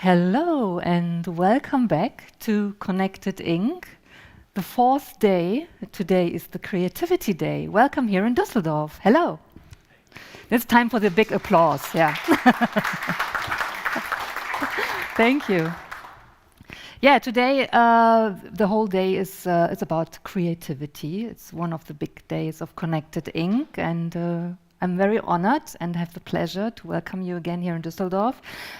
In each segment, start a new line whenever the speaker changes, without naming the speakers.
Hello and welcome back to Connected Inc. The fourth day. Today is the Creativity Day. Welcome here in Düsseldorf. Hello. It's time for the big applause. Yeah. Thank you. Yeah, today the whole day is it's about creativity. It's one of the big days of Connected Inc. and I'm very honored and have the pleasure to welcome you again here in Düsseldorf.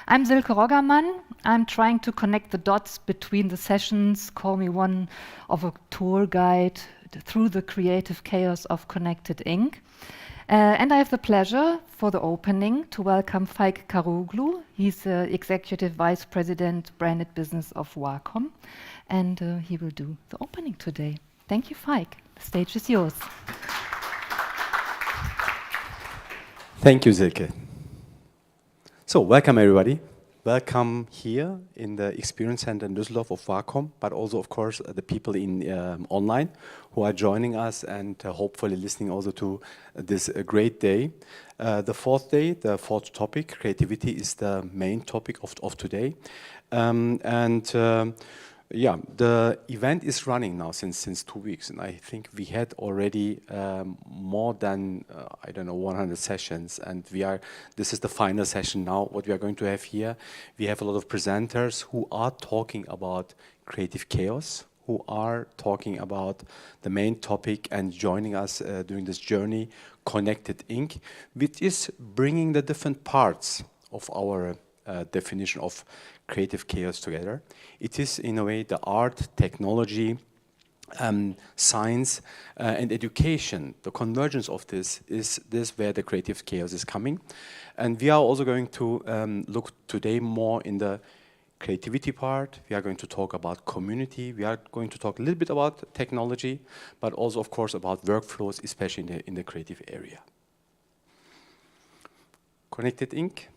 I'm Silke Roggermann. I'm trying to connect the dots between the sessions, call me one of a tour guide through the creative chaos of Connected Inc. And I have the pleasure for the opening to welcome Faik Karaoglu. He's Executive Vice President, Branded Business of Wacom, and he will do the opening today. Thank you, Faik. The stage is yours.
Thank you, Silke. So, welcome everybody. Welcome here in the Experience Center in Düsseldorf of Wacom, but also, of course, the people in online who are joining us and hopefully listening also to this great day. The fourth day, the fourth topic, creativity, is the main topic of today. Yeah, the event is running now since 2 weeks, and I think we had already more than 100 sessions, and this is the final session now. What we are going to have here, we have a lot of presenters who are talking about creative chaos, who are talking about the main topic and joining us during this journey, Connected Inc., which is bringing the different parts of our definition of creative chaos together. It is, in a way, the art, technology, science, and education. The convergence of this is where the creative chaos is coming. And we are also going to look today more in the creativity part. We are going to talk about community. We are going to talk a little bit about technology, but also, of course, about workflows, especially in the creative area. Connected Inc.,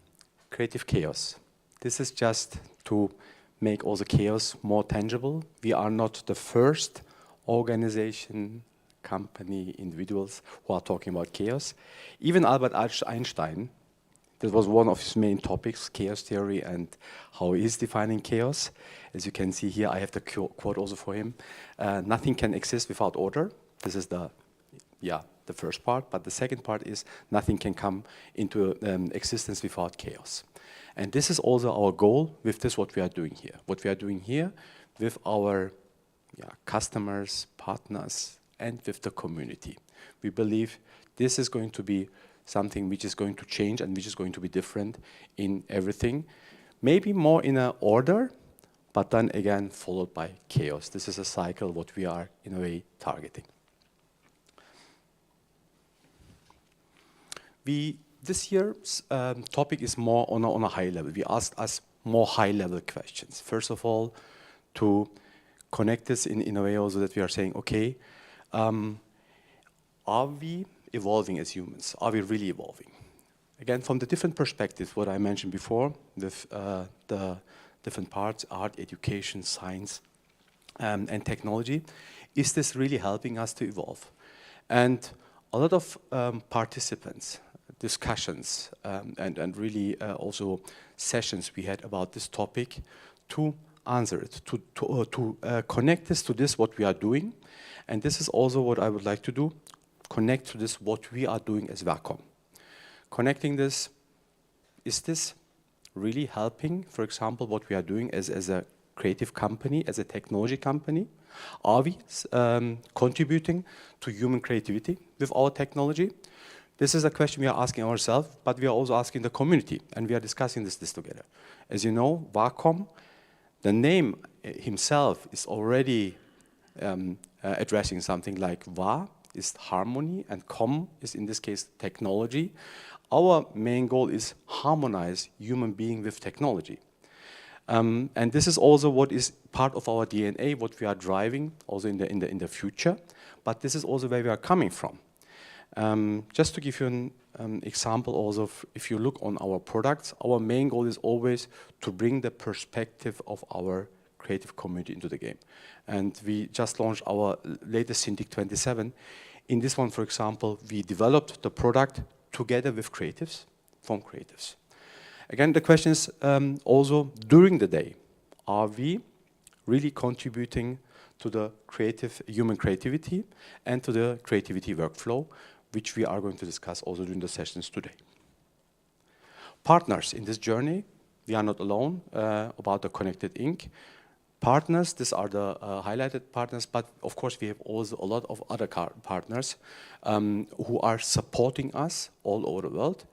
creative chaos. This is just to make all the chaos more tangible. We are not the first organization, company, individuals who are talking about chaos. Even Albert Einstein, this was one of his main topics, chaos theory and how he is defining chaos. As you can see here, I have the quote also for him. Nothing can exist without order. This is the first part. But the second part is nothing can come into existence without chaos. And this is also our goal with this, what we are doing here. What we are doing here with our customers, partners, and with the community. We believe this is going to be something which is going to change and which is going to be different in everything. Maybe more in an order, but then again followed by chaos. This is a cycle what we are in a way targeting. This year's topic is more on a high level. We asked us more high-level questions. First of all, to connect this in a way also that we are saying, okay, are we evolving as humans? Are we really evolving? Again, from the different perspectives, what I mentioned before, with the different parts, art, education, science, and technology, is this really helping us to evolve? And a lot of participants, discussions and really also sessions we had about this topic to answer it, to connect this to this what we are doing. And this is also what I would like to do, connect to this what we are doing as Wacom. Connecting this, is this really helping, for example, what we are doing as a creative company, as a technology company? Are we contributing to human creativity with our technology? This is a question we are asking ourselves, but we are also asking the community, and we are discussing this together. As you know, Wacom, the name himself is already addressing something like Wa is harmony, and Com is, in this case, technology. Our main goal is harmonize human being with technology. And this is also what is part of our DNA, what we are driving also in the future, but this is also where we are coming from. Just to give you an example also, if you look on our products, our main goal is always to bring the perspective of our creative community into the game. And we just launched our latest Cintiq 27. In this one, for example, we developed the product together with creatives, from creatives. Again, the question is also during the day, are we really contributing to the human creativity and to the creativity workflow, which we are going to discuss also during the sessions today. Partners in this journey, we are not alone about the Connected Ink. Partners, these are the highlighted partners, but of course we have also a lot of other partners who are supporting us all over the world.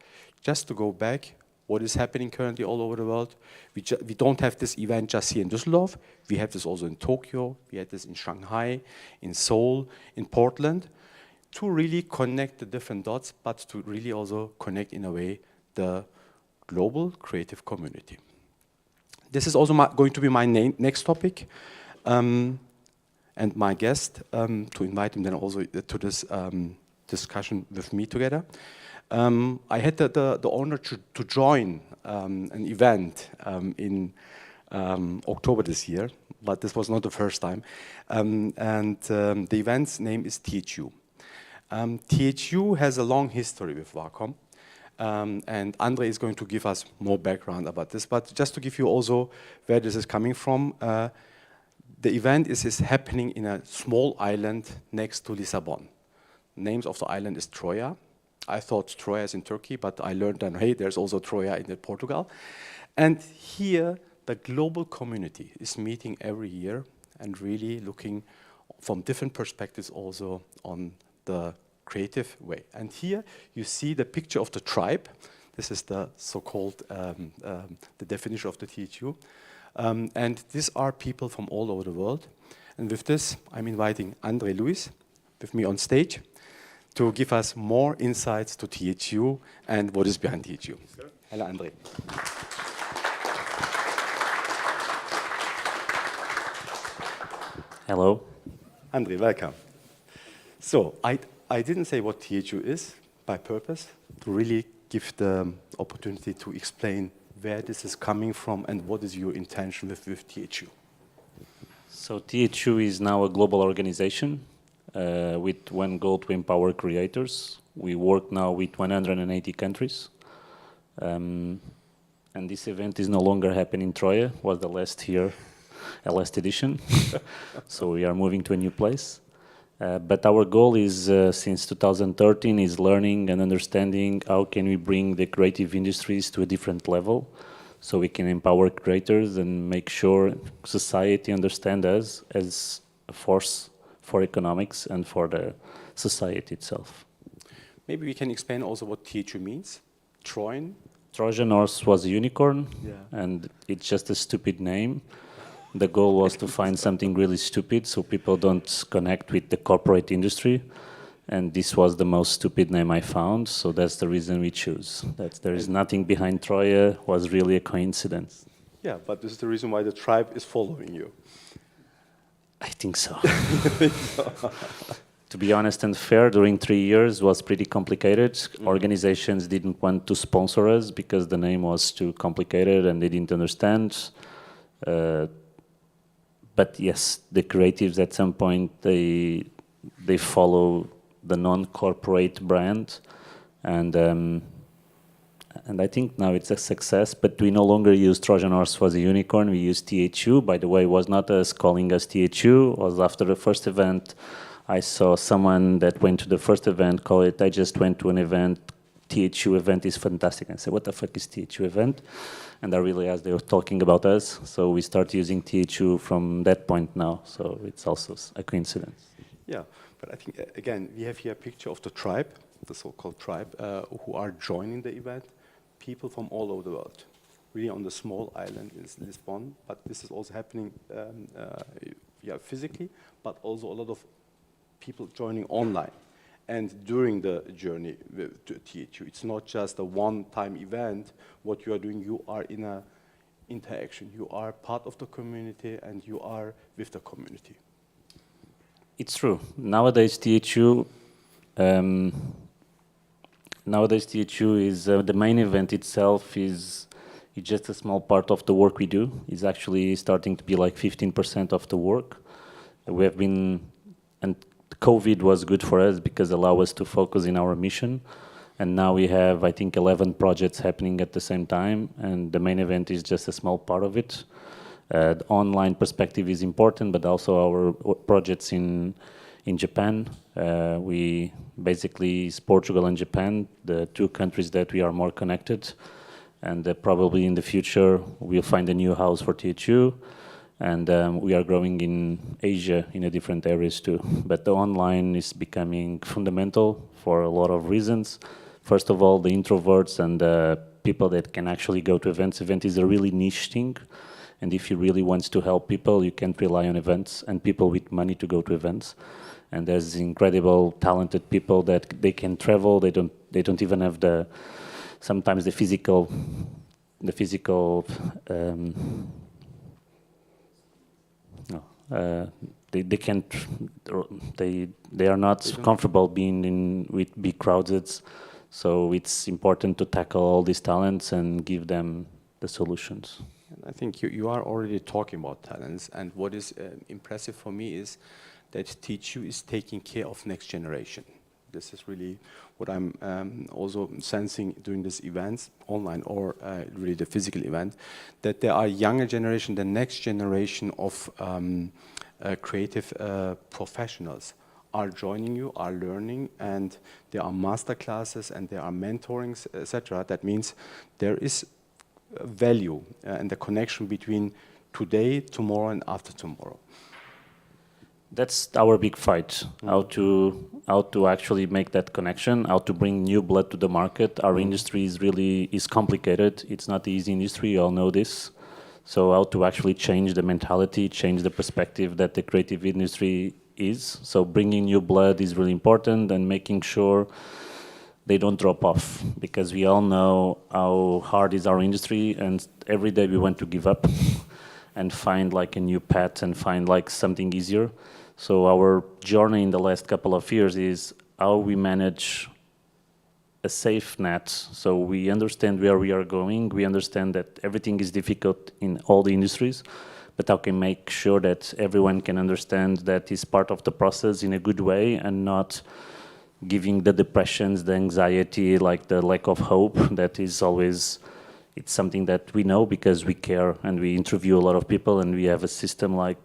Just to go back, what is happening currently all over the world, we don't have this event just here in Düsseldorf, we have this also in Tokyo, we have this in Shanghai, in Seoul, in Portland, to really connect the different dots, but to really also connect in a way the global creative community. This is also going to be my next topic, and my guest, to invite him then also to this discussion with me together. I had the honor to join an event in October this year, but this was not the first time. The event's name is THU. THU has a long history with Wacom. And Andre is going to give us more background about this. But just to give you also where this is coming from, the event is happening in a small island next to Lisbon. Names of the island is Troia. I thought Troia is in Turkey, but I learned that, hey, there's also Troia in Portugal. And here, the global community is meeting every year and really looking from different perspectives also on the creative way. And here you see the picture of the tribe. This is the so-called the definition of the THU. And these are people from all over the world. And with this, I'm inviting Andre Luis with me on stage to give us more insights to THU and what is behind THU. Sure. Hello, Andre.
Hello.
Andre, welcome. So I didn't say what THU is by purpose, to really give the opportunity to explain where this is coming from and what is your intention with THU.
So THU is now a global organization with one goal to empower creators. We work now with 180 countries. And this event is no longer happening in Troia, was the last year, last edition. So we are moving to a new place. But our goal is, since 2013, is learning and understanding how can we bring the creative industries to a different level so we can empower creators and make sure society understands us as a force for economics and for the society itself.
Maybe we can explain also what THU means.
Trojan horse was a unicorn,
yeah.
And it's just a stupid name. The goal was to find something really stupid so people don't connect with the corporate industry. And this was the most stupid name I found, so that's the reason we choose. That there is nothing behind Troia, was really a coincidence.
Yeah, but this is the reason why the tribe is following you.
I think so. To be honest and fair, during 3 years was pretty complicated. Organizations didn't want to sponsor us because the name was too complicated and they didn't understand. But yes, the creatives at some point, they follow the non-corporate brand. And I think now it's a success, but we no longer use Trojan horse was a unicorn, we use THU. By the way, it was not us calling us THU, it was after the first event. I saw someone that went to the first event call it, I just went to an event, THU event is fantastic. I said, what the fuck is THU event? And I realized they were talking about us, so we start using THU from that point now, so it's also a coincidence.
Yeah, but I think, again, we have here a picture of the tribe, the so-called tribe, who are joining the event, people from all over the world, really on the small island in Lisbon, but this is also happening physically, but also a lot of people joining online. And during the journey to THU, it's not just a one-time event. What you are doing, you are in an interaction. You are part of the community, and you are with the community.
It's true. Nowadays, THU is the main event itself is just a small part of the work we do. It's actually starting to be like 15% of the work. We have been, and COVID was good for us because it allowed us to focus in our mission. And now we have, I think, 11 projects happening at the same time, and the main event is just a small part of it. The online perspective is important, but also our projects in Japan. We basically, is Portugal and Japan, the two countries that we are more connected. And probably in the future, we'll find a new house for THU. And we are growing in Asia in a different areas too. But the online is becoming fundamental for a lot of reasons. First of all, the introverts and the people that can actually go to events. Event is a really niche thing. And if you really want to help people, you can't rely on events and people with money to go to events. And there's incredible, talented people that they can travel. They don't even have sometimes the physical. They are not comfortable being with big crowds. So it's important to tackle all these talents and give them the solutions.
And I think you are already talking about talents, and what is impressive for me is that THU is taking care of next generation. This is really what I'm also sensing during these events, online or really the physical event, that there are younger generation, the next generation of creative professionals are joining you, are learning, and there are master classes and there are mentorings, etc. That means there is value and the connection between today, tomorrow, and after tomorrow.
That's our big fight, how to actually make that connection, how to bring new blood to the market. Our industry is complicated. It's not the easy industry, you all know this. So how to actually change the mentality, change the perspective that the creative industry is. So bringing new blood is really important, and making sure they don't drop off, because we all know how hard is our industry, and every day we want to give up and find like a new path and find like something easier. So our journey in the last couple of years is how we manage a safe net. So we understand where we are going. We understand that everything is difficult in all the industries, but how can make sure that everyone can understand that it's part of the process in a good way, and not giving the depressions, the anxiety, like the lack of hope. That is always, it's something that we know because we care and we interview a lot of people, and we have a system like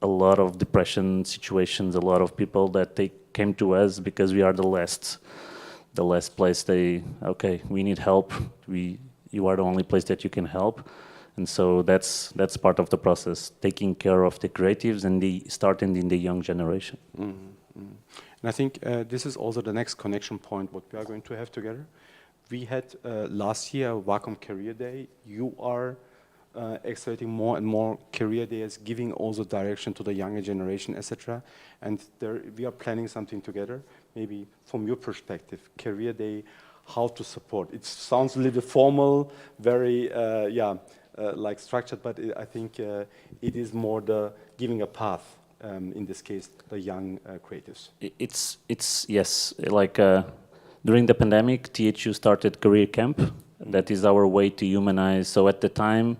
a lot of depression situations, a lot of people that they came to us because we are the last place okay, we need help. You are the only place that you can help. And so that's part of the process, taking care of the creatives and starting in the young generation.
And I think this is also the next connection point, what we are going to have together. We had last year Wacom Career Day. You are accelerating more and more career days, giving also direction to the younger generation, etc. And we are planning something together. Maybe from your perspective, Career Day, how to support. It sounds a little formal, very like structured, but I think it is more the giving a path. In this case, the young creatives.
It's yes, like during the pandemic, THU started Career Camp. That is our way to humanize. So at the time,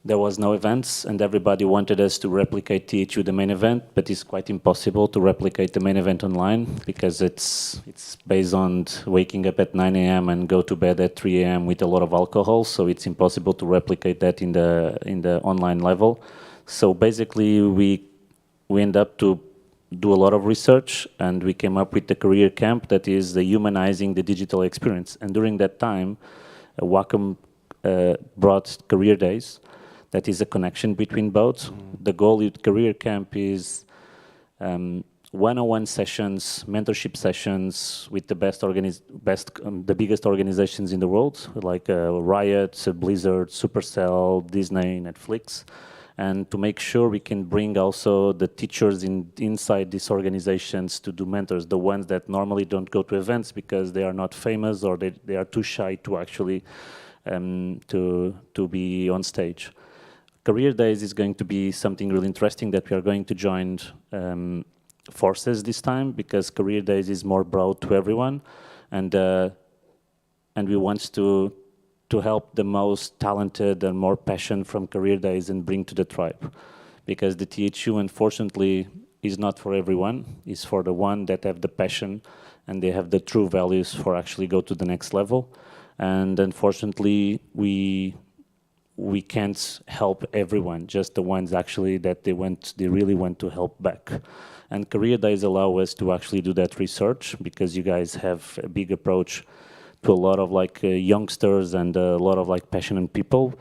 there was no events, and everybody wanted us to replicate THU, the main event, but it's quite impossible to replicate the main event online, because it's based on waking up at 9 a.m. and go to bed at 3 a.m. with a lot of alcohol. So it's impossible to replicate that in the online level. So basically, we end up to do a lot of research, and we came up with the Career Camp, that is the humanizing the digital experience. And during that time, Wacom brought Career Days. That is a connection between both. The goal with Career Camp is one-on-one sessions, mentorship sessions with the the biggest organizations in the world, like Riot, Blizzard, Supercell, Disney, Netflix. And to make sure we can bring also the teachers inside these organizations to do mentors, the ones that normally don't go to events because they are not famous, or they are too shy to actually to be on stage. Career Days is going to be something really interesting, that we are going to join forces this time, because Career Days is more broad to everyone, and we want to help the most talented and more passion from Career Days and bring to the tribe. Because the THU, unfortunately, is not for everyone. It's for the one that have the passion and they have the true values for actually go to the next level. And unfortunately, we can't help everyone, just the ones actually that they really want to help back. And career days allow us to actually do that research, because you guys have a big approach to a lot of like youngsters and a lot of like passionate people,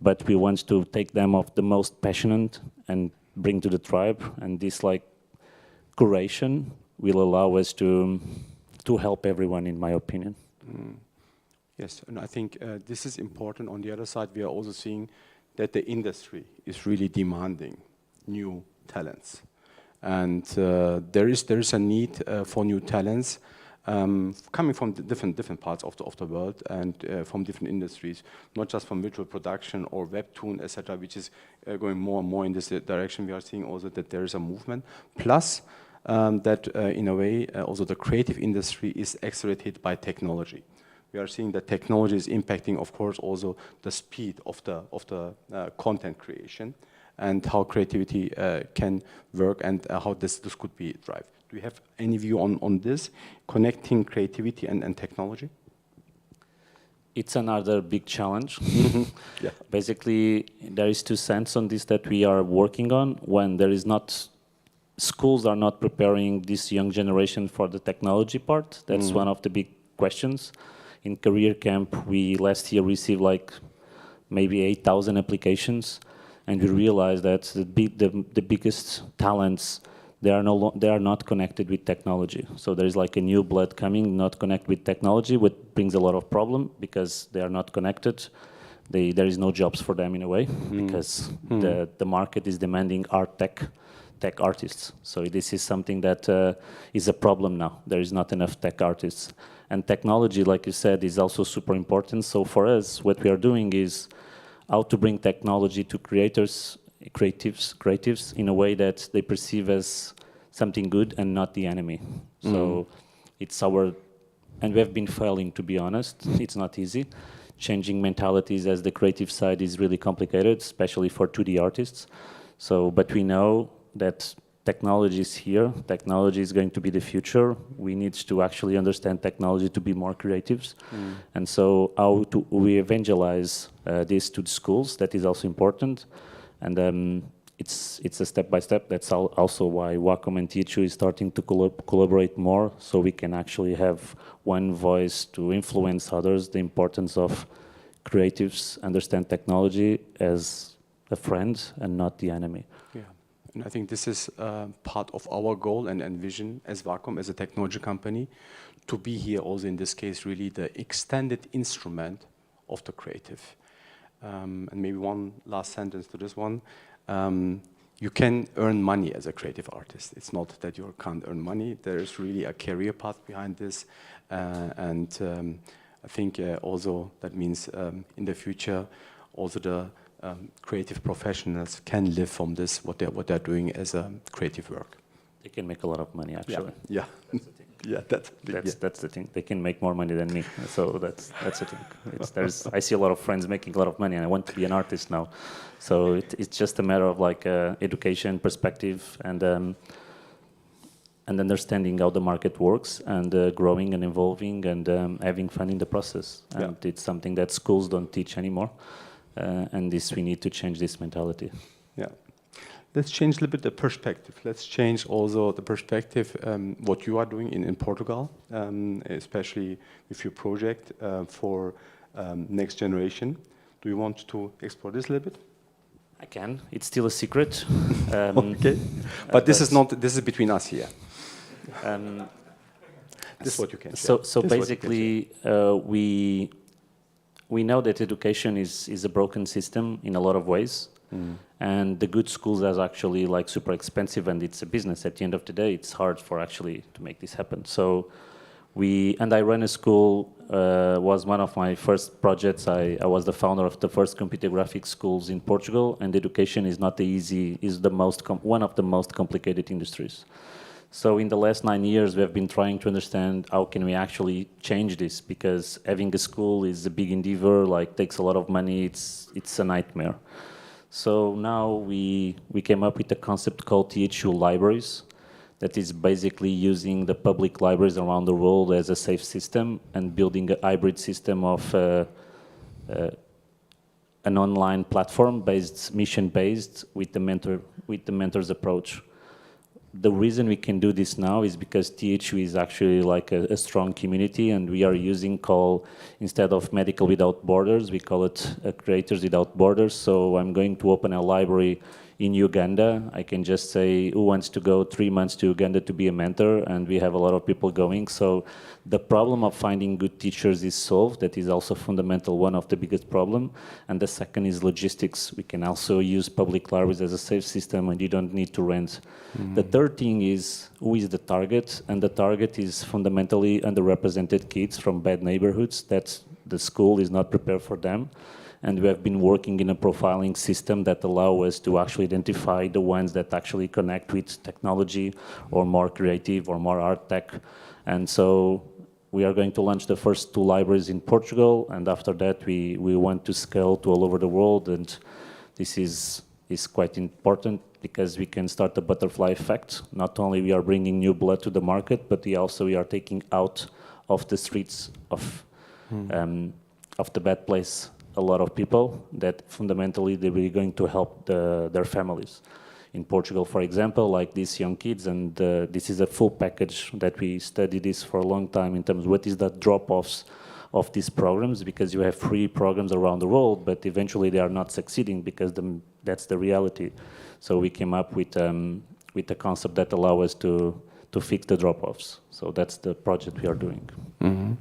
but we want to take them of the most passionate and bring to the tribe, and this like curation will allow us to help everyone, in my opinion.
Yes, and I think this is important. On the other side, we are also seeing that the industry is really demanding new talents, and there is a need for new talents coming from the different parts of the world, and from different industries, not just from virtual production or webtoon, etc., which is going more and more in this direction. We are seeing also that there is a movement. Plus, that in a way, also the creative industry is accelerated by technology. We are seeing that technology is impacting, of course, also the speed of the content creation, and how creativity can work, and how this could be driven. Do you have any view on this, connecting creativity and technology?
It's another big challenge.
Yeah.
Basically, there is two sense on this that we are working on. When there is not, schools are not preparing this young generation for the technology part. That's one of the big questions. In Career Camp, we last year received like maybe 8,000 applications, and we realized that the biggest talents, they are not connected with technology. So there is like a new blood coming, not connected with technology, which brings a lot of problem, because they are not connected. There is no jobs for them in a way, because the market is demanding tech artists. So this is something that is a problem now. There is not enough tech artists. And technology, like you said, is also super important. So for us, what we are doing is how to bring technology to creatives in a way that they perceive as something good and not the enemy. So it's and we have been failing, to be honest. It's not easy. Changing mentalities as the creative side is really complicated, especially for 2D artists. So, but we know that technology is here. Technology is going to be the future. We need to actually understand technology to be more creatives. And so how do we evangelize this to the schools? That is also important. And it's a step by step. That's also why Wacom and THU is starting to collaborate more, so we can actually have one voice to influence others. The importance of creatives understand technology as a friend and not the enemy.
Yeah, and I think this is part of our goal and vision as Wacom, as a technology company, to be here also in this case really the extended instrument of the creative. And maybe one last sentence to this one. You can earn money as a creative artist. It's not that you can't earn money. There is really a career path behind this. And I think also that means in the future, also the creative professionals can live from this, what they're doing as a creative work.
They can make a lot of money, actually.
Yeah. That's the thing. Yeah,
that's the thing. They can make more money than me, so that's the thing. I see a lot of friends making a lot of money, and I want to be an artist now. So it's just a matter of like education, perspective, and understanding how the market works, and growing and evolving, and having fun in the process. And it's something that schools don't teach anymore, and we need to change this mentality. Yeah.
Let's change a little bit the perspective. Let's change also the perspective, what you are doing in Portugal, especially with your project for next generation. Do you want to explore this a little bit?
I can. It's still a secret.
Okay. But this is between us here. This is what you can share.
So basically, we know that education is a broken system in a lot of ways. And the good schools are actually like super expensive, and it's a business. At the end of the day, it's hard for actually to make this happen. So I ran a school, was one of my first projects. I was the founder of the first computer graphics schools in Portugal, and education is not easy, is one of the most complicated industries. So in the last 9 years, we have been trying to understand how can we actually change this, because having a school is a big endeavor, like takes a lot of money, it's a nightmare. So now we came up with a concept called THU Libraries. that is basically using the public libraries around the world as a safe system and building a hybrid system of an online platform-based, mission-based with the mentors approach. The reason we can do this now is because THU is actually like a strong community, and we are using instead of Medical Without Borders, we call it Creators Without Borders. So I'm going to open a library in Uganda. I can just say, who wants to go 3 months to Uganda to be a mentor? And we have a lot of people going. So the problem of finding good teachers is solved. That is also fundamental, one of the biggest problem. And the second is logistics. We can also use public libraries as a safe system, and you don't need to rent. The third thing is, who is the target? And the target is fundamentally underrepresented kids from bad neighborhoods that the school is not prepared for them. And we have been working in a profiling system that allow us to actually identify the ones that actually connect with technology or more creative or more art tech. And so we are going to launch the first 2 libraries in Portugal, and after that we want to scale to all over the world. And this is quite important because we can start the butterfly effect. Not only we are bringing new blood to the market, but we are taking out of the streets of the bad place a lot of people that fundamentally they're really going to help their families. In Portugal, for example, like these young kids, and this is a full package that we studied this for a long time in terms of what is the drop-offs of these programs, because you have free programs around the world, but eventually they are not succeeding because that's the reality. So we came up with a concept that allow us to fix the drop-offs. So that's the project we are doing.
Mm-hmm.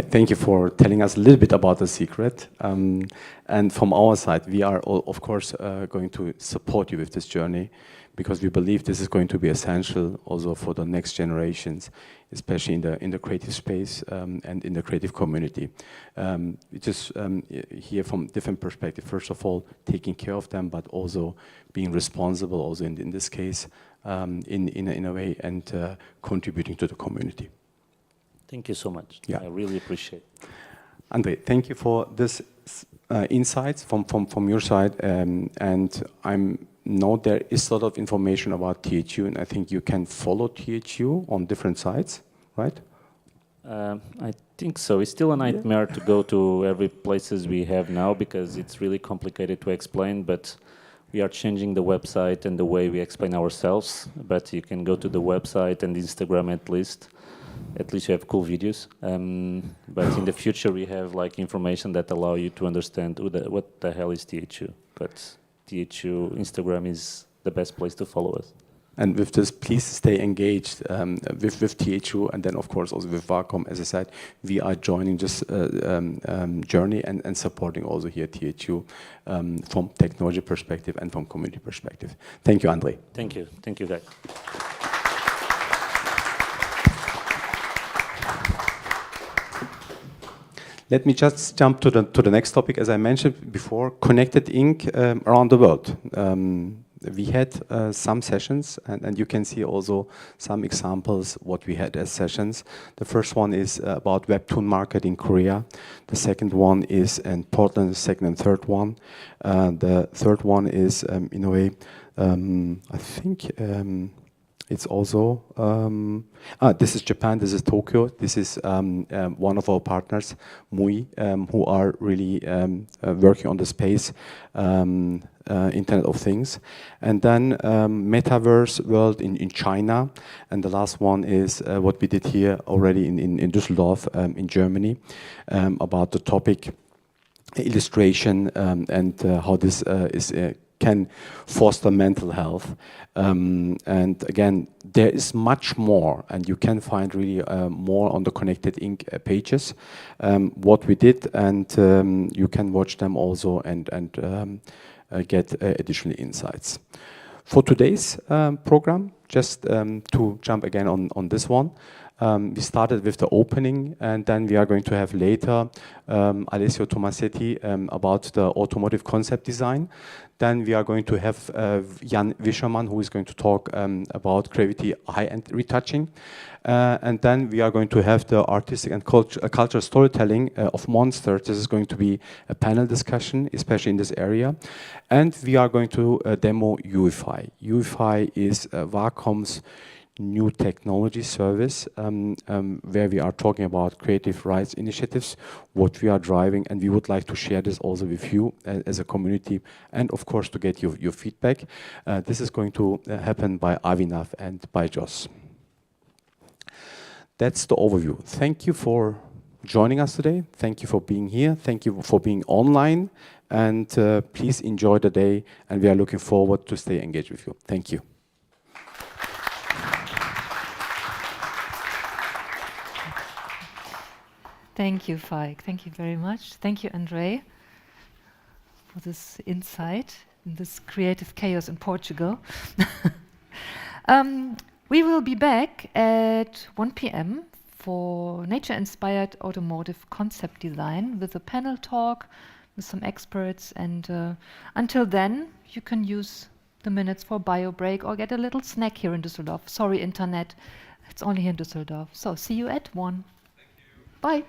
Thank you for telling us a little bit about the secret. And from our side, we are, of course, going to support you with this journey, because we believe this is going to be essential also for the next generations, especially in the creative space and in the creative community. We just hear from different perspectives. First of all, taking care of them, but also being responsible, also in this case, in a way, and contributing to the community.
Thank you so much.
Yeah.
I really appreciate it.
Andre, thank you for this insights from your side. And I know there is a lot of information about THU, and I think you can follow THU on different sites, right?
I think so. It's still a nightmare to go to every places we have now, because it's really complicated to explain, but we are changing the website and the way we explain ourselves. But you can go to the website and Instagram at least. At least you have cool videos. But in the future, we have like information that allow you to understand what the hell is THU. But THU Instagram is the best place to follow us.
And with this, please stay engaged with THU, and then of course also with Wacom. As I said, we are joining this journey and supporting also here THU from technology perspective and from community perspective. Thank you, Andre.
Thank you. Thank you, Faik.
Let me just jump to the next topic. As I mentioned before, connected ink around the world. We had some sessions, and you can see also some examples what we had as sessions. The first one is about webtoon market in Korea. The second one is in Portland. The second and third one. The third one is in a way, I think. It's also, this is Japan, this is Tokyo, this is one of our partners, MUI, who are really working on the space, Internet of Things. And then Metaverse World in China. And the last one is what we did here already in Düsseldorf, in Germany, about the topic illustration and how this can foster mental health. And again, there is much more, and you can find really more on the Connected Ink pages, what we did, and you can watch them also and get additional insights. For today's program, just to jump again on this one, we started with the opening, and then we are going to have later Alessio Tomasetti about the automotive concept design. Then we are going to have Wischermann, who is going to talk about gravity high-end retouching. And then we are going to have the artistic and cultural storytelling of Monster. This is going to be a panel discussion, especially in this area. And we are going to demo UEFI. UEFI is Wacom's new technology service where we are talking about creative rights initiatives, what we are driving, and we would like to share this also with you as a community, and of course to get your feedback. This is going to happen by Avinav and by Jos. That's the overview. Thank you for joining us today. Thank you for being here. Thank you for being online. And please enjoy the day. And we are looking forward to stay engaged with you. Thank you.
Thank you, Faik. Thank you very much. Thank you, Andre, for this insight in this creative chaos in Portugal. We will be back at 1 p.m. for nature-inspired automotive concept design with a panel talk with some experts. And until then, you can use the minutes for bio break or get a little snack here in Düsseldorf. Sorry, internet. It's only here in Düsseldorf. So see you at 1. Bye.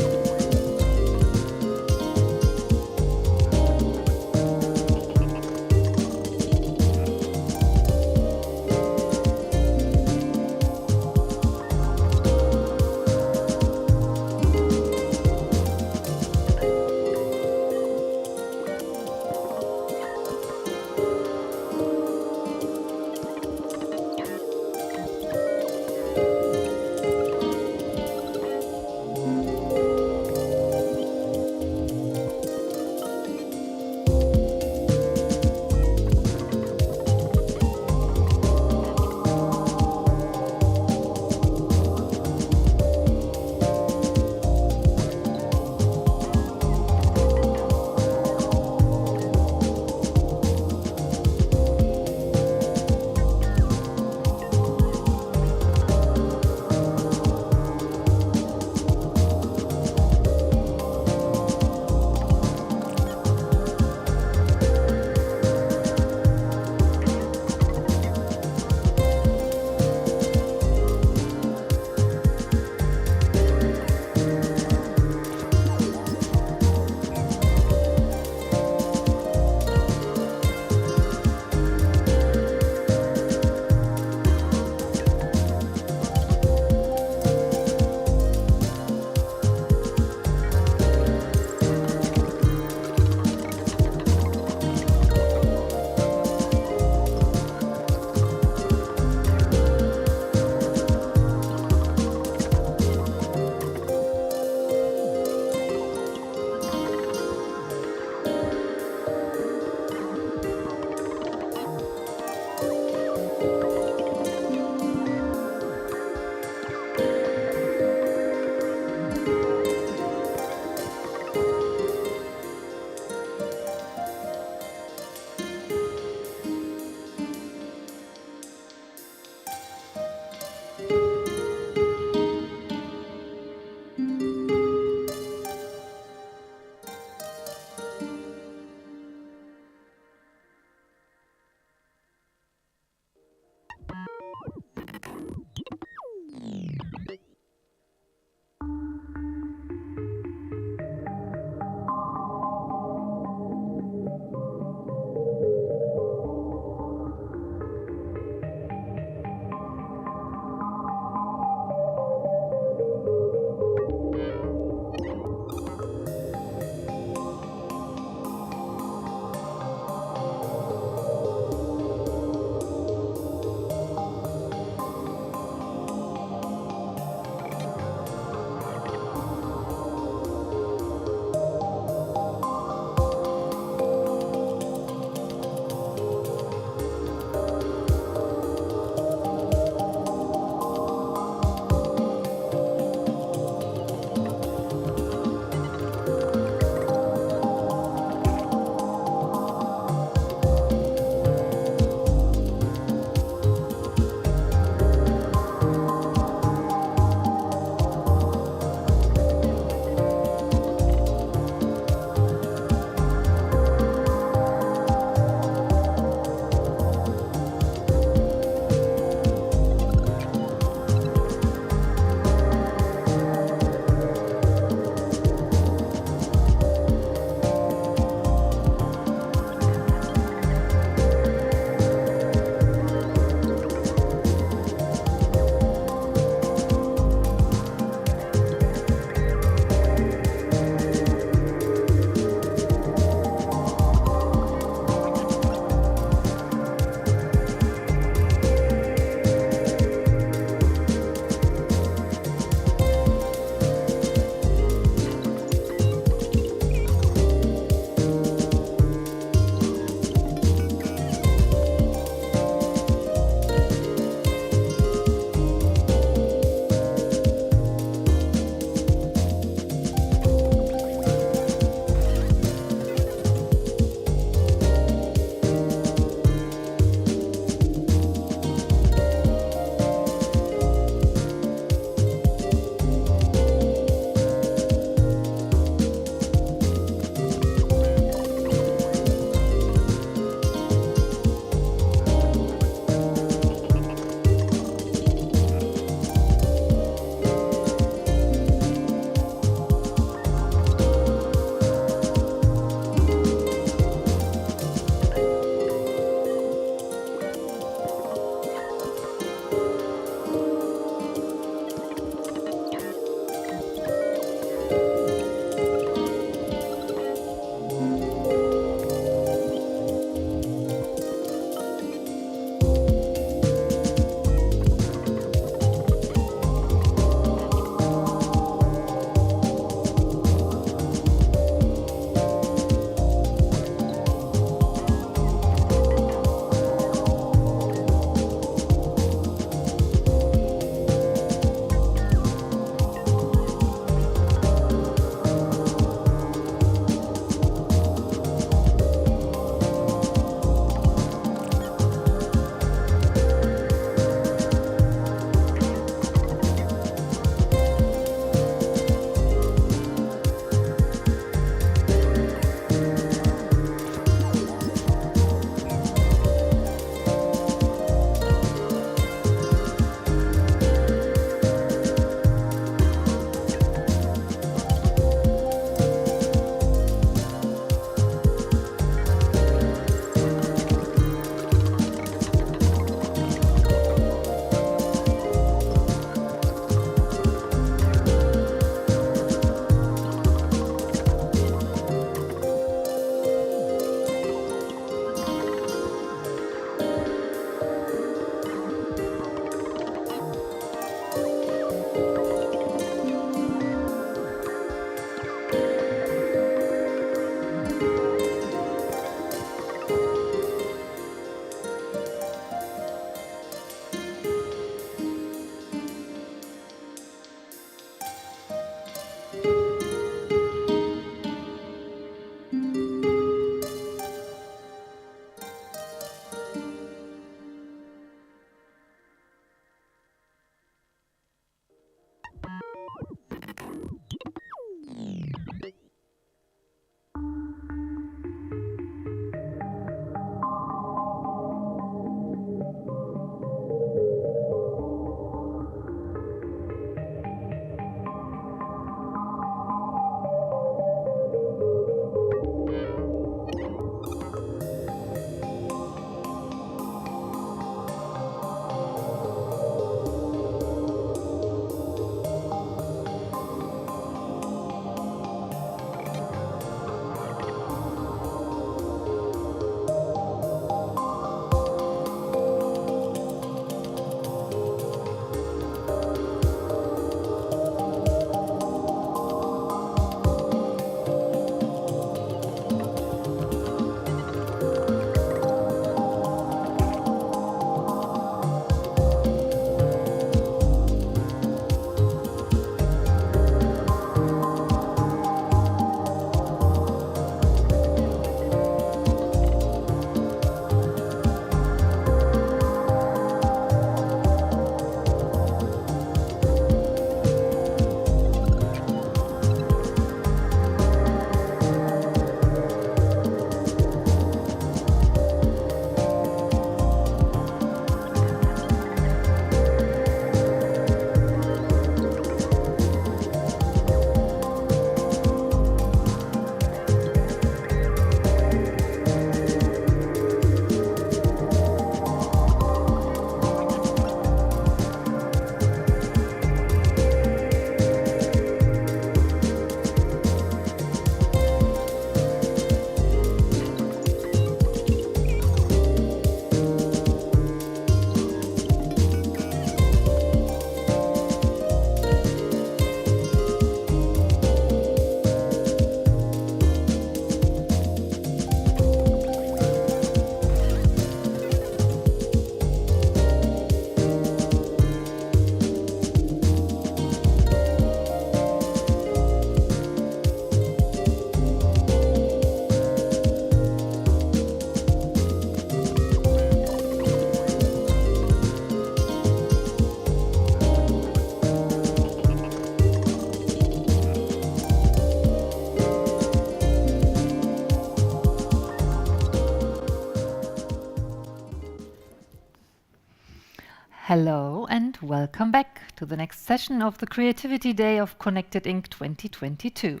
Hello and welcome back to the next session of the Creativity Day of Connected Inc. 2022.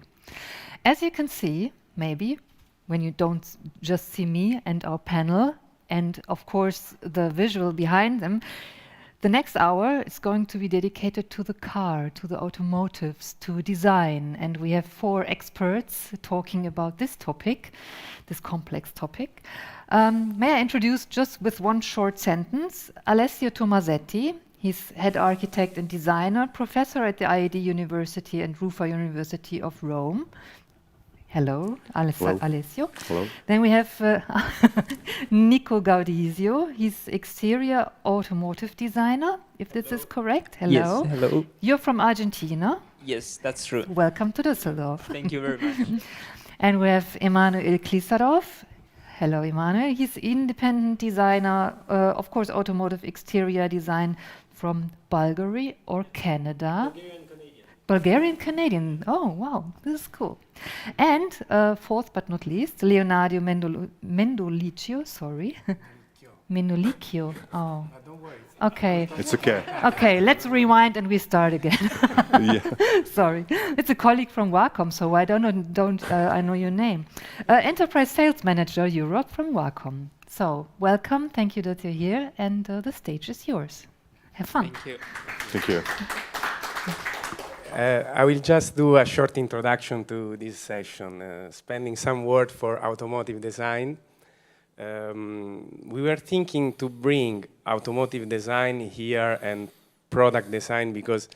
As you can see, maybe, when you don't just see me and our panel, and of course the visual behind them, the next hour is going to be dedicated to the car, to the automotives, to design. And we have 4 experts talking about this topic, this complex topic. May I introduce just with one short sentence, Alessio Tomasetti. He's head architect and designer, professor at the IED University and Rufa University of Rome. Hello, Alessio.
Hello.
Then we have Nico Gaudioso. He's exterior automotive designer, if this is correct. Hello.
Yes, hello.
You're from Argentina.
Yes, that's true.
Welcome to Düsseldorf.
Thank you very much.
And we have Emmanuel Klissarov. Hello, Emmanuel. He's independent designer, of course, automotive exterior design from Bulgaria or Canada. Bulgarian Canadian. Oh, wow, this is cool. And fourth but not least, Leonardo Mendolicchio. Sorry. Mendolicchio. Oh.
Don't worry.
Okay.
It's okay.
Okay, let's rewind and we start again.
Yeah.
Sorry. It's a colleague from Wacom, so I I know your name. Enterprise Sales Manager Europe from Wacom. So, welcome. Thank you that you're here, and the stage is yours. Have fun.
Thank you.
Thank you.
I will just do a short introduction to this session, spending some word for automotive design. We were thinking to bring automotive design here and product design because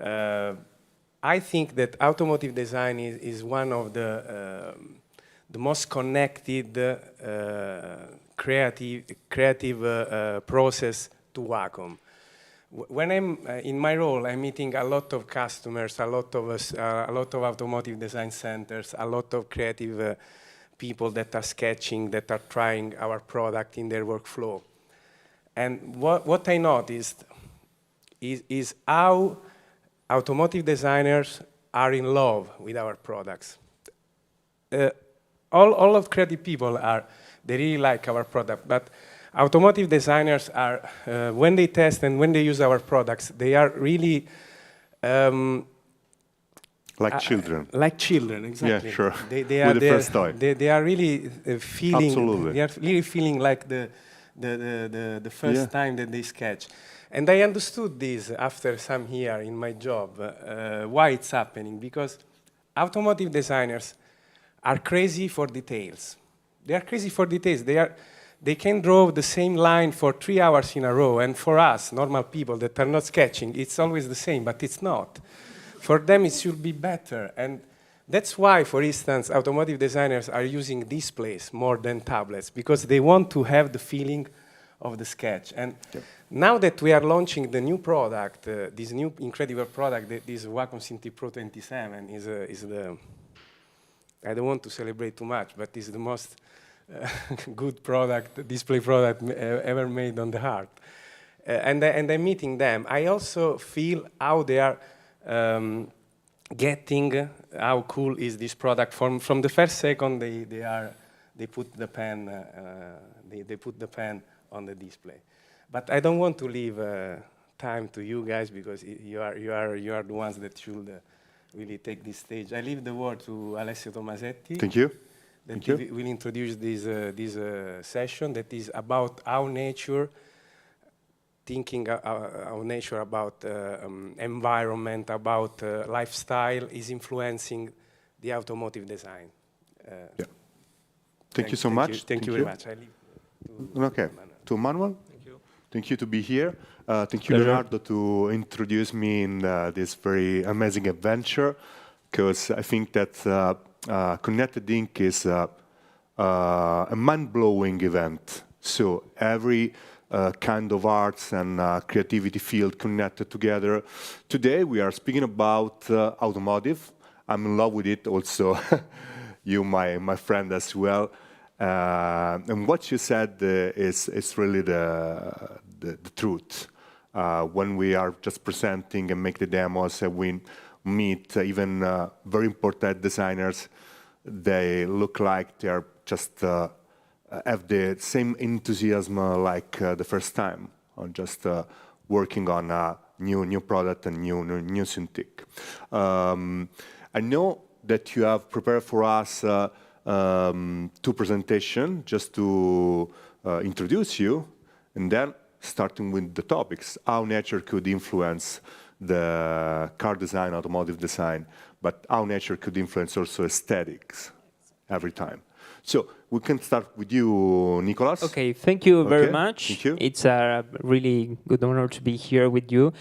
I think that automotive design is one of the most connected creative process to Wacom. When I'm in my role, I'm meeting a lot of customers, a lot of automotive design centers, a lot of creative people that are sketching, that are trying our product in their workflow. And what I noticed is how automotive designers are in love with our products. All of creative people they really like our product, but automotive designers are, when they test and when they use our products, they are really
Like children.
Like children, exactly.
Yeah, sure.
They are
With the first toy.
They are really feeling.
Absolutely.
They are really feeling like the first time that they sketch. And I understood this after some years in my job, why it's happening, because automotive designers are crazy for details. They are crazy for details. They can draw the same line for 3 hours in a row, and for us, normal people that are not sketching, it's always the same, but it's not. For them, it should be better, and that's why, for instance, automotive designers are using displays more than tablets, because they want to have the feeling of the sketch. And now that we are launching the new product, this new incredible product, this Wacom Cintiq Pro 27 is the, I don't want to celebrate too much, but it's the most good product, display product ever made on the heart. And I'm meeting them. I also feel how they are getting how cool is this product. From the first second they put the pen they put the pen on the display. But I don't want to leave time to you guys because you are the ones that should really take this stage. I leave the word to Alessio Tomasetti.
Thank you.
That will introduce this session that is about how nature, thinking how nature about environment, about lifestyle is influencing the automotive design.
Thank you so much.
Thank you very much. I leave to
Okay. To Emmanuel.
Thank you.
Thank you to be here. Thank you,
Pleasure.
Leonardo, to introduce me in this very amazing adventure, because I think that Connected Inc. is a mind-blowing event. So every kind of arts and creativity field connected together. Today we are speaking about automotive. I'm in love with it also. You, my friend as well. And what you said is really the truth. When we are just presenting and make the demos, we meet even very important designers. They look like they are just have the same enthusiasm like the first time, or just working on a new product and new synthetic. I know that you have prepared for us two presentations just to introduce you, and then starting with the topics, how nature could influence the car design, automotive design, but how nature could influence also aesthetics every time. So we can start with you, Nicolas.
Okay, thank you very
Okay,
much.
thank you.
It's a really good honor to be here with you.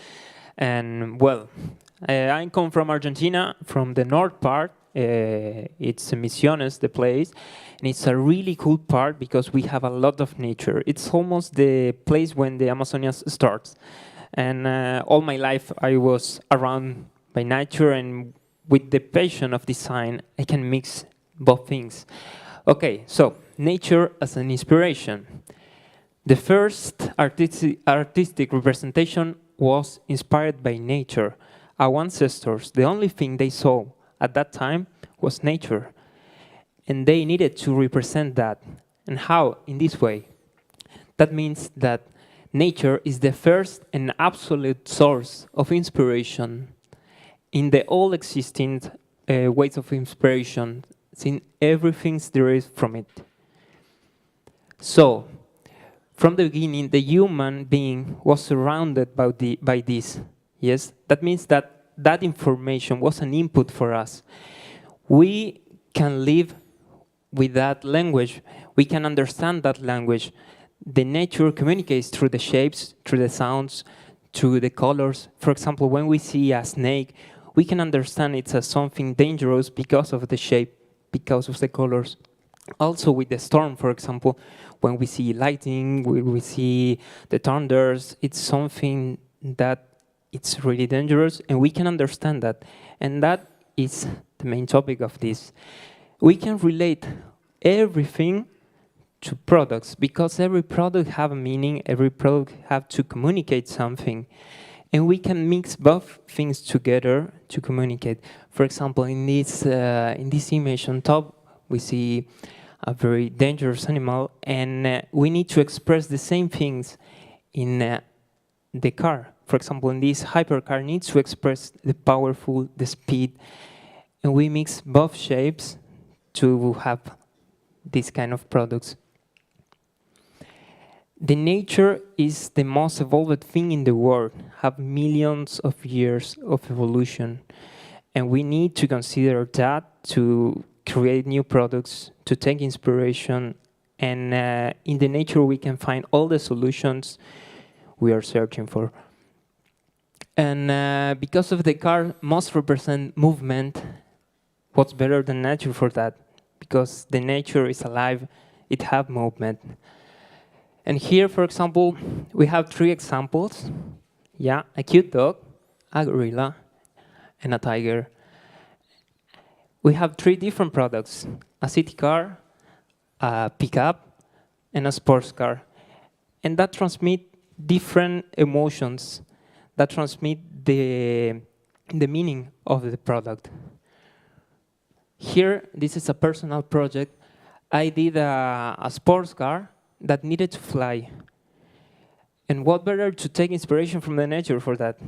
And well, I come from Argentina, from the north part. It's Misiones, the place. And it's a really cool part because we have a lot of nature. It's almost the place when the Amazonas starts. And all my life I was around by nature, and with the passion of design, I can mix both things. Okay, so nature as an inspiration. The first artistic representation was inspired by nature. Our ancestors, the only thing they saw at that time was nature. And they needed to represent that. And how? In this way. That means that nature is the first and absolute source of inspiration in the all existing ways of inspiration, in everything there is from it. So, from the beginning, the human being was surrounded by this. Yes, that means that information was an input for us. We can live with that language. We can understand that language. The nature communicates through the shapes, through the sounds, through the colors. For example, when we see a snake, we can understand it's something dangerous because of the shape, because of the colors. Also with the storm, for example, when we see lightning, we see the thunders, it's something that it's really dangerous, and we can understand that. And that is the main topic of this. We can relate everything to products, because every product have a meaning, every product have to communicate something. And we can mix both things together to communicate. For example, in this image on top, we see a very dangerous animal, and we need to express the same things in the car. For example, in this hypercar needs to express the powerful, the speed, and we mix both shapes to have these kind of products. The nature is the most evolved thing in the world, have millions of years of evolution. And we need to consider that to create new products, to take inspiration. And in the nature, we can find all the solutions we are searching for. And because of the car must represent movement, what's better than nature for that? Because the nature is alive, it has movement. And here, for example, we have 3 examples. Yeah, a cute dog, a gorilla, and a tiger. We have 3 different products: a city car, a pickup, and a sports car. And that transmit different emotions, that transmit the meaning of the product. Here, this is a personal project. I did a sports car that needed to fly. And what better to take inspiration from the nature for that?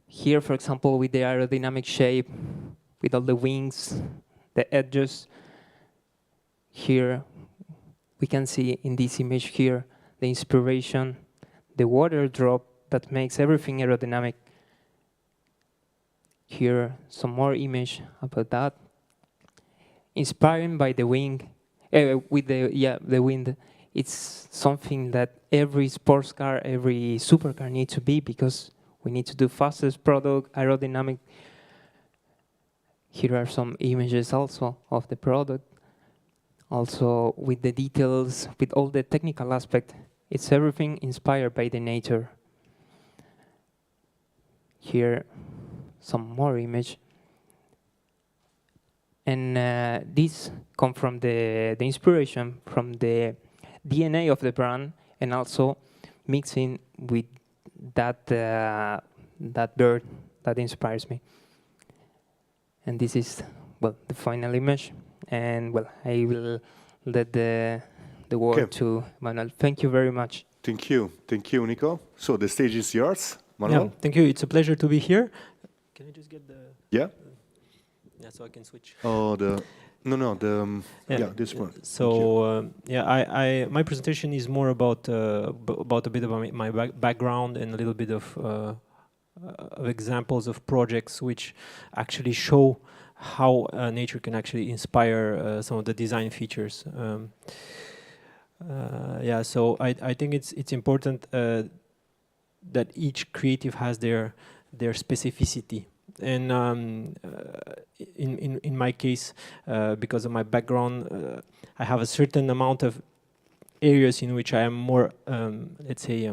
Here, for example, with the aerodynamic shape, with all the wings, the edges. Here, we can see in this image here, the inspiration, the water drop that makes everything aerodynamic. Here, some more image about that. Inspired by the wing, with the wind. It's something that every sports car, every supercar needs to be, because we need to do fastest product, aerodynamic. Here are some images also of the product. Also with the details, with all the technical aspect. It's everything inspired by the nature. Here, some more image. And this come from the inspiration from the DNA of the brand, and also mixing with that bird that inspires me. And this is, well, the final image. And well, I will let the word to Emmanuel. Thank you very much.
Thank you, Nico. So the stage is yours, Manuel.
Yeah, thank you. It's a pleasure to be here. Can I just get the...
Yeah.
Yeah, so I can switch.
Oh, this one.
So my presentation is more about a bit about my background and a little bit of examples of projects which actually show how nature can actually inspire some of the design features. So I think it's important that each creative has their specificity. And in my case, because of my background, I have a certain amount of areas in which I am more, let's say,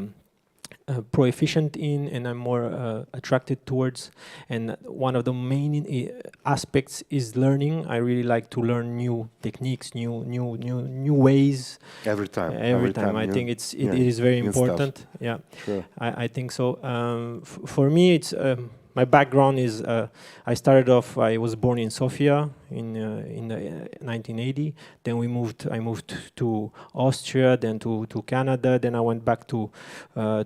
proficient in, and I'm more attracted towards. And one of the main aspects is learning. I really like to learn new techniques, new ways.
Every time.
I think it is very important.
Stuff.
Yeah,
sure.
I think so. For me, it's my background is I started off. I was born in Sofia in 1980. Then I moved to Austria, then to Canada. Then I went back to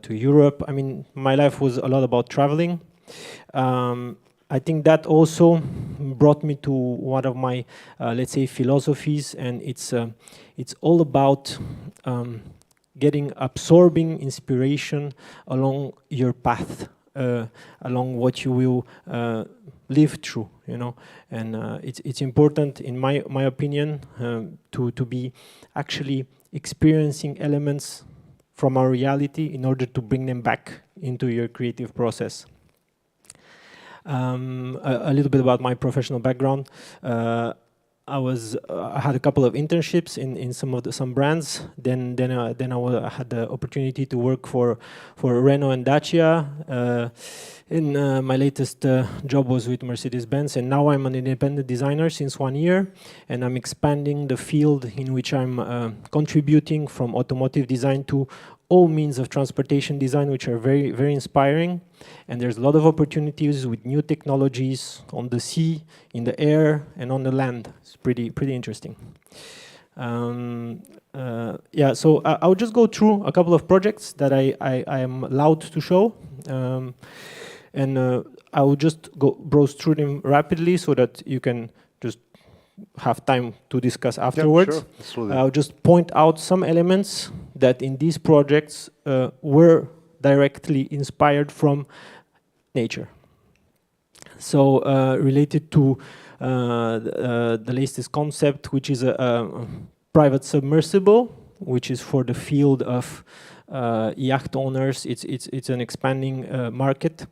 Europe. I mean, my life was a lot about traveling. I think that also brought me to one of my, let's say, philosophies, and it's all about absorbing inspiration along your path. Along what you will live through, you know, and it's important, in my opinion, to be actually experiencing elements from our reality in order to bring them back into your creative process. A little bit about my professional background. I had a couple of internships in some brands. Then I had the opportunity to work for Renault and Dacia. My latest job was with Mercedes-Benz, and now I'm an independent designer since 1 year, and I'm expanding the field in which I'm contributing from automotive design to all means of transportation design, which are very, very inspiring. And there's a lot of opportunities with new technologies on the sea, in the air, and on the land. It's pretty interesting. So I'll just go through a couple of projects that I am allowed to show. I will just browse through them rapidly so that you can just have time to discuss afterwards.
Yeah, sure. Absolutely.
I'll just point out some elements that in these projects were directly inspired from nature. So related to the latest concept, which is a private submersible, which is for the field of yacht owners. It's an expanding market.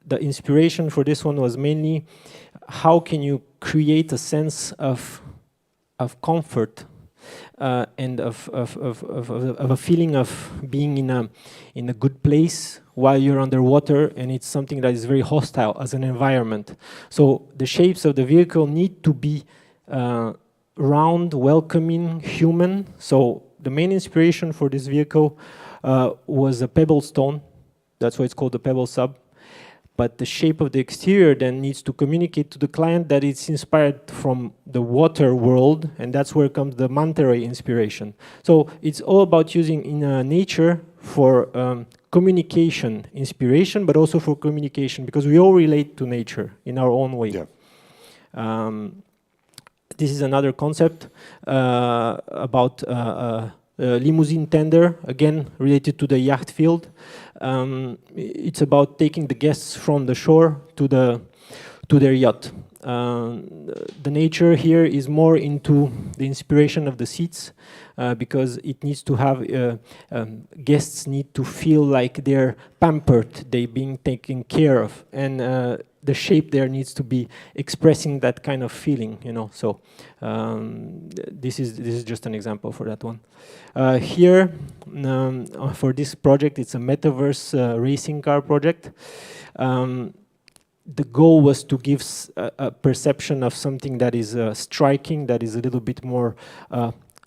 The inspiration for this one was mainly how can you create a sense of comfort and of a feeling of being in a good place while you're underwater, and it's something that is very hostile as an environment. So the shapes of the vehicle need to be round, welcoming, human. So the main inspiration for this vehicle was a pebble stone. That's why it's called the pebble sub. But the shape of the exterior then needs to communicate to the client that it's inspired from the water world, and that's where comes the manta ray inspiration. So it's all about using in nature for communication, inspiration, but also for communication, because we all relate to nature in our own way. Yeah. This is another concept about limousine tender, again related to the yacht field. It's about taking the guests from the shore to their yacht. The nature here is more into the inspiration of the seats because it needs to have guests need to feel like they're pampered, they're being taken care of, and the shape there needs to be expressing that kind of feeling, you know. So this is just an example for that one. Here for this project, it's a metaverse racing car project. The goal was to give a perception of something that is striking, that is a little bit more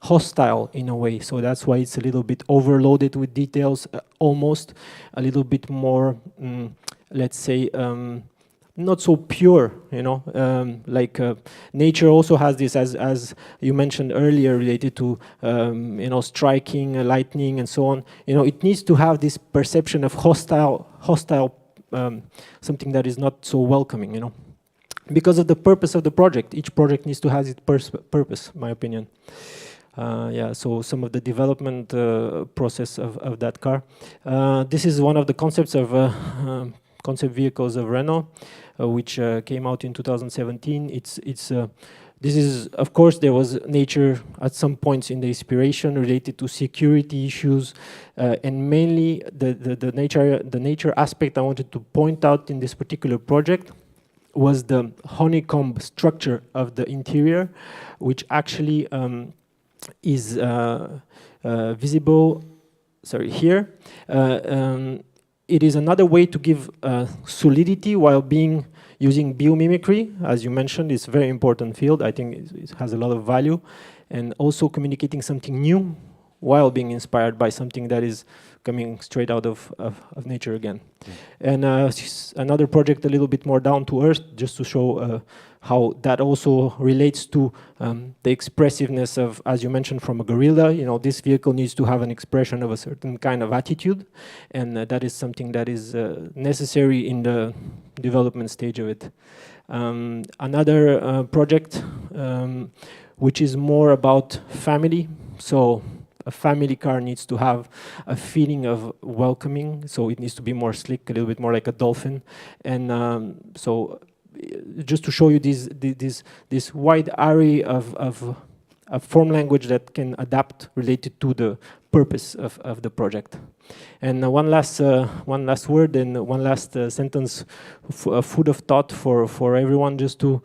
hostile in a way. So that's why it's a little bit overloaded with details, almost a little bit more, let's say, not so pure, nature also has this, as you mentioned earlier, related to striking, lightning, and so on. It needs to have this perception of hostile, something that is not so welcoming. Because of the purpose of the project, each project needs to have its purpose, in my opinion. So some of the development process of that car. This is one of the concepts of concept vehicles of Renault, which came out in 2017. This is, of course, there was nature at some points in the inspiration related to security issues, and mainly the nature aspect I wanted to point out in this particular project was the honeycomb structure of the interior, which actually is visible. Sorry, here. It is another way to give solidity while using biomimicry. As you mentioned, it's a very important field. I think it has a lot of value, and also communicating something new while being inspired by something that is coming straight out of nature again. And another project a little bit more down to earth, just to show how that also relates to the expressiveness of, as you mentioned, from a gorilla. This vehicle needs to have an expression of a certain kind of attitude, and that is something that is necessary in the development stage of it. Another project which is more about family. So a family car needs to have a feeling of welcoming, so it needs to be more slick, a little bit more like a dolphin. And so just to show you this wide array of form language that can adapt related to the purpose of the project. And one last word and one last sentence, food of thought for everyone, just to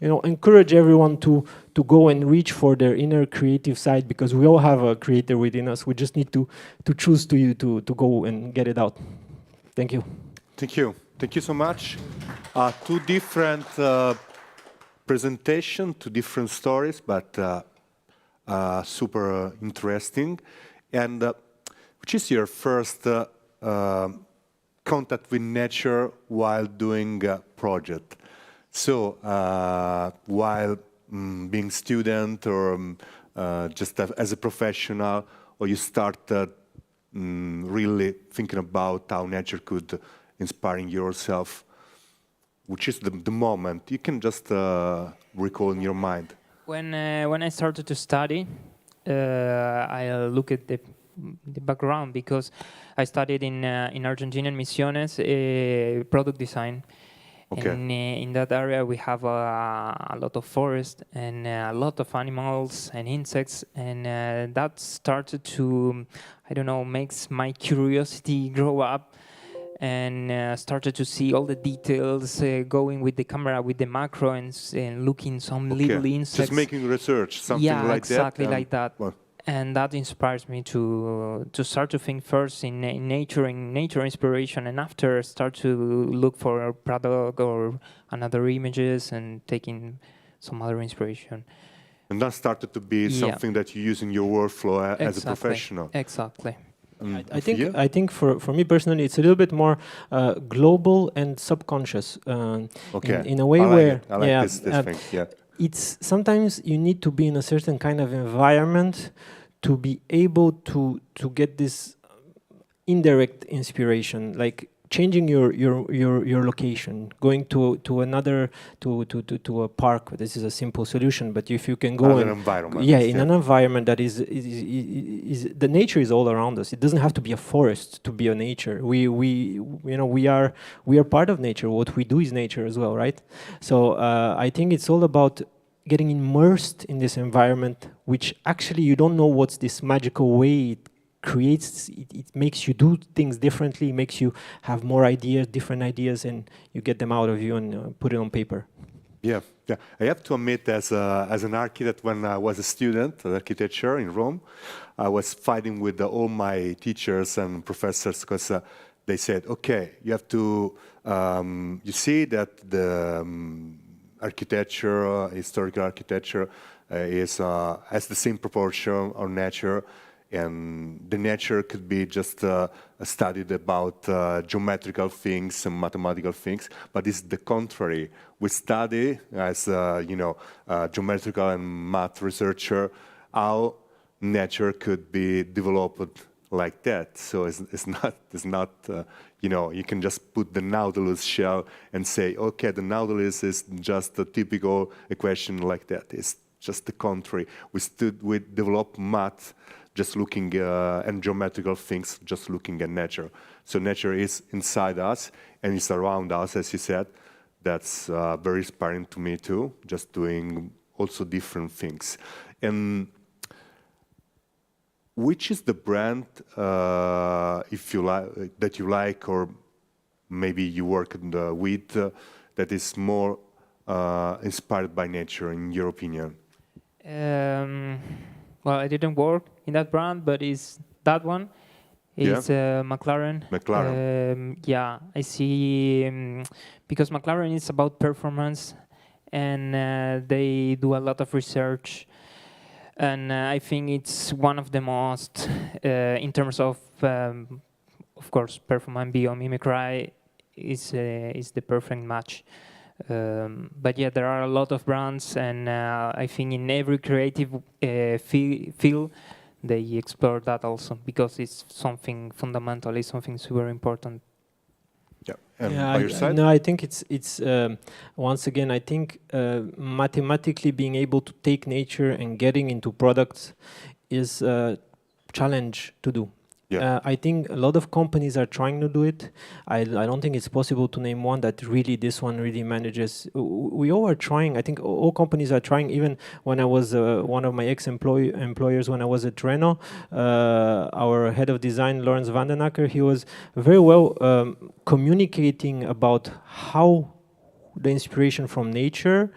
encourage everyone to go and reach for their inner creative side, because we all have a creator within us. We just need to choose to go and get it out. Thank you.
Thank you. Thank you so much. Two different presentations, two different stories, but super interesting. And which is your first contact with nature while doing a project? So while being student or just as a professional, or you started really thinking about how nature could inspiring yourself, which is the moment you can just recall in your mind?
When I started to study, I look at the background, because I studied in Argentinian Misiones product design.
Okay.
And in that area we have a lot of forest and a lot of animals and insects, and that started to, I don't know, makes my curiosity grow up, and started to see all the details, going with the camera, with the macro, and looking some little insects.
Just making research, something like that.
Yeah, exactly like that.
Well,
And that inspires me to start to think first in nature inspiration, and after start to look for a product or another images and taking some other inspiration.
And that started to be something that you use in your workflow as a professional.
Exactly.
I think for me personally, it's a little bit more global and subconscious. In a way where
I like this thing. Yeah.
It's sometimes you need to be in a certain kind of environment to be able to get this indirect inspiration, like changing your location, going to another to a park. This is a simple solution, but if you can go in an environment that is the nature is all around us. It doesn't have to be a forest to be a nature. We are part of nature. What we do is nature as well, right? So I think it's all about getting immersed in this environment, which actually you don't know what's this magical way it creates. It makes you do things differently, makes you have more ideas, different ideas, and you get them out of you and put it on paper.
Yeah. I have to admit, as an architect, when I was a student of architecture in Rome, I was fighting with all my teachers and professors, because they said, okay, you have to, you see that the architecture, historical architecture, has the same proportion of nature. and the nature could be just studied about geometrical things and mathematical things, but it's the contrary. We study as geometrical and math researcher how nature could be developed like that. So it's not you can just put the Nautilus shell and say, okay, the Nautilus is just a typical equation like that. It's just the contrary. We develop math just looking and geometrical things, just looking at nature. So nature is inside us and it's around us, as you said. That's very inspiring to me too, just doing also different things. And which is the brand, if you like, that you like, or maybe you work with, that is more inspired by nature, in your opinion?
Well, I didn't work in that brand, but it's that one. It's McLaren.
McLaren.
Yeah, I see, because McLaren is about performance, and they do a lot of research. And I think it's one of the most, in terms of course, performance biomimicry is the perfect match. But yeah, there are a lot of brands, and I think in every creative field, they explore that also, because it's something fundamental, it's something super important.
Yeah, and by your side?
No, I think it's once again, I think mathematically being able to take nature and getting into products is a challenge to do.
Yeah.
I think a lot of companies are trying to do it. I don't think it's possible to name one that really, this one really manages. We all are trying. I think all companies are trying. Even when I was one of my ex-employers, when I was at Renault, our head of design, Lawrence Vandenacker, he was very well communicating about how the inspiration from nature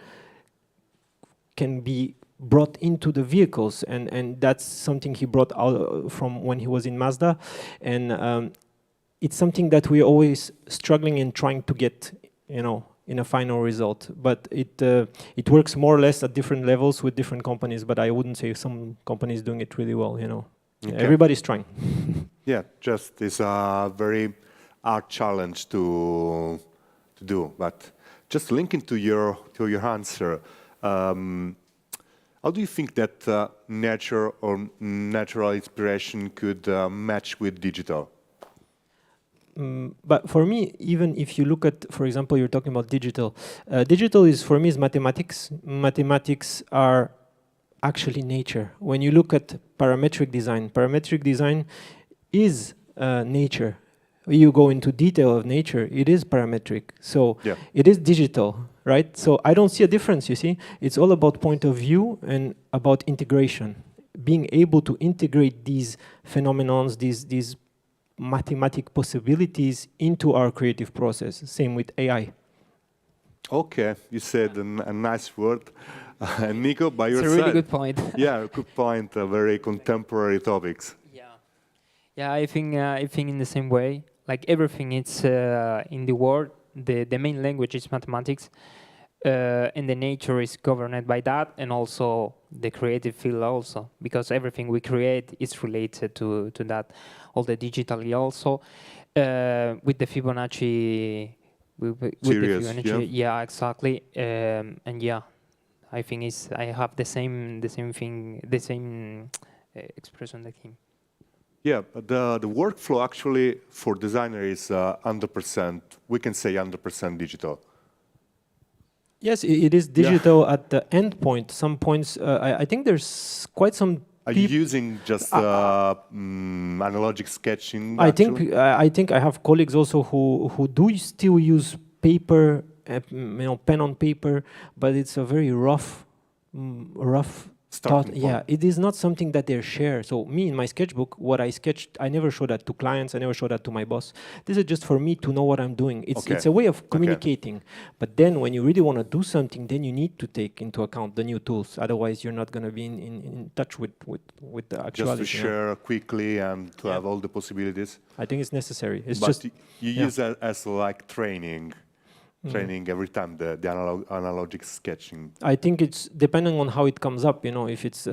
can be brought into the vehicles, and that's something he brought out from when he was in Mazda, and it's something that we're always struggling in trying to get, in a final result. But it works more or less at different levels with different companies. But I wouldn't say some companies doing it really well.
Okay.
Everybody's trying.
Yeah, just it's a very hard challenge to do. But just linking to your answer. How do you think that nature or natural inspiration could match with digital?
But for me, even if you look at, for example, you're talking about digital. Digital is, for me, is mathematics. Mathematics are actually nature. When you look at parametric design is nature. You go into detail of nature, it is parametric. So it is digital, right? So I don't see a difference, you see. It's all about point of view and about integration. Being able to integrate these phenomenons, these mathematic possibilities into our creative process. Same with AI.
Okay, you said a nice word. Nico, by your side.
It's a really good point.
Yeah, good point. Very contemporary topics.
Yeah, I think in the same way. Like everything, it's in the world. The main language is mathematics, and the nature is governed by that, and also the creative field also, because everything we create is related to that. All the digitally also, with the Fibonacci, yeah, exactly, and yeah, I think I have the same thing, the same expression like him.
Yeah, but the workflow actually for designer is 100%, we can say 100% digital.
Yes, it is digital at the end point. Some points, I think there's quite some.
Are you using just analogic sketching?
I think I have colleagues also who do still use paper, pen on paper, but it's a very rough thought. Yeah, it is not something that they share. So me in my sketchbook, what I sketched, I never show that to clients. I never show that to my boss. This is just for me to know what I'm doing. It's a way of communicating. But then when you really want to do something, then you need to take into account the new tools. Otherwise, you're not going to be in touch with the actuality.
Just to share quickly and to have all the possibilities.
I think it's necessary. It's
but
just
you use that as like training. training every time the analogic sketching?
I think it's depending on how it comes up. You know, if it's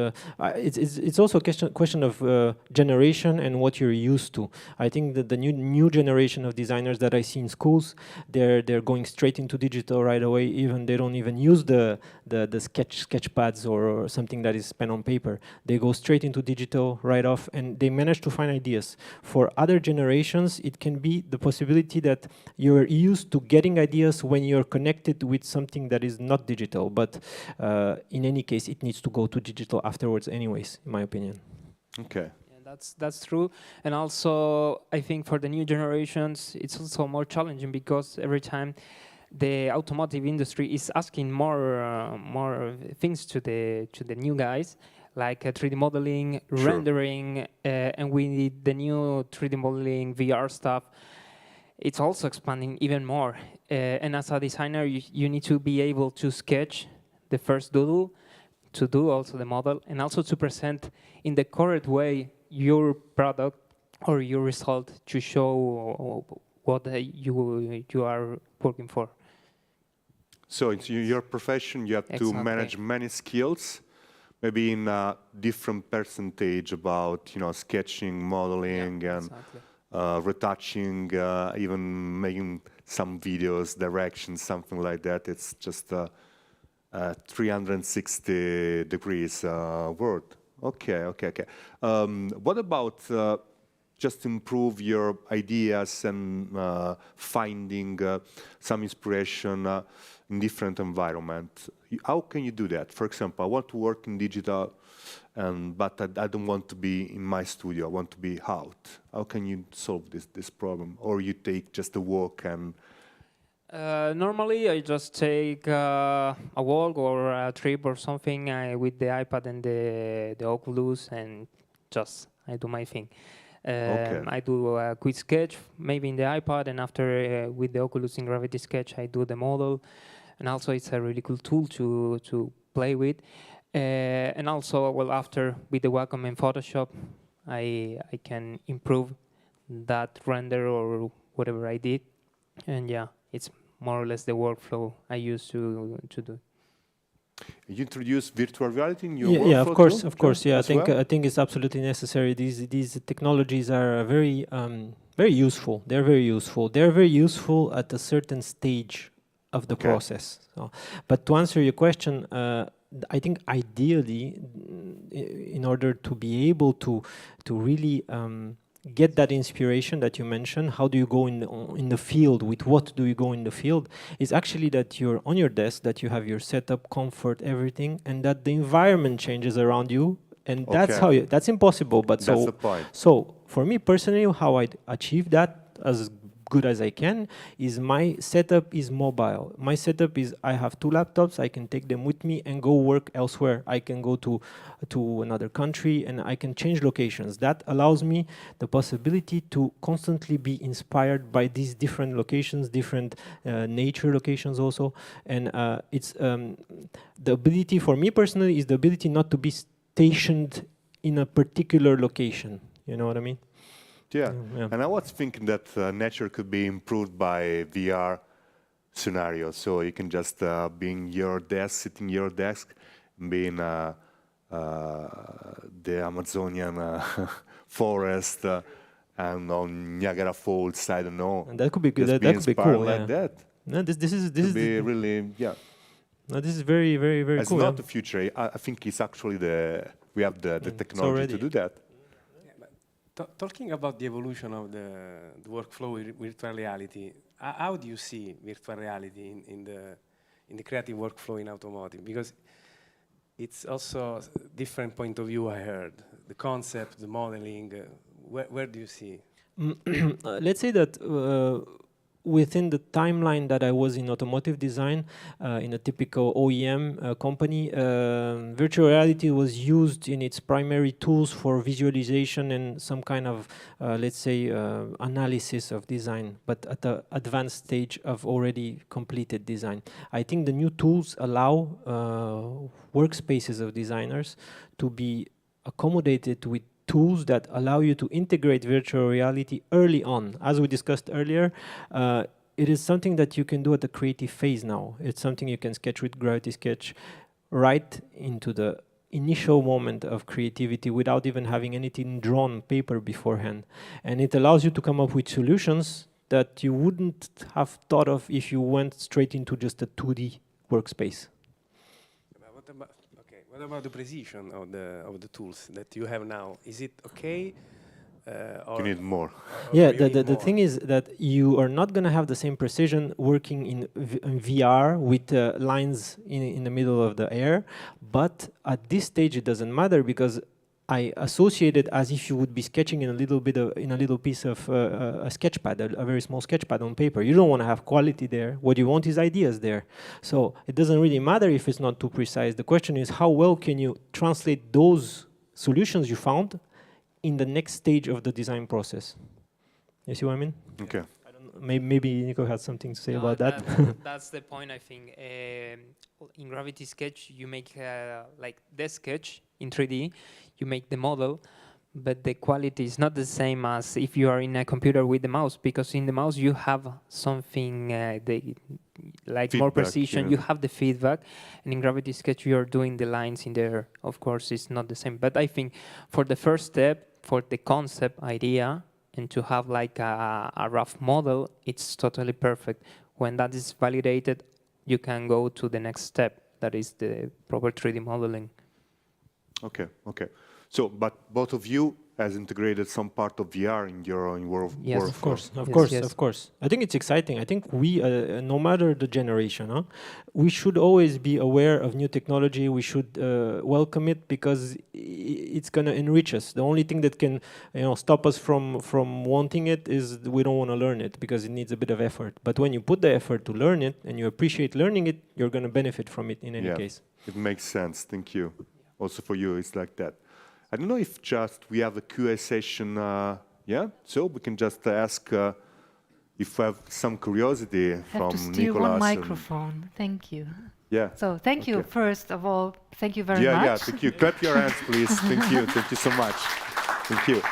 also a question of generation and what you're used to. I think that the new generation of designers that I see in schools, they're going straight into digital right away. Even they don't even use the sketch pads or something that is pen on paper. They go straight into digital right off, and they manage to find ideas. For other generations, it can be the possibility that you're used to getting ideas when you're connected with something that is not digital, but in any case, it needs to go to digital afterwards anyways, in my opinion.
Okay.
Yeah, that's true. And also, I think for the new generations, it's also more challenging because every time the automotive industry is asking more things to the new guys, like 3D modeling,
Sure.
rendering, and we need the new 3D modeling VR stuff. It's also expanding even more. And as a designer, you need to be able to sketch the first doodle, to do also the model, and also to present in the correct way your product or your result to show what you are working for.
So in your profession, you have to manage many skills, maybe in a different percentage about sketching, modeling, and retouching, even making some videos, directions, something like that. It's just 360 degrees world. Okay. What about just improve your ideas and finding some inspiration in different environments? How can you do that? For example, I want to work in digital, but I don't want to be in my studio. I want to be out. How can you solve this problem? Or you take just a walk and...
Normally, I just take a walk or a trip or something with the iPad and the Oculus, and just I do my thing. I do a quick sketch, maybe in the iPad, and after with the Oculus in Gravity Sketch, I do the model. And also, it's a really cool tool to play with. And also, well, after with the Wacom and Photoshop, I can improve that render or whatever I did. And yeah, it's more or less the workflow I used to do.
You introduce virtual reality in your workflow?
Yeah, of course. Yeah,
I
think it's absolutely necessary. These technologies are very useful. They're very useful. They're very useful at a certain stage of the process. So, but to answer your question, I think ideally, in order to be able to really get that inspiration that you mentioned, how do you go in the field, with what do you go in the field, is actually that you're on your desk, that you have your setup, comfort, everything, and that the environment changes around you, and that's impossible, but
that's the point.
So for me personally, how I achieve that as good as I can is my setup is mobile. My setup is I have 2 laptops, I can take them with me and go work elsewhere. I can go to another country and I can change locations. That allows me the possibility to constantly be inspired by these different locations, different nature locations also. And it's the ability for me personally is the ability not to be stationed in a particular location. You know what I mean?
Yeah. And I was thinking that nature could be improved by VR scenarios. So you can just be in your desk, sitting in your desk, be in the Amazonian forest and on Niagara Falls. I don't know.
And that could be good. That could be cool.
Like that.
No, this is
really
No, this is very, very, very
it's
cool.
It's not the future. I think it's actually we have the technology to do that.
Talking about the evolution of the workflow with virtual reality, how do you see virtual reality in the creative workflow in automotive? Because it's also a different point of view. I heard the concept, the modeling. Where do you see?
Let's say that within the timeline that I was in automotive design, in a typical OEM company, virtual reality was used in its primary tools for visualization and some kind of, let's say, analysis of design, but at the advanced stage of already completed design. I think the new tools allow workspaces of designers to be accommodated with tools that allow you to integrate virtual reality early on. As we discussed earlier, it is something that you can do at the creative phase now. It's something you can sketch with Gravity Sketch right into the initial moment of creativity without even having anything drawn on paper beforehand. And it allows you to come up with solutions that you wouldn't have thought of if you went straight into just a 2D workspace.
What about the precision of the tools that you have now? Is it okay?
You need more.
Yeah, the thing is that you are not going to have the same precision working in VR with lines in the middle of the air, but at this stage it doesn't matter because I associate it as if you would be sketching in a little piece of a sketch pad, a very small sketch pad on paper. You don't want to have quality there. What you want is ideas there. So it doesn't really matter if it's not too precise. The question is how well can you translate those solutions you found in the next stage of the design process. You see what I mean?
Okay.
I don't know, maybe Nico has something to say about that.
That's the point, I think. In Gravity Sketch, you make like the sketch in 3D, you make the model, but the quality is not the same as if you are in a computer with the mouse, because in the mouse you have something like feedback, more precision, yeah. You have the feedback, and in Gravity Sketch you are doing the lines in there. Of course, it's not the same, but I think for the first step, for the concept idea, and to have like a rough model, it's totally perfect. When that is validated, you can go to the next step, that is the proper 3D modeling.
Okay, okay. So, but both of you has integrated some part of VR in your own work.
Yes, of course, of course. I think it's exciting. I think we, no matter the generation, we should always be aware of new technology. We should welcome it because it's going to enrich us. The only thing that can, stop us from wanting it is we don't want to learn it because it needs a bit of effort. But when you put the effort to learn it and you appreciate learning it, you're going to benefit from it in any case. It makes sense. Thank you. Also for you, it's like that. I don't know if just we have a QA session, so we can just ask if we have some curiosity from Nicolas.
Have to steal one microphone. Thank you.
Yeah.
So thank you, first of all. Thank you very much.
Yeah, thank you. Clap your hands, please. Thank you so much. Thank you.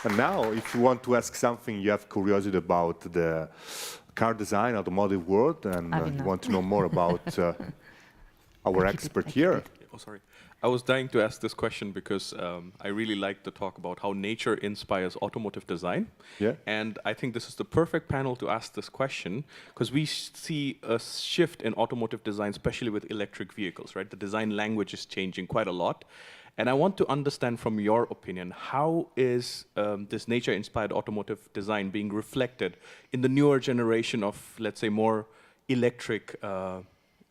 And now, if you want to ask something, you have curiosity about the car design, automotive world, and you want to know more about our expert here.
Oh, sorry. I was dying to ask this question because I really like to talk about how nature inspires automotive design.
Yeah.
And I think this is the perfect panel to ask this question because we see a shift in automotive design, especially with electric vehicles, right? The design language is changing quite a lot. And I want to understand from your opinion, how is this nature-inspired automotive design being reflected in the newer generation of, let's say, more electric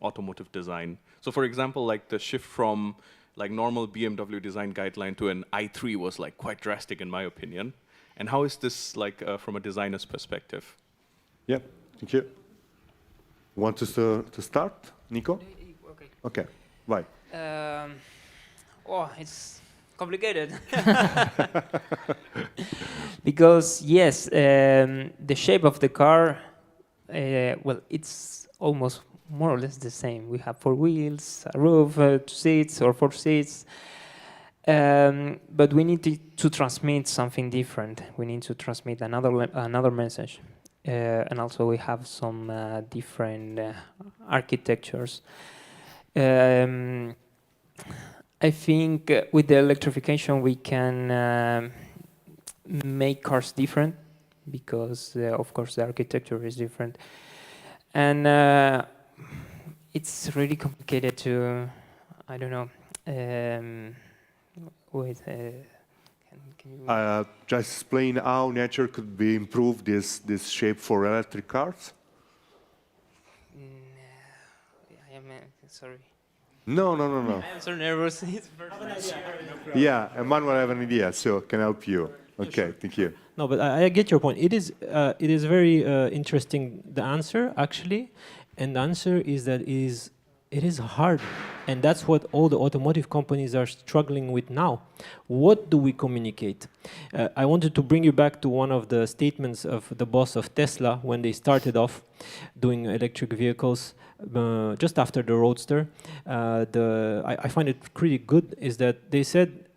automotive design? So for example, like the shift from like normal BMW design guideline to an i3 was like quite drastic in my opinion. And how is this like from a designer's perspective?
Yeah, thank you. Want us to start, Nico?
Okay.
Okay, why?
It's complicated. Because yes, the shape of the car, it's almost more or less the same. We have 4 wheels, a roof, 2 seats or 4 seats. But we need to transmit something different. We need to transmit another message. And also we have some different architectures. I think with the electrification we can make cars different because, of course, the architecture is different. And it's really complicated to, I don't know, wait, can you...
Just explain how nature could be improved this shape for electric cars?
I am sorry.
No.
I am so nervous.
Yeah, Emmanuel, I have an idea, so can help you. Okay, thank you.
No, but I get your point. It is very interesting, the answer, actually. And the answer is that it is hard. And that's what all the automotive companies are struggling with now. What do we communicate? I wanted to bring you back to one of the statements of the boss of Tesla when they started off doing electric vehicles just after the Roadster. I find it pretty good is that they said,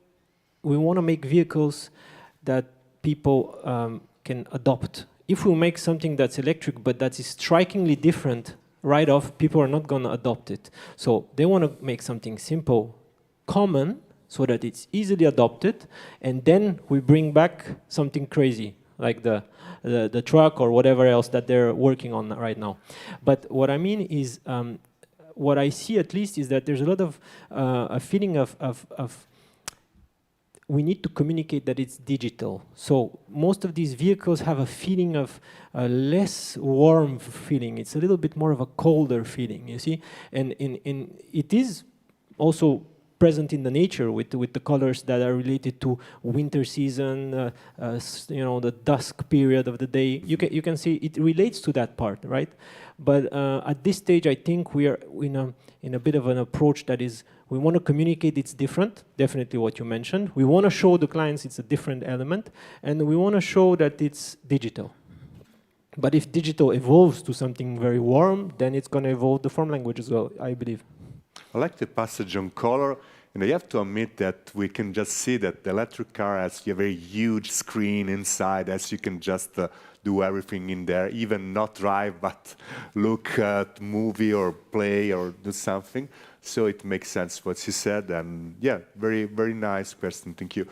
we want to make vehicles that people can adopt if we make something that's electric but that is strikingly different, right off, people are not going to adopt it. So they want to make something simple, common, so that it's easily adopted, and then we bring back something crazy, like the truck or whatever else that they're working on right now. But what I mean is, what I see at least is that there's a lot of a feeling of we need to communicate that it's digital. So most of these vehicles have a feeling of a less warm feeling. It's a little bit more of a colder feeling, you see? And it is also present in the nature with the colors that are related to winter season, you know, the dusk period of the day. You can see it relates to that part, right? But at this stage, I think we are in a bit of an approach that is, we want to communicate it's different, definitely what you mentioned. We want to show the clients it's a different element, and we want to show that it's digital. But if digital evolves to something very warm, then it's going to evolve the form language as well, I believe.
I like the passage on color, and I have to admit that we can just see that the electric car has a very huge screen inside, as you can just do everything in there, even not drive, but look at movie or play or do something. So it makes sense what she said, and yeah, very, very nice question. Thank you.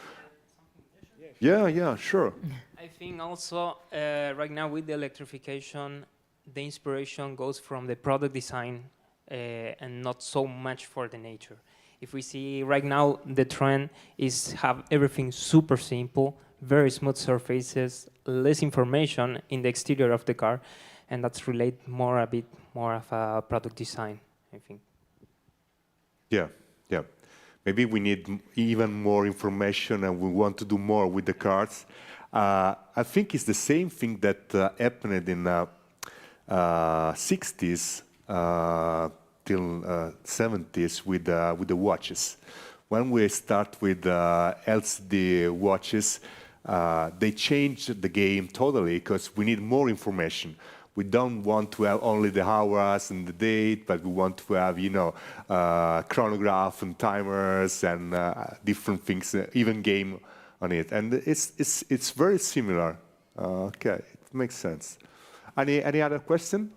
Yeah, sure.
I think also right now with the electrification, the inspiration goes from the product design and not so much for the nature. If we see right now, the trend is have everything super simple, very smooth surfaces, less information in the exterior of the car, and that's relate a bit more of a product design, I think.
Yeah. Maybe we need even more information, and we want to do more with the cars. I think it's the same thing that happened in 60s till 70s with the watches. When we start with LCD watches, they changed the game totally because we need more information. We don't want to have only the hours and the date, but we want to have, you know, chronograph and timers and different things, even game on it. And it's very similar. Okay, it makes sense. Any other question?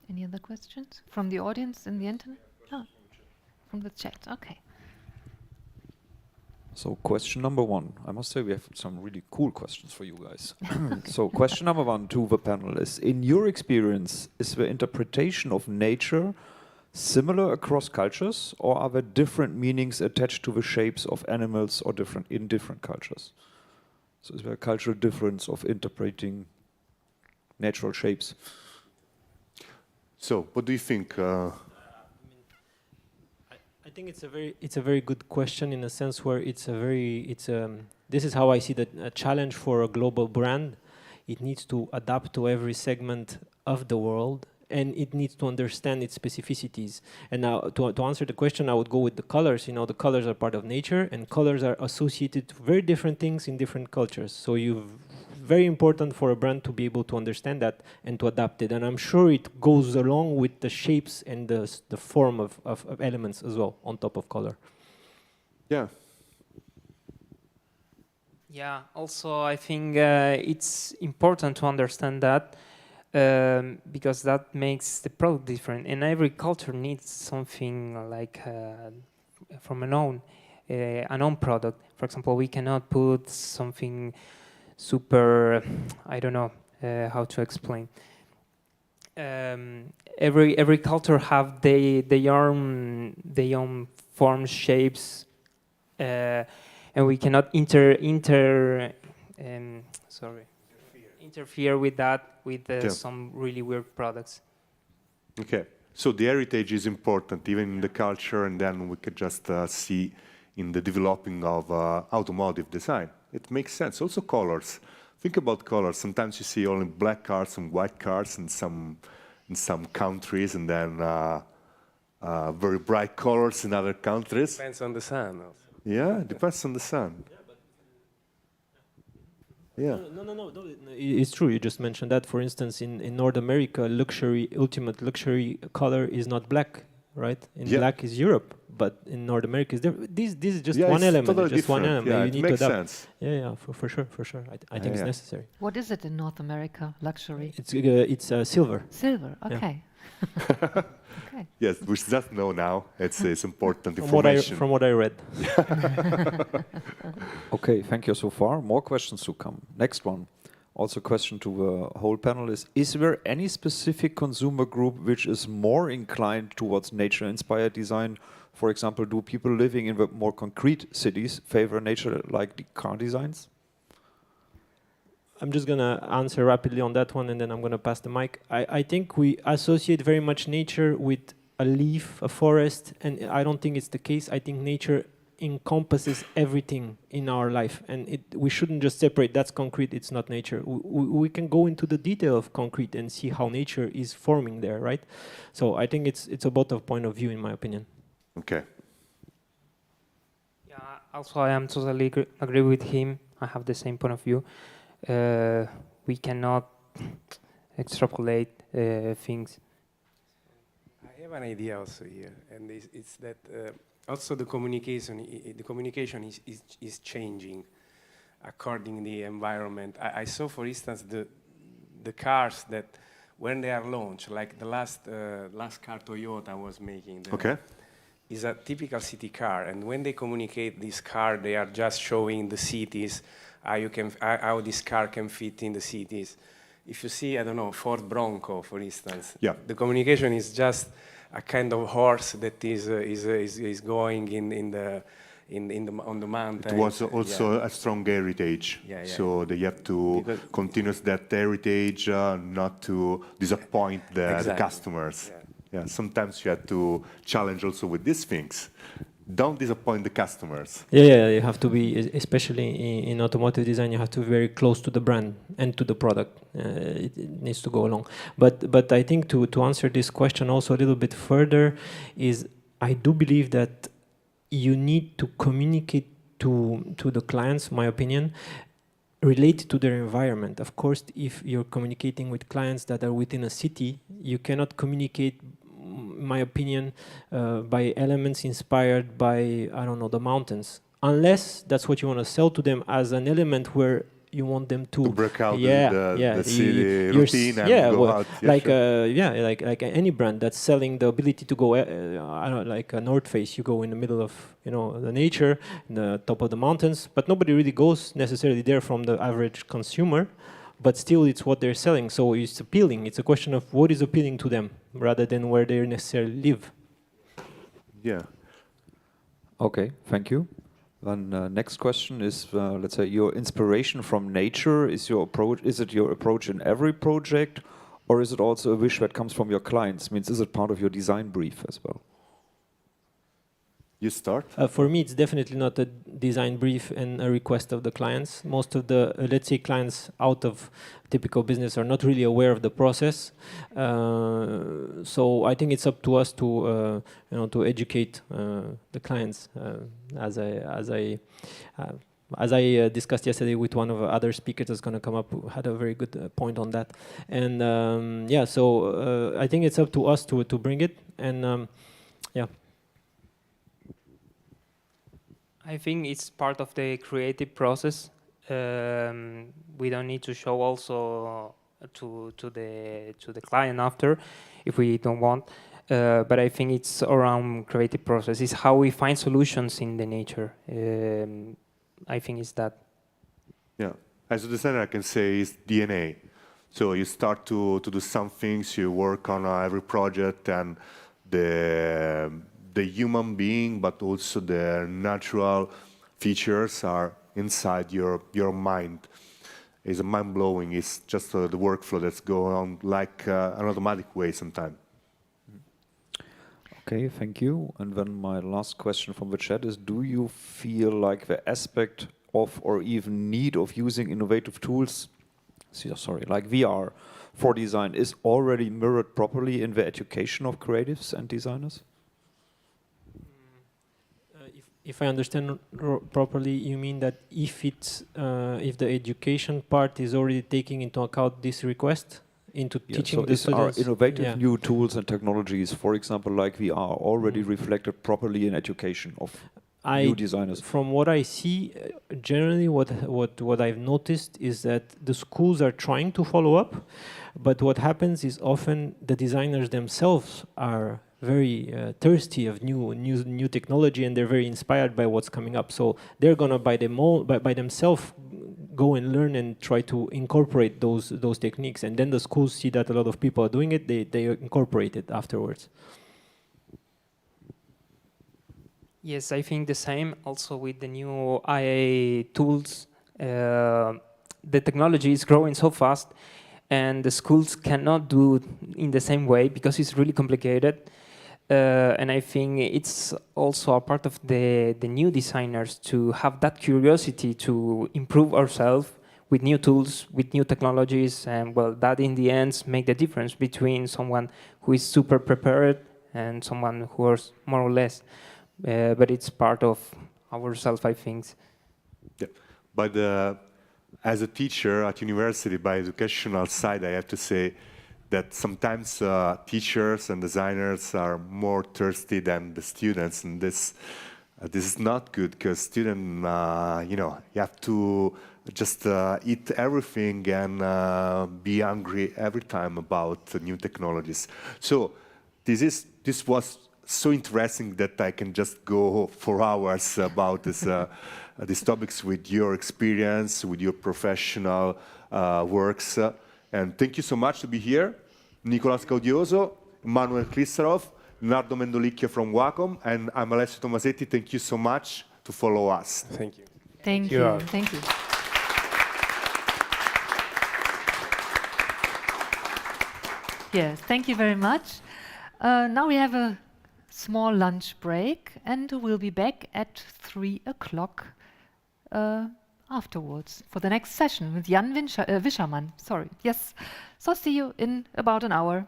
Any other questions from the audience in the internet? Oh, from the chat. Okay.
So question number one, I must say we have some really cool questions for you guys. So question number one to the panelists. In your experience, is the interpretation of nature similar across cultures, or are there different meanings attached to the shapes of animals or in different cultures? So is there a cultural difference of interpreting natural shapes?
So what do you think?
I think it's a very good question in a sense where this is how I see that a challenge for a global brand. It needs to adapt to every segment of the world, and it needs to understand its specificities. And now to answer the question, I would go with the colors. You know, the colors are part of nature, and colors are associated to very different things in different cultures. So very important for a brand to be able to understand that and to adapt it. And I'm sure it goes along with the shapes and the form of elements as well on top of color.
Yeah.
Yeah, also I think it's important to understand that because that makes the product different. And every culture needs something like from an own product. For example, we cannot put something super, I don't know how to explain. Every culture have their own forms, shapes, and we cannot interfere with that with some really weird products.
Okay, so the heritage is important even in the culture, and then we could just see in the developing of automotive design. It makes sense. Also colors. Think about colors. Sometimes you see only black cars and white cars in some countries, and then very bright colors in other countries.
Depends on the sun also.
Yeah, depends on the sun. Yeah.
No. It's true. You just mentioned that. For instance, in North America, ultimate luxury color is not black, right? Black is Europe. but in North America, this is just
Yeah,
one
it's
element.
totally
Just one
different.
element.
Yeah,
You
it
need to
makes
adapt.
sense.
Yeah, for sure. I think it's
Yeah.
necessary.
What is it in North America? Luxury?
It's silver.
Silver.
Yeah.
Okay. Okay.
Yes, we just know now. It's important
From
information.
what I read.
Okay, thank you so far. More questions to come. Next one. Also question to the whole panel is there any specific consumer group which is more inclined towards nature-inspired design? For example, do people living in the more concrete cities favor nature like the car designs?
I'm just going to answer rapidly on that one, and then I'm going to pass the mic. I think we associate very much nature with a leaf, a forest, and I don't think it's the case. I think nature encompasses everything in our life, and we shouldn't just separate that's concrete, it's not nature. We can go into the detail of concrete and see how nature is forming there, right? So I think it's about a point of view, in my opinion.
Okay.
Yeah, also I am totally agree with him. I have the same point of view. We cannot extrapolate things.
I have an idea also here, and it's that also the communication is changing according to the environment. I saw, for instance, the cars that when they are launched, like the last car Toyota was making. Is a typical city car, and when they communicate this car, they are just showing the cities how this car can fit in the cities. If you see, I don't know, Ford Bronco, for instance, the communication is just a kind of horse that is going on the mountain.
It was also a strong heritage, so they have to continue that heritage, not to disappoint the customers. Yeah, sometimes you have to challenge also with these things. Don't disappoint the customers.
Yeah, you have to be, especially in automotive design, you have to be very close to the brand and to the product. It needs to go along. But I think to answer this question also a little bit further is I do believe that you need to communicate to the clients, my opinion, related to their environment. Of course, if you're communicating with clients that are within a city, you cannot communicate, my opinion, by elements inspired by, I don't know, the mountains. Unless that's what you want to sell to them as an element where you want them to
break out the city routine and go out.
Like any brand that's selling the ability to go, I don't know, like a North Face, you go in the middle of the nature, in the top of the mountains, but nobody really goes necessarily there from the average consumer. But still, it's what they're selling, so it's appealing. It's a question of what is appealing to them, rather than where they necessarily live.
Yeah.
Okay, thank you. Then next question is, let's say, your inspiration from nature. Is it your approach in every project, or is it also a wish that comes from your clients? Means, is it part of your design brief as well?
You start?
For me, it's definitely not a design brief and a request of the clients. Most of the, let's say, clients out of typical business are not really aware of the process. So I think it's up to us to, to educate the clients. As I discussed yesterday with one of the other speakers that's going to come up, who had a very good point on that. And so I think it's up to us to bring it. And yeah.
I think it's part of the creative process. We don't need to show also to the client after, if we don't want. But I think it's around creative process. It's how we find solutions in the nature. I think it's that.
Yeah, as a designer, I can say it's DNA. So you start to do some things, you work on every project, and the human being, but also the natural features are inside your mind. It's mind-blowing. It's just the workflow that's going on like an automatic way sometimes.
Okay, thank you. And then my last question from the chat is, do you feel like the aspect of or even need of using innovative tools, like VR for design, is already mirrored properly in the education of creatives and designers?
If I understand properly, you mean that if the education part is already taking into account this request, into
Yeah,
teaching
so
the
is our
students.
innovative
Yeah.
new tools and technologies, for example, like VR, already reflected properly in education of new designers?
From what I see, generally what I've noticed is that the schools are trying to follow up, but what happens is often the designers themselves are very thirsty of new technology, and they're very inspired by what's coming up. So they're gonna by themselves go and learn and try to incorporate those techniques, and then the schools see that a lot of people are doing it. They incorporate it afterwards.
Yes, I think the same. Also with the new IA tools, the technology is growing so fast, and the schools cannot do it in the same way because it's really complicated. And I think it's also a part of the new designers to have that curiosity to improve ourselves with new tools, with new technologies, and well, that in the end make the difference between someone who is super prepared and someone who is more or less. But it's part of ourselves, I think.
Yeah. But as a teacher at university, by educational side, I have to say that sometimes teachers and designers are more thirsty than the students, and this is not good because students, you have to just eat everything and be hungry every time about new technologies. So this was so interesting that I can just go for hours about these topics with your experience, with your professional works. And thank you so much to be here. Nicolas Gaudioso, Emmanuel Klissarov, Leonardo Mendolicchio from Wacom, and I'm Alessio Tomasetti. Thank you so much to follow us.
Thank you.
Thank
you
you.
all.
Thank you. Yes, thank you very much. Now we have a small lunch break, and we'll be back at 3 o'clock afterwards for the next session with Jan Wischermann. Sorry, yes. So see you in about an hour.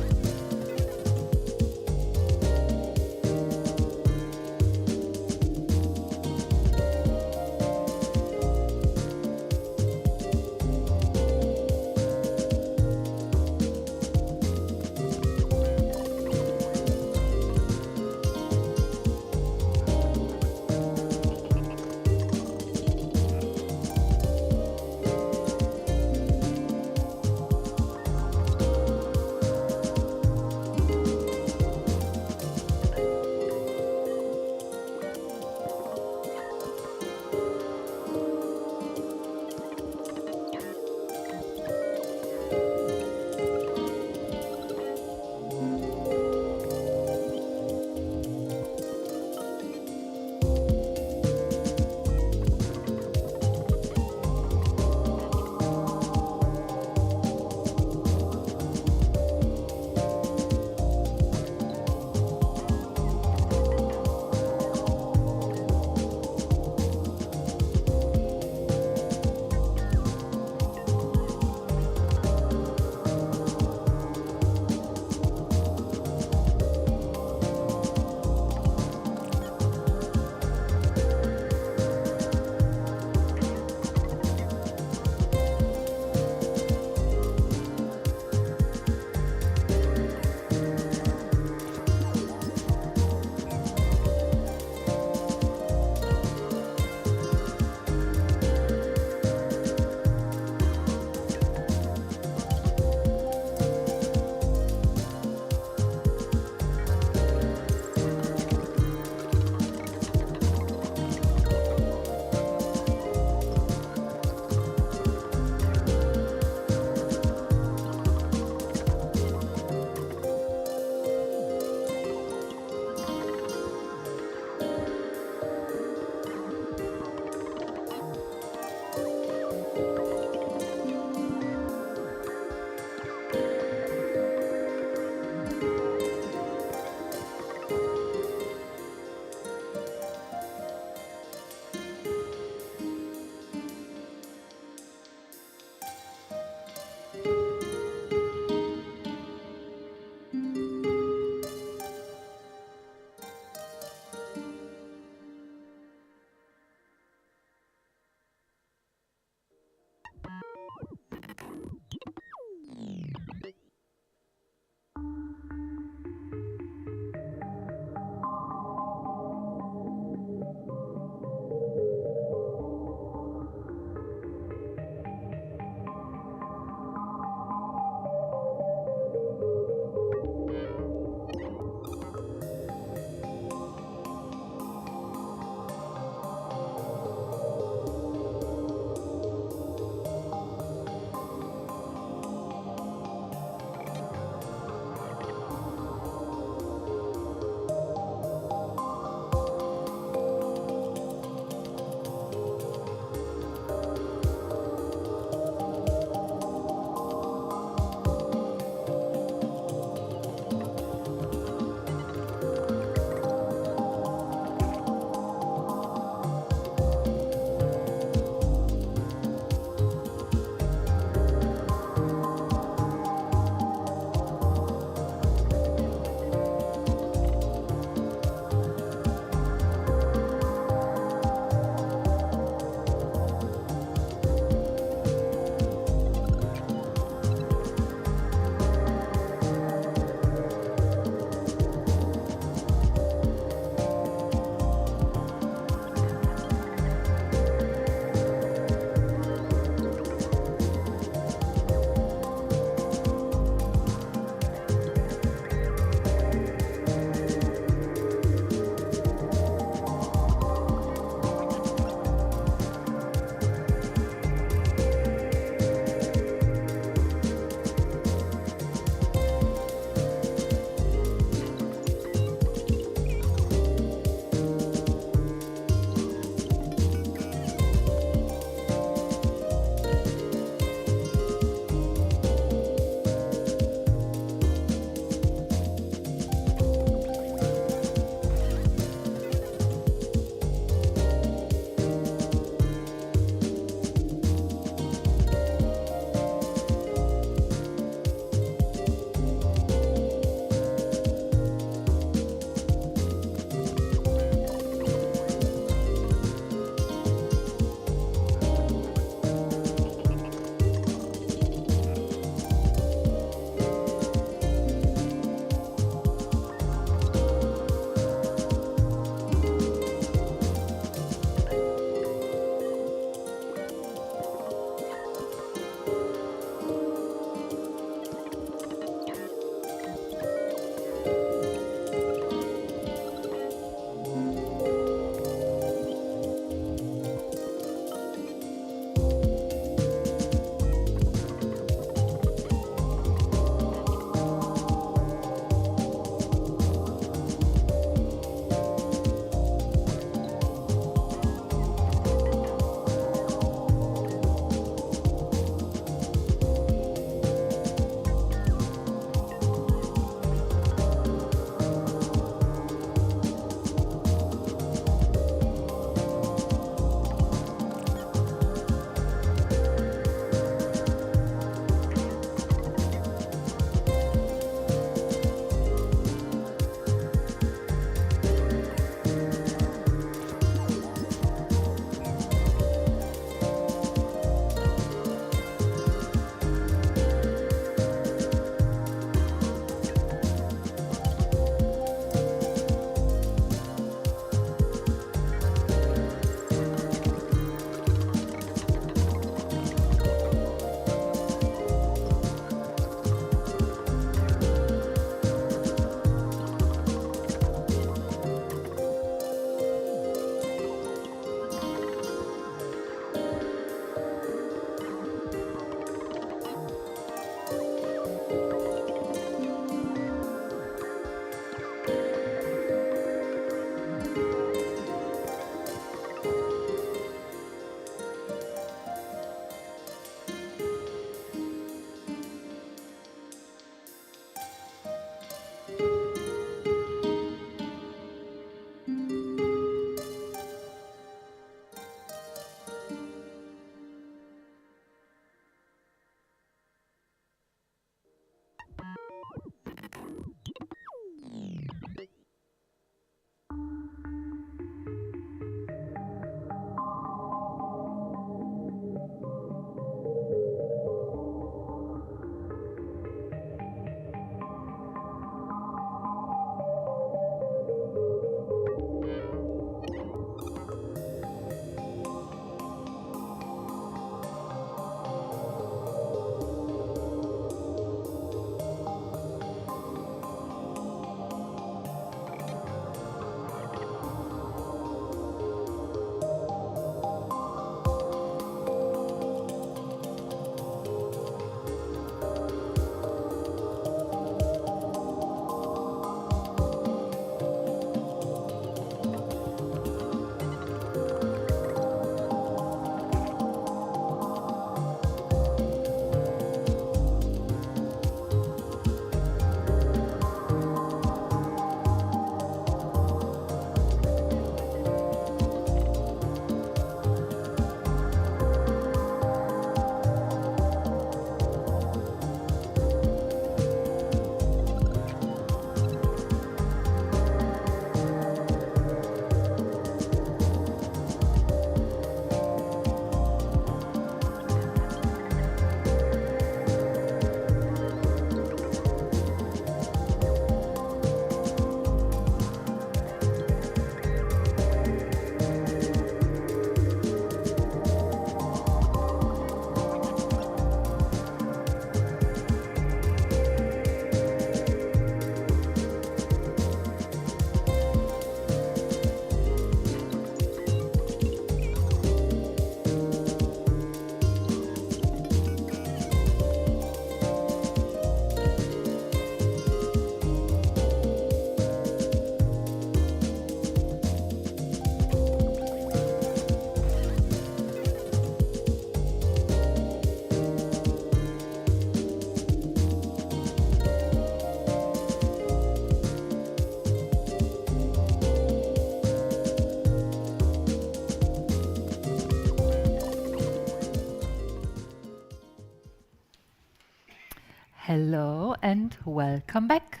Hello and welcome back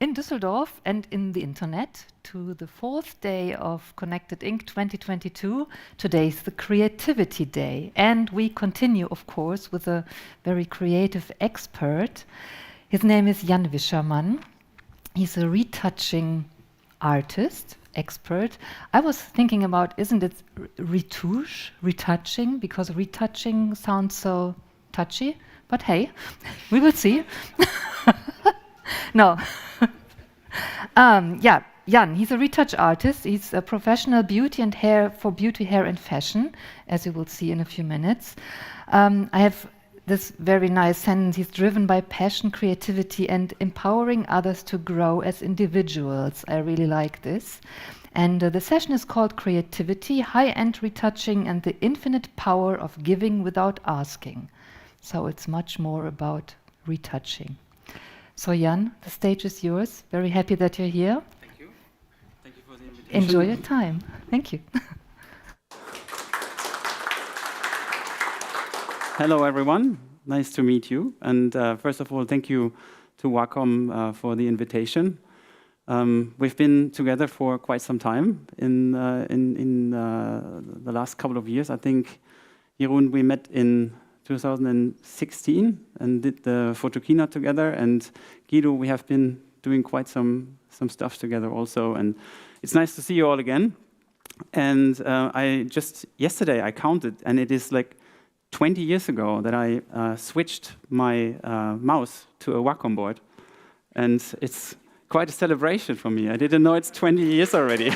in Düsseldorf and in the internet to the 4th day of Connected Inc. 2022. Today's the Creativity Day, and we continue, of course, with a very creative expert. His name is Jan Wischermann. He's a retouching artist, expert. I was thinking about, isn't it retouching, because retouching sounds so touchy? But hey, we will see. No. Yeah, Jan, he's a retouch artist. He's a professional beauty and hair for beauty, hair and fashion, as you will see in a few minutes. I have this very nice sentence. He's driven by passion, creativity, and empowering others to grow as individuals. I really like this. And the session is called Creativity, High-End Retouching, and the Infinite Power of Giving Without Asking. So it's much more about retouching. So Jan, the stage is yours. Very happy that you're here.
Thank you. Thank you for the invitation.
Enjoy your time. Thank you.
Hello, everyone. Nice to meet you. And first of all, thank you to Wacom for the invitation. We've been together for quite some time in the last couple of years. I think, Jeroen, we met in 2016 and did the Photokina together. And Guido, we have been doing quite some stuff together also. And it's nice to see you all again. And yesterday I counted, and it is like 20 years ago that I switched my mouse to a Wacom board. And it's quite a celebration for me. I didn't know it's 20 years already.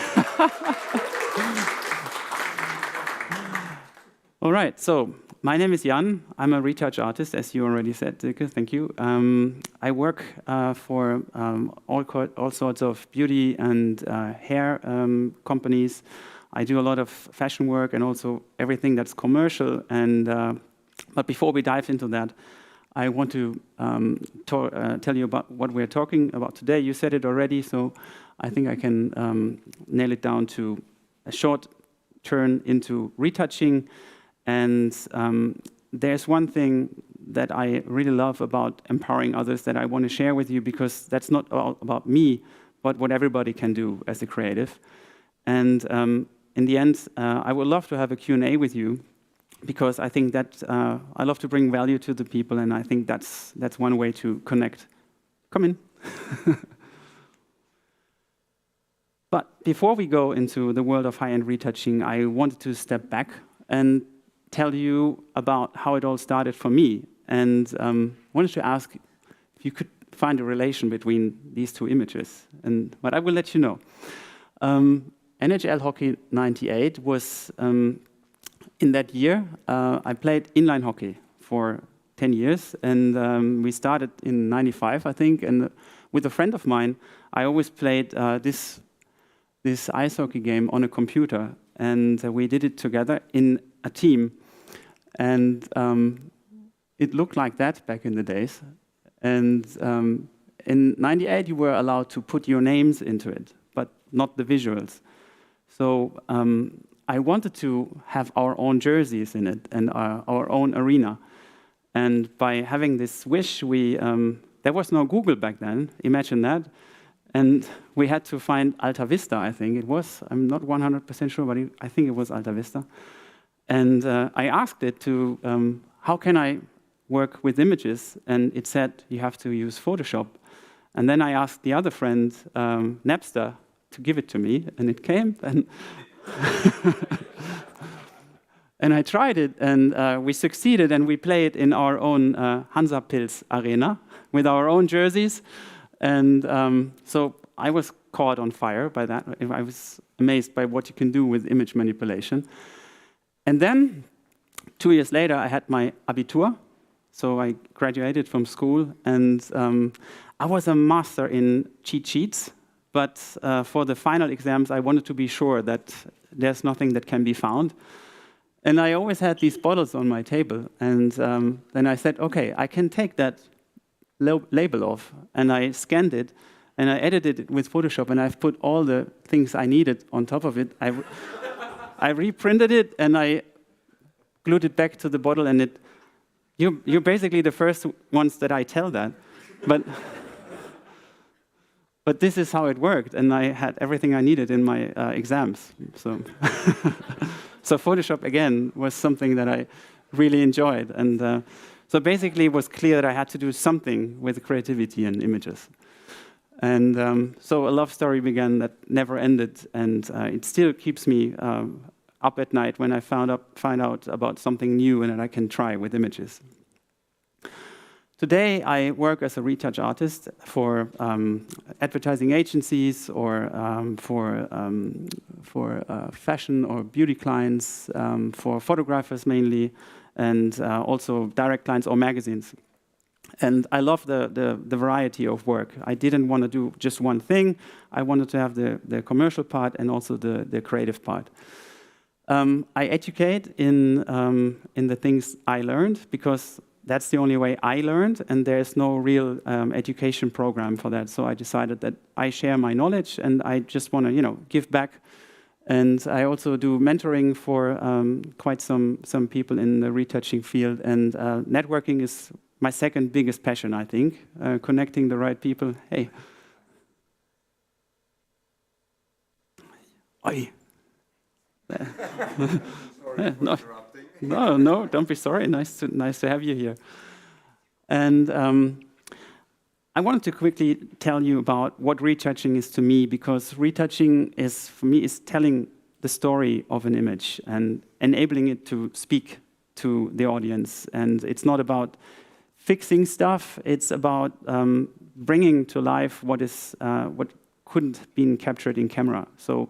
All right, so my name is Jan. I'm a retouch artist, as you already said, Silke. Thank you. I work for all sorts of beauty and hair companies. I do a lot of fashion work and also everything that's commercial. And but before we dive into that, I want to tell you about what we're talking about today. You said it already, so I think I can nail it down to a short turn into retouching. And there's one thing that I really love about empowering others that I want to share with you, because that's not all about me, but what everybody can do as a creative. And in the end, I would love to have a Q&A with you, because I think that I love to bring value to the people, and I think that's one way to connect. Come in. But before we go into the world of high-end retouching, I wanted to step back and tell you about how it all started for me, and wanted to ask if you could find a relation between these two images. But I will let you know. NHL Hockey 98 was, in that year, I played inline hockey for 10 years, and we started in 95, I think, and with a friend of mine, I always played this ice hockey game on a computer, and we did it together in a team. And it looked like that back in the days. And in 98, you were allowed to put your names into it, but not the visuals. So I wanted to have our own jerseys in it and our own arena. And by having this wish, there was no Google back then, imagine that. And we had to find Alta Vista, I think it was. I'm not 100% sure, but I think it was Alta Vista. And I asked it to, how can I work with images? And it said, you have to use Photoshop. And then I asked the other friend, Napster, to give it to me, and it came. And, and I tried it, and we succeeded, and we played in our own Hansapils arena with our own jerseys. And so I was caught on fire by that. I was amazed by what you can do with image manipulation. And then, 2 years later, I had my Abitur. So I graduated from school, and I was a master in cheat sheets. But for the final exams, I wanted to be sure that there's nothing that can be found. And I always had these bottles on my table. And then I said, OK, I can take that label off. And I scanned it, and I edited it with Photoshop, and I've put all the things I needed on top of it. I reprinted it, and I glued it back to the bottle, and it You're basically the first ones that I tell that, but this is how it worked, and I had everything I needed in my exams. So, so Photoshop again was something that I really enjoyed, and so basically it was clear that I had to do something with creativity and images. And so a love story began that never ended, and it still keeps me up at night when I find out about something new and that I can try with images. Today, I work as a retouch artist for advertising agencies or for fashion or beauty clients, for photographers mainly, and also direct clients or magazines. And I love the variety of work. I didn't want to do just one thing. I wanted to have the commercial part and also the creative part. I educate in the things I learned, because that's the only way I learned, and there's no real education program for that. So I decided that I share my knowledge, and I just want to, give back. And I also do mentoring for quite some people in the retouching field. And networking is my second biggest passion, I think, connecting the right people. Hey. Oi. Sorry for interrupting. No, don't be sorry. Nice to have you here. And I wanted to quickly tell you about what retouching is to me, because retouching is, for me, is telling the story of an image and enabling it to speak to the audience. And it's not about fixing stuff. It's about bringing to life what couldn't be captured in camera. So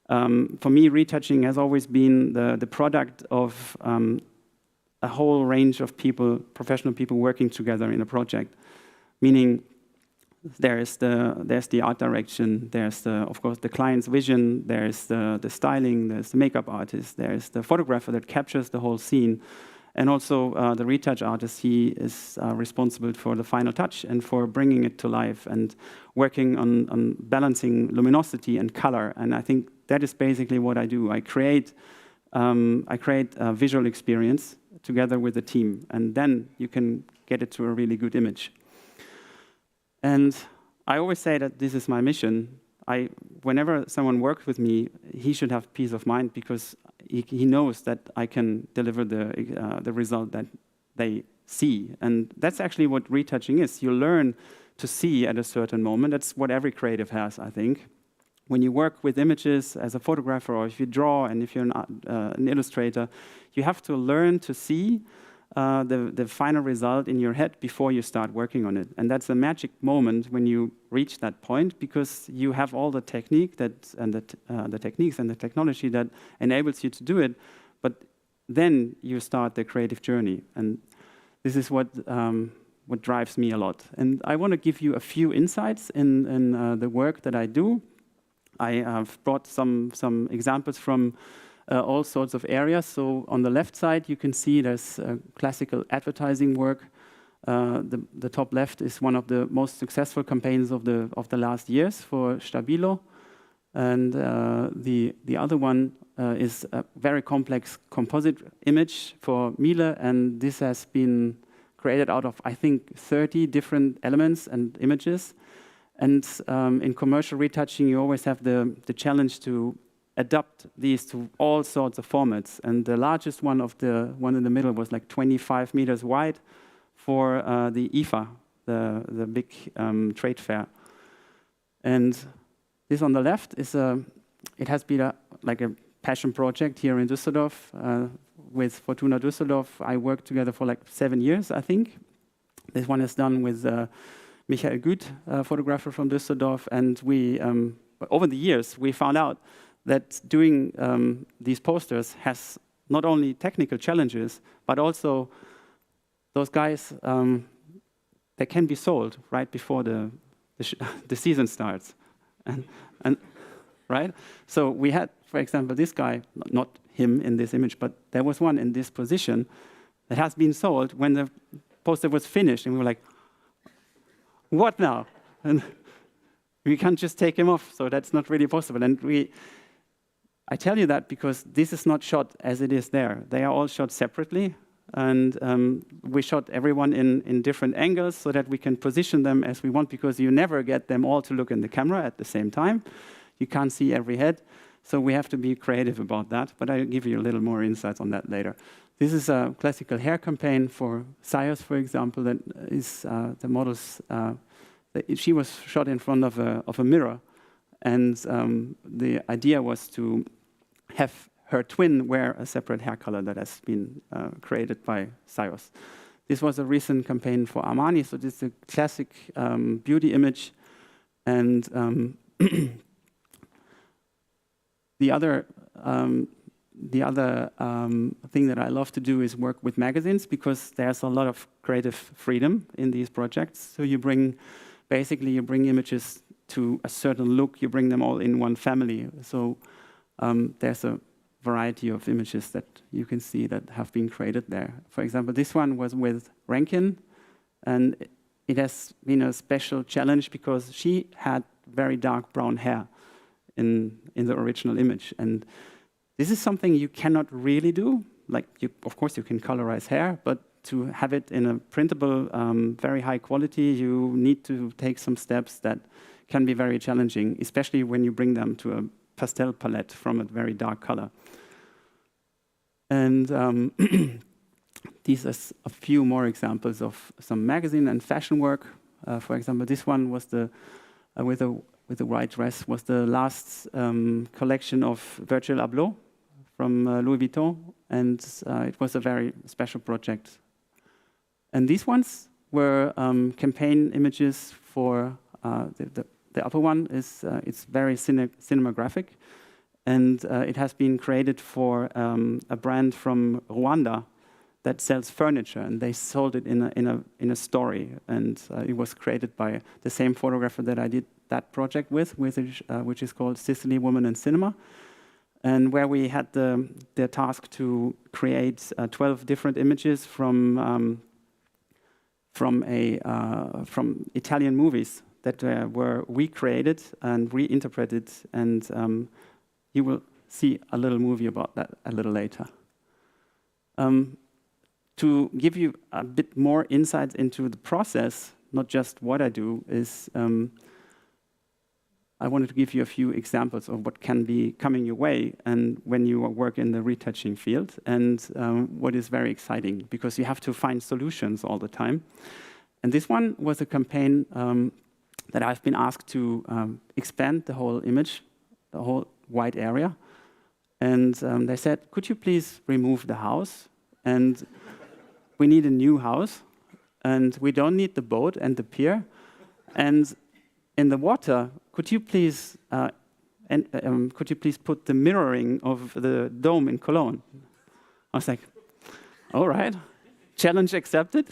for me, retouching has always been the product of a whole range of people, professional people working together in a project. Meaning, there's the art direction, there's of course the client's vision, there's the styling, there's the makeup artist, there's the photographer that captures the whole scene, and also the retouch artist. He is responsible for the final touch and for bringing it to life and working on balancing luminosity and color. And I think that is basically what I do. I create a visual experience together with the team, and then you can get it to a really good image. And I always say that this is my mission. Whenever someone works with me, he should have peace of mind, because he knows that I can deliver the result that they see. And that's actually what retouching is. You learn to see at a certain moment. That's what every creative has, I think. When you work with images as a photographer, or if you draw, and if you're an illustrator, you have to learn to see the final result in your head before you start working on it. And that's a magic moment when you reach that point, because you have all the technique and the techniques and the technology that enables you to do it. But then you start the creative journey, and this is what drives me a lot. And I want to give you a few insights in the work that I do. I have brought some examples from all sorts of areas. So on the left side, you can see there's classical advertising work. The top left is one of the most successful campaigns of the last years for Stabilo, and the other one is a very complex composite image for Miele, and this has been created out of, I think, 30 different elements and images. And in commercial retouching, you always have the challenge to adapt these to all sorts of formats. And the largest one of the one in the middle was like 25 meters wide for the IFA, the big trade fair. And this on the left is it has been like a passion project here in Düsseldorf with Fortuna Düsseldorf. I worked together for like 7 years, I think. This one is done with Michael Güth, a photographer from Düsseldorf, and we over the years we found out that doing these posters has not only technical challenges, but also those guys, they can be sold right before the season starts. And right? So we had, for example, this guy, not him in this image, but there was one in this position that has been sold when the poster was finished, and we were like, what now? And we can't just take him off, so that's not really possible. And I tell you that because this is not shot as it is there. They are all shot separately. and we shot everyone in different angles so that we can position them as we want, because you never get them all to look in the camera at the same time. You can't see every head, so we have to be creative about that, but I'll give you a little more insights on that later. This is a classical hair campaign for Sayos, for example, that is the models. She was shot in front of a mirror, and the idea was to have her twin wear a separate hair color that has been created by Sayos. This was a recent campaign for Armani, so this is a classic beauty image. And the other thing that I love to do is work with magazines, because there's a lot of creative freedom in these projects. So you bring images to a certain look, you bring them all in one family. So there's a variety of images that you can see that have been created there. For example, this one was with Rankin, and it has been a special challenge because she had very dark brown hair in the original image. And this is something you cannot really do. Like, of course, you can colorize hair, but to have it in a printable, very high quality, you need to take some steps that can be very challenging, especially when you bring them to a pastel palette from a very dark color. And these are a few more examples of some magazine and fashion work. For example, this one was with the white dress was the last collection of Virgil Abloh from Louis Vuitton, and it was a very special project. And these ones were campaign images for the upper one is it's very cinematographic. And it has been created for a brand from Rwanda that sells furniture, and they sold it in a story. And it was created by the same photographer that I did that project with which is called Sicily Woman in Cinema, and where we had the task to create 12 different images from Italian movies that were recreated and reinterpreted, and you will see a little movie about that a little later. To give you a bit more insights into the process, not just what I do, is I wanted to give you a few examples of what can be coming your way and when you work in the retouching field, and what is very exciting, because you have to find solutions all the time. And this one was a campaign that I've been asked to expand the whole image, the whole white area. And they said, could you please remove the house? And we need a new house, and we don't need the boat and the pier. And in the water, could you please put the mirroring of the dome in Cologne? I was like, all right, challenge accepted.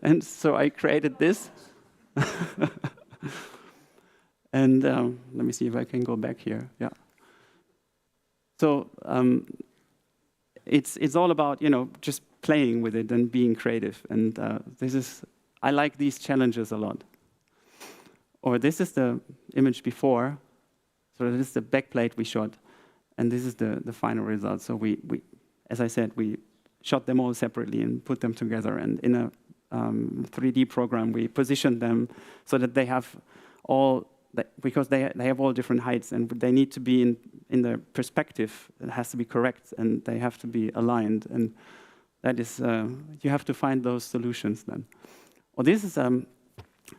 And so I created this. And let me see if I can go back here. Yeah. So it's all about, just playing with it and being creative. And I like these challenges a lot. Or this is the image before. So this is the backplate we shot, and this is the final result. So we, as I said, we shot them all separately and put them together. And in a 3D program, we positioned them so that they have all, because they have all different heights, and they need to be in the perspective. It has to be correct, and they have to be aligned. And that is, you have to find those solutions then. Well, this is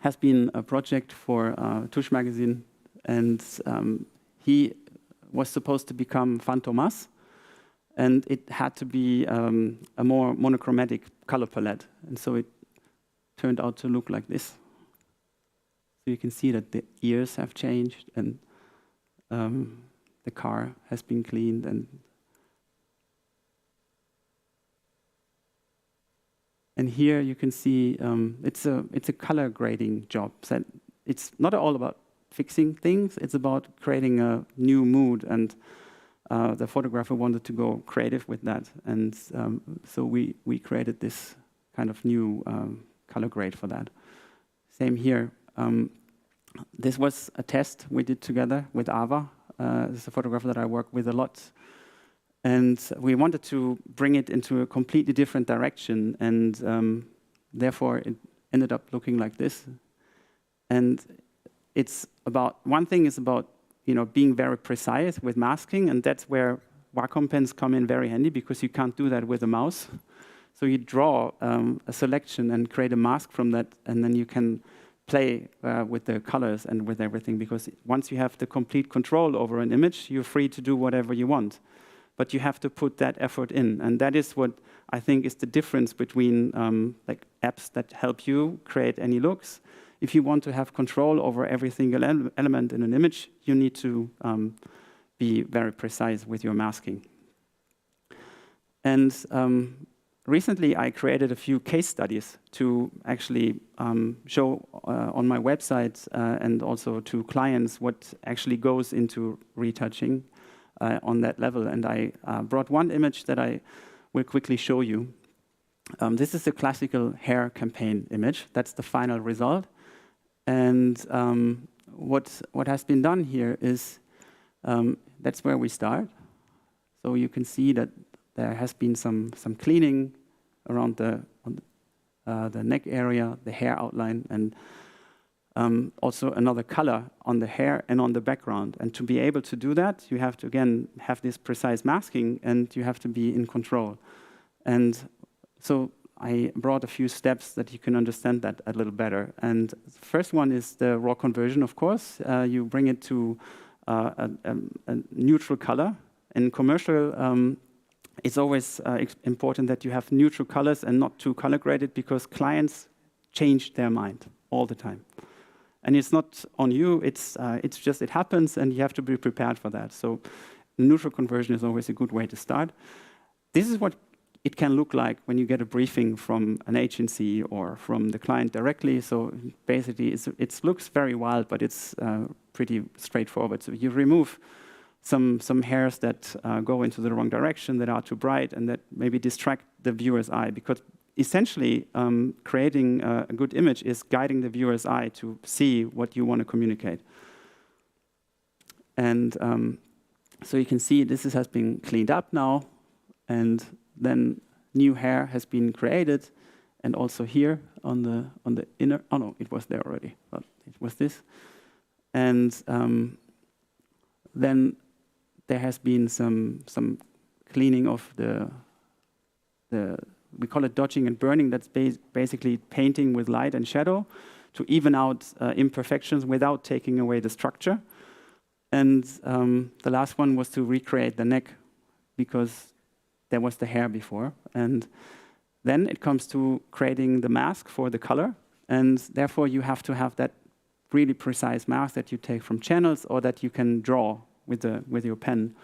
has been a project for Touche magazine, and he was supposed to become Fantomas, and it had to be a more monochromatic color palette, and so it turned out to look like this. So you can see that the ears have changed, and the car has been cleaned, and here you can see it's a color grading job. So it's not all about fixing things; it's about creating a new mood. And the photographer wanted to go creative with that, and so we created this kind of new color grade for that. Same here. This was a test we did together with Ava. This is a photographer that I work with a lot. And we wanted to bring it into a completely different direction, and therefore it ended up looking like this. And it's about, one thing is about, you know, being very precise with masking, and that's where Wacom pens come in very handy, because you can't do that with a mouse. So you draw a selection and create a mask from that, and then you can play with the colors and with everything, because once you have the complete control over an image, you're free to do whatever you want. But you have to put that effort in, and that is what I think is the difference between like apps that help you create any looks. If you want to have control over every single element in an image, you need to be very precise with your masking. And recently, I created a few case studies to actually show on my website and also to clients what actually goes into retouching on that level. And I brought one image that I will quickly show you. This is a classical hair campaign image. That's the final result. And what has been done here is, that's where we start. So you can see that there has been some cleaning around the neck area, the hair outline, and also another color on the hair and on the background. And to be able to do that, you have to, again, have this precise masking, and you have to be in control. And so I brought a few steps that you can understand that a little better. And the first one is the raw conversion, of course. You bring it to a neutral color. In commercial, it's always important that you have neutral colors and not too color graded, because clients change their mind all the time. And it's not on you, it's just, it happens, and you have to be prepared for that. So neutral conversion is always a good way to start. This is what it can look like when you get a briefing from an agency or from the client directly. So basically, it looks very wild, but it's pretty straightforward. So you remove some hairs that go into the wrong direction, that are too bright, and that maybe distract the viewer's eye. Because essentially, creating a good image is guiding the viewer's eye to see what you want to communicate. And so you can see this has been cleaned up now, and then new hair has been created, and also here on the inner. Oh no, it was there already, but it was this. And then there has been some cleaning of the we call it dodging and burning. That's basically painting with light and shadow to even out imperfections without taking away the structure. And the last one was to recreate the neck, because there was the hair before. And then it comes to creating the mask for the color. And therefore, you have to have that really precise mask that you take from channels, or that you can draw with your pen.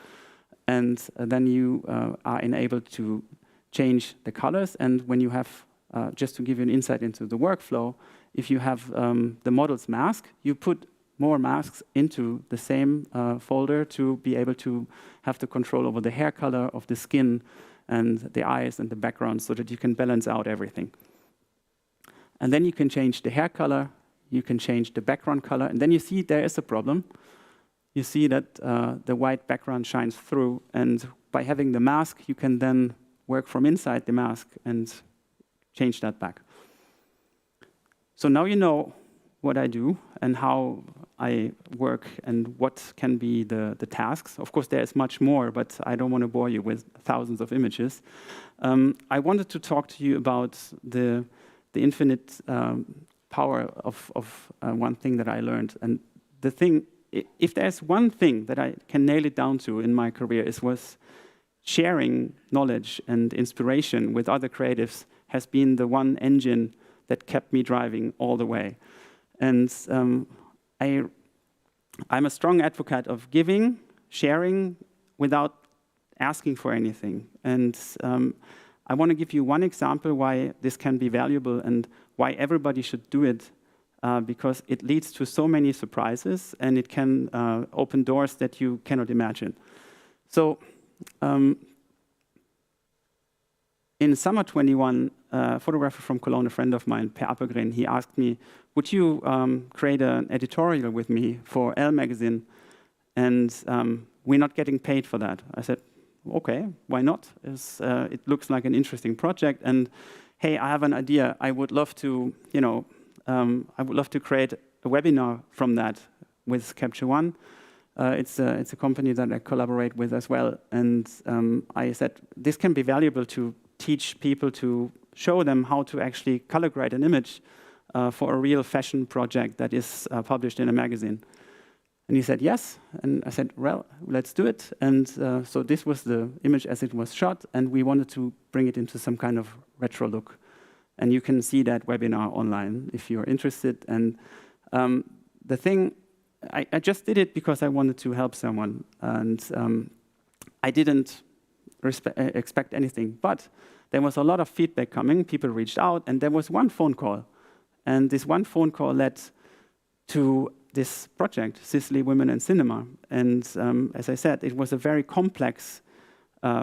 And then you are enabled to change the colors. And when you have, just to give you an insight into the workflow, if you have the model's mask, you put more masks into the same folder to be able to have the control over the hair color of the skin and the eyes and the background, so that you can balance out everything. And then you can change the hair color, you can change the background color, and then you see there is a problem. You see that the white background shines through, and by having the mask, you can then work from inside the mask and change that back. So now you know what I do and how I work and what can be the tasks. Of course, there is much more, but I don't want to bore you with thousands of images. I wanted to talk to you about the infinite power of one thing that I learned. And the thing, if there's one thing that I can nail it down to in my career, was sharing knowledge and inspiration with other creatives has been the one engine that kept me driving all the way. And I'm a strong advocate of giving, sharing, without asking for anything. And I want to give you one example why this can be valuable and why everybody should do it, because it leads to so many surprises, and it can open doors that you cannot imagine. So in summer 21, a photographer from Cologne, a friend of mine, Per Appelgren, he asked me, would you create an editorial with me for Elle magazine? And we're not getting paid for that. I said, okay, why not? It looks like an interesting project, and hey, I have an idea. I would love to, I would love to create a webinar from that with Capture One. It's a company that I collaborate with as well, and I said this can be valuable to teach people, to show them how to actually color grade an image for a real fashion project that is published in a magazine. And he said yes, and I said, well, let's do it. And so this was the image as it was shot, and we wanted to bring it into some kind of retro look. And you can see that webinar online if you're interested. And the thing, I just did it because I wanted to help someone, and I didn't expect anything. But there was a lot of feedback coming. People reached out, and there was one phone call. And this one phone call led to this project, Sicily Women in Cinema. And as I said, it was a very complex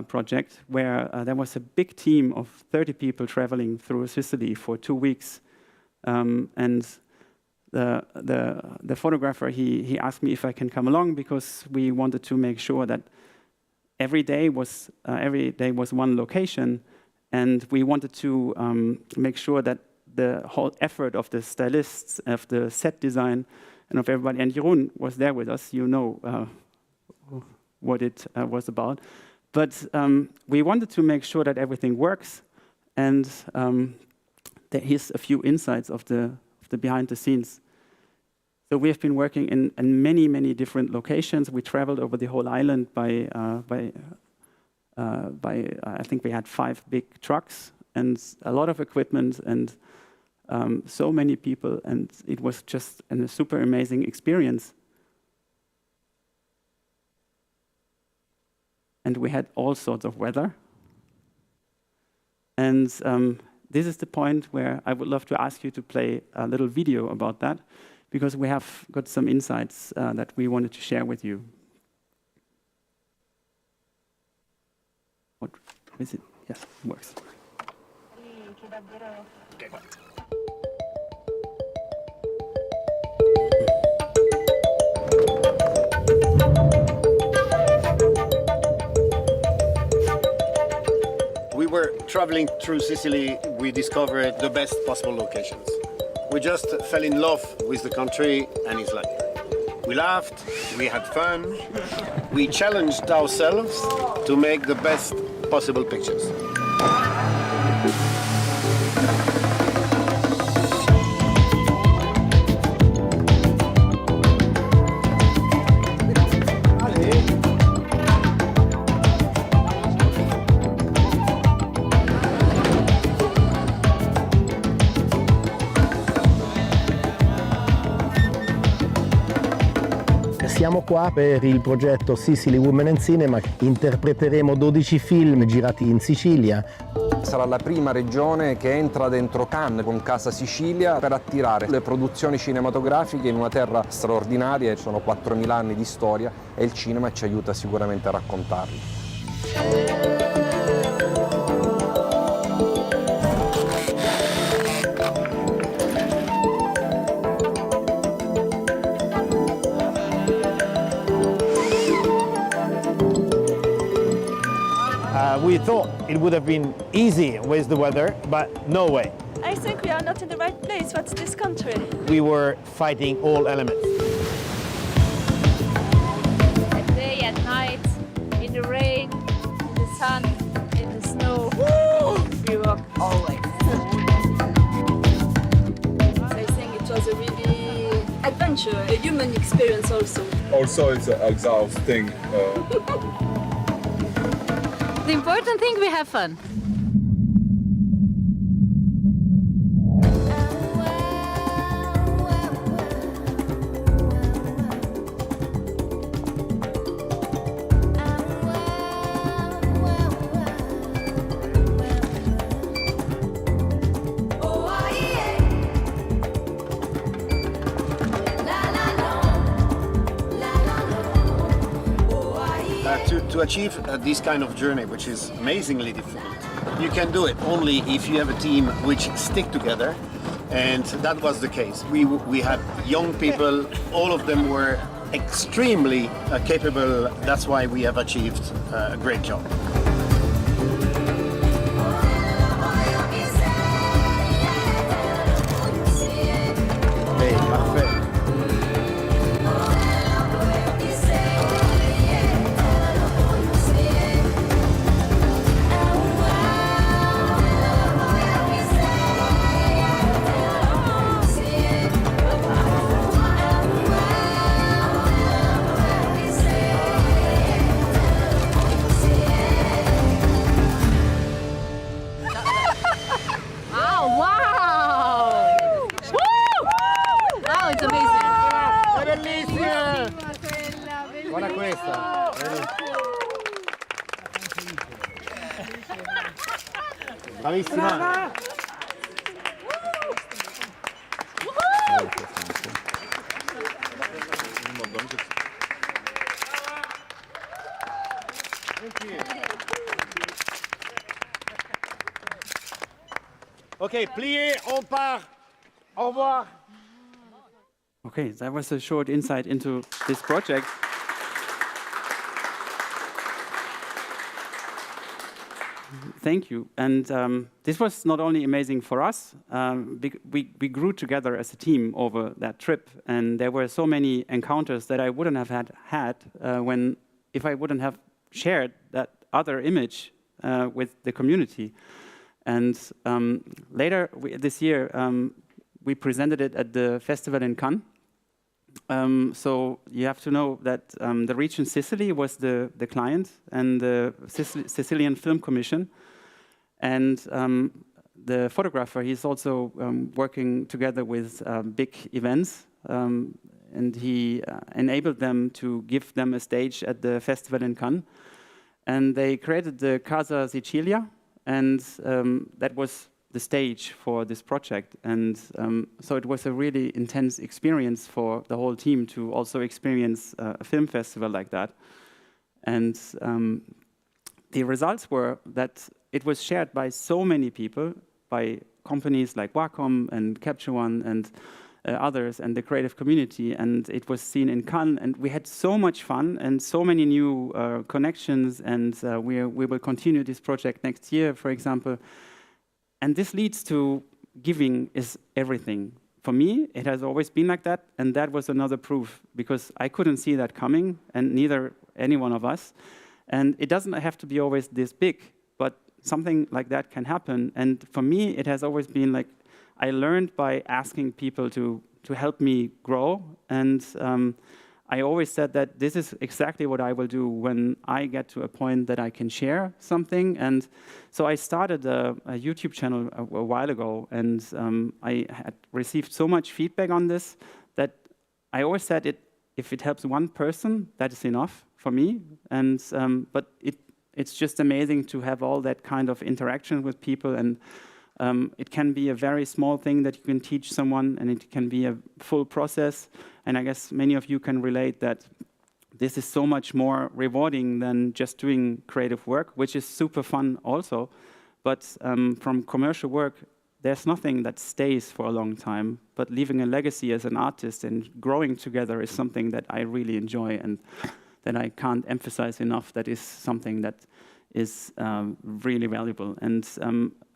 project where there was a big team of 30 people traveling through Sicily for 2 weeks. And the photographer, he asked me if I can come along because we wanted to make sure that every day was one location, and we wanted to make sure that the whole effort of the stylists, of the set design, and of everybody, and Jeroen was there with us, you know what it was about. But we wanted to make sure that everything works, and here's a few insights of the behind the scenes. So we have been working in many, many different locations. We traveled over the whole island by I think we had 5 big trucks and a lot of equipment and so many people, and it was just a super amazing experience. And we had all sorts of weather. And this is the point where I would love to ask you to play a little video about that, because we have got some insights that we wanted to share with you. What is it? Yes, it works.
We were traveling through Sicily. We discovered the best possible locations. We just fell in love with the country and its life. We laughed, we had fun, we challenged ourselves to make the best possible pictures.
Siamo qua per il progetto Sicily Women in Cinema. Interpreteremo 12 film girati in Sicilia.
Sarà la prima regione che entra dentro Cannes con Casa Sicilia per attirare le produzioni cinematografiche in una terra straordinaria. Sono 4.000 anni di storia e il cinema ci aiuta sicuramente a raccontarli.
We thought it would have been easy with the weather, but no way.
I think we are not in the right place. What's this country?
We were fighting all elements.
At day, at night, in the rain, in the sun, in the snow. We work always. I think it was a really adventure, a human experience also.
Also, it's exhausting.
The important thing, we have fun.
To achieve this kind of journey, which is amazingly difficult, you can do it only if you have a team which stick together, and that was the case. We had young people, all of them were extremely capable. That's why we have achieved a great job.
Hey, parfait.
Guarda questa. Bravissima. Ok, plié, on part. Au revoir.
Okay, that was a short insight into this project. Thank you. And this was not only amazing for us, we grew together as a team over that trip. And there were so many encounters that I wouldn't have had if I wouldn't have shared that other image with the community. And later this year, we presented it at the festival in Cannes. So you have to know that the region Sicily was the client and the Sicilian Film Commission. And the photographer, he's also working together with big events. And he enabled them to give them a stage at the festival in Cannes. And they created the Casa Sicilia. And that was the stage for this project. And so it was a really intense experience for the whole team to also experience a film festival like that. And the results were that it was shared by so many people, by companies like Wacom and Capture One and others and the creative community. And it was seen in Cannes. And we had so much fun and so many new connections. And we will continue this project next year, for example. And this leads to giving is everything. For me, it has always been like that, and that was another proof, because I couldn't see that coming, and neither any one of us. And it doesn't have to be always this big, but something like that can happen. And for me, it has always been like, I learned by asking people to help me grow, and I always said that this is exactly what I will do when I get to a point that I can share something. And so I started a YouTube channel a while ago, and I had received so much feedback on this that I always said if it helps one person, that is enough for me. And but it's just amazing to have all that kind of interaction with people, and it can be a very small thing that you can teach someone, and it can be a full process. And I guess many of you can relate that this is so much more rewarding than just doing creative work, which is super fun also. But from commercial work, there's nothing that stays for a long time. But leaving a legacy as an artist and growing together is something that I really enjoy, and that I can't emphasize enough. That is something that is really valuable. And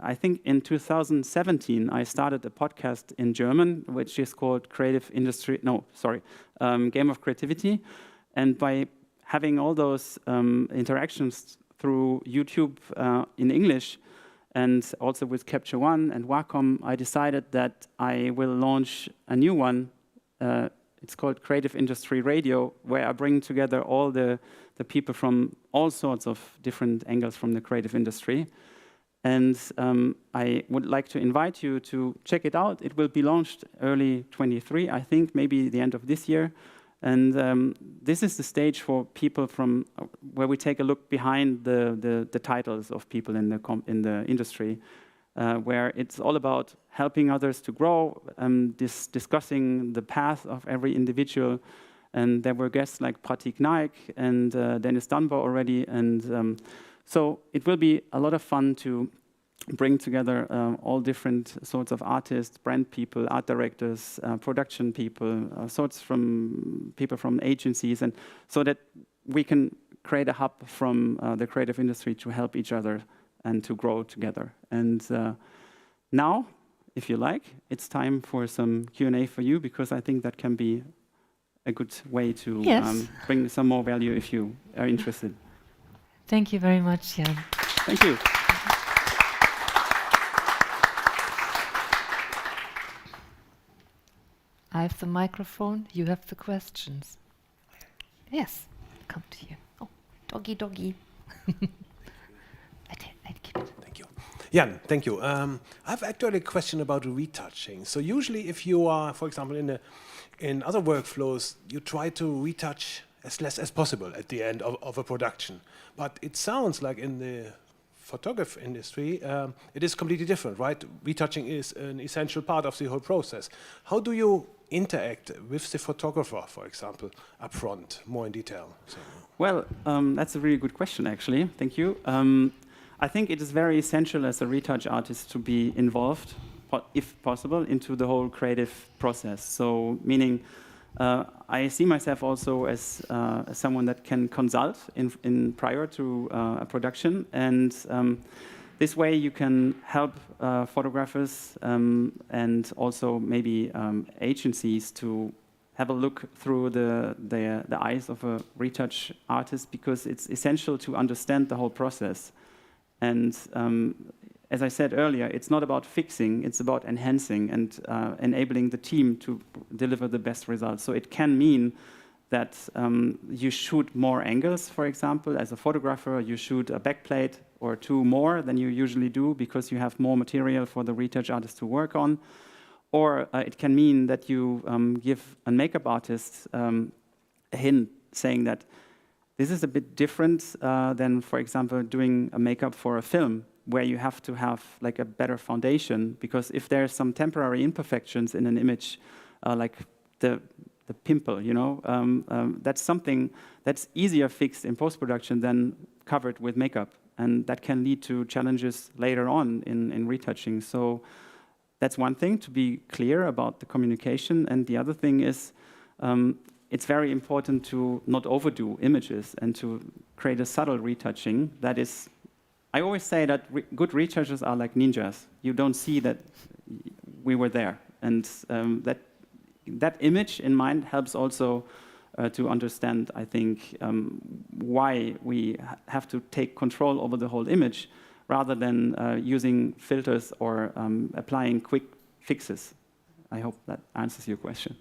I think in 2017, I started a podcast in German, which is called Game of Creativity. And by having all those interactions through YouTube in English, and also with Capture One and Wacom, I decided that I will launch a new one. It's called Creative Industry Radio, where I bring together all the people from all sorts of different angles from the creative industry. And I would like to invite you to check it out. It will be launched early 23, I think, maybe the end of this year. And this is the stage for people from where we take a look behind the titles of people in the industry, where it's all about helping others to grow, discussing the path of every individual. And there were guests like Pratik Naik and Dennis Dunbar already. And so it will be a lot of fun to bring together all different sorts of artists, brand people, art directors, production people, sorts from people from agencies, and so that we can create a hub from the creative industry to help each other and to grow together. And now, if you like, it's time for some Q&A for you, because I think that can be a good way to bring some more value if you are interested.
Thank you very much, Jan.
Thank you.
I have the microphone, you have the questions. Yes, come to you. Oh, doggy, doggy.
Thank you. Jan, thank you. I have actually a question about retouching. So usually if you are, for example, in other workflows, you try to retouch as less as possible at the end of a production. But it sounds like in the photography industry, it is completely different, right? Retouching is an essential part of the whole process. How do you interact with the photographer, for example, up front, more in detail? So.
Well, that's a really good question, actually. Thank you. I think it is very essential as a retouch artist to be involved, if possible, into the whole creative process. So, meaning, I see myself also as someone that can consult in prior to a production, and this way you can help photographers and also maybe agencies to have a look through the eyes of a retouch artist, because it's essential to understand the whole process. And as I said earlier, it's not about fixing, it's about enhancing and enabling the team to deliver the best results. So it can mean that you shoot more angles, for example. As a photographer, you shoot a backplate or two more than you usually do because you have more material for the retouch artist to work on. Or it can mean that you give a makeup artist a hint saying that this is a bit different than, for example, doing a makeup for a film, where you have to have like a better foundation, because if there's some temporary imperfections in an image, like the pimple, you know, that's something that's easier fixed in post-production than covered with makeup, and that can lead to challenges later on in retouching. So that's one thing, to be clear about the communication, and the other thing is it's very important to not overdo images and to create a subtle retouching that is. I always say that good retouchers are like ninjas. You don't see that we were there. And that image in mind helps also to understand, I think, why we have to take control over the whole image rather than using filters or applying quick fixes. I hope that answers your question.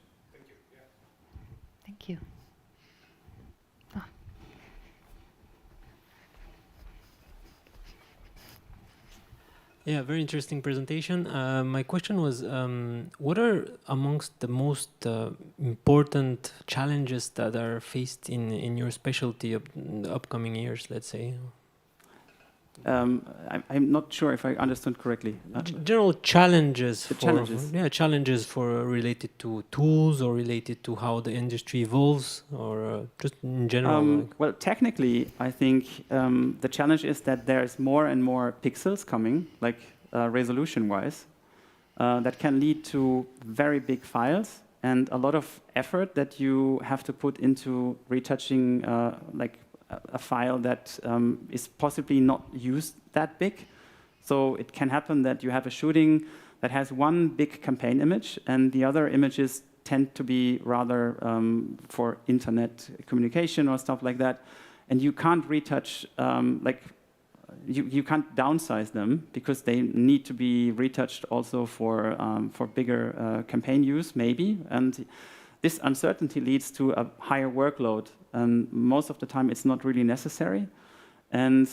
Thank you.
Yeah, very interesting presentation. My question was, what are amongst the most important challenges that are faced in your specialty in the upcoming years, let's say?
I'm not sure if I understood correctly.
General challenges.
Challenges.
Yeah, challenges for related to tools or related to how the industry evolves, or just in general.
Well, technically, I think the challenge is that there's more and more pixels coming, like resolution-wise, that can lead to very big files and a lot of effort that you have to put into retouching, like a file that is possibly not used that big. So it can happen that you have a shooting that has one big campaign image and the other images tend to be rather for internet communication or stuff like that. And you can't retouch, you can't downsize them because they need to be retouched also for bigger campaign use, maybe. And this uncertainty leads to a higher workload. And most of the time, it's not really necessary. And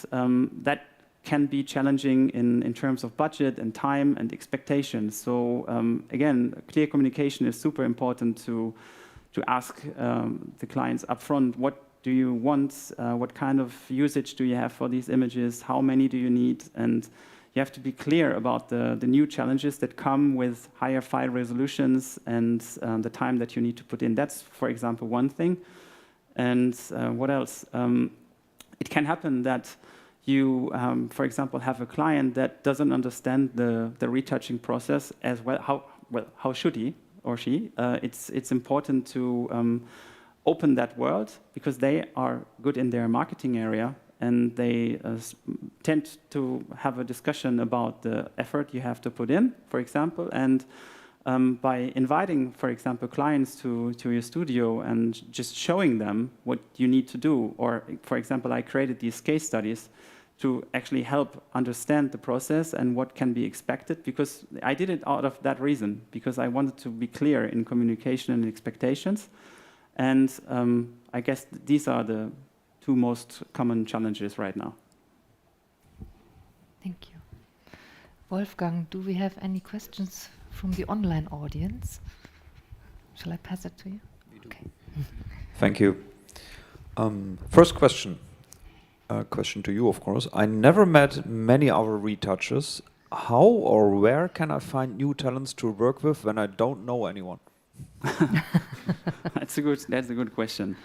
that can be challenging in terms of budget and time and expectations. So again, clear communication is super important to ask the clients upfront, what do you want? What kind of usage do you have for these images? How many do you need? And you have to be clear about the new challenges that come with higher file resolutions and the time that you need to put in. That's, for example, one thing. And what else? It can happen that you, for example, have a client that doesn't understand the retouching process as well, how should he or she? It's important to open that world, because they are good in their marketing area, and they tend to have a discussion about the effort you have to put in, for example, and by inviting, for example, clients to your studio and just showing them what you need to do, or, for example, I created these case studies to actually help understand the process and what can be expected, because I did it out of that reason, because I wanted to be clear in communication and expectations. And I guess these are the two most common challenges right now.
Thank you. Wolfgang, do we have any questions from the online audience? Shall I pass it to you? Okay.
Thank you. First question. Question to you, of course. I never met many other retouchers. How or where can I find new talents to work with when I don't know anyone?
That's a good question.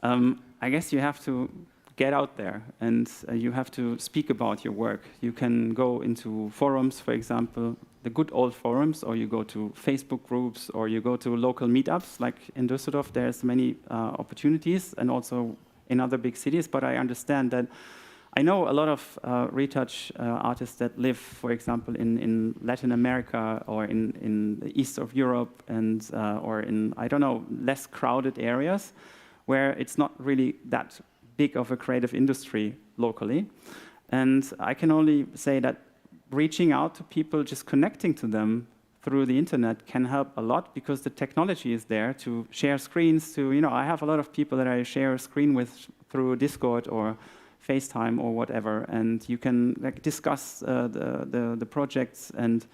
I guess you have to get out there, and you have to speak about your work. You can go into forums, for example, the good old forums, or you go to Facebook groups, or you go to local meetups, like in Düsseldorf. There's many opportunities, and also in other big cities. But I understand that I know a lot of retouch artists that live, for example, in Latin America, or in the east of Europe, and or in, I don't know, less crowded areas, where it's not really that big of a creative industry locally. And I can only say that reaching out to people, just connecting to them through the internet can help a lot, because the technology is there to share screens. To, you know, I have a lot of people that I share a screen with through Discord or FaceTime or whatever, and you can like discuss the projects, and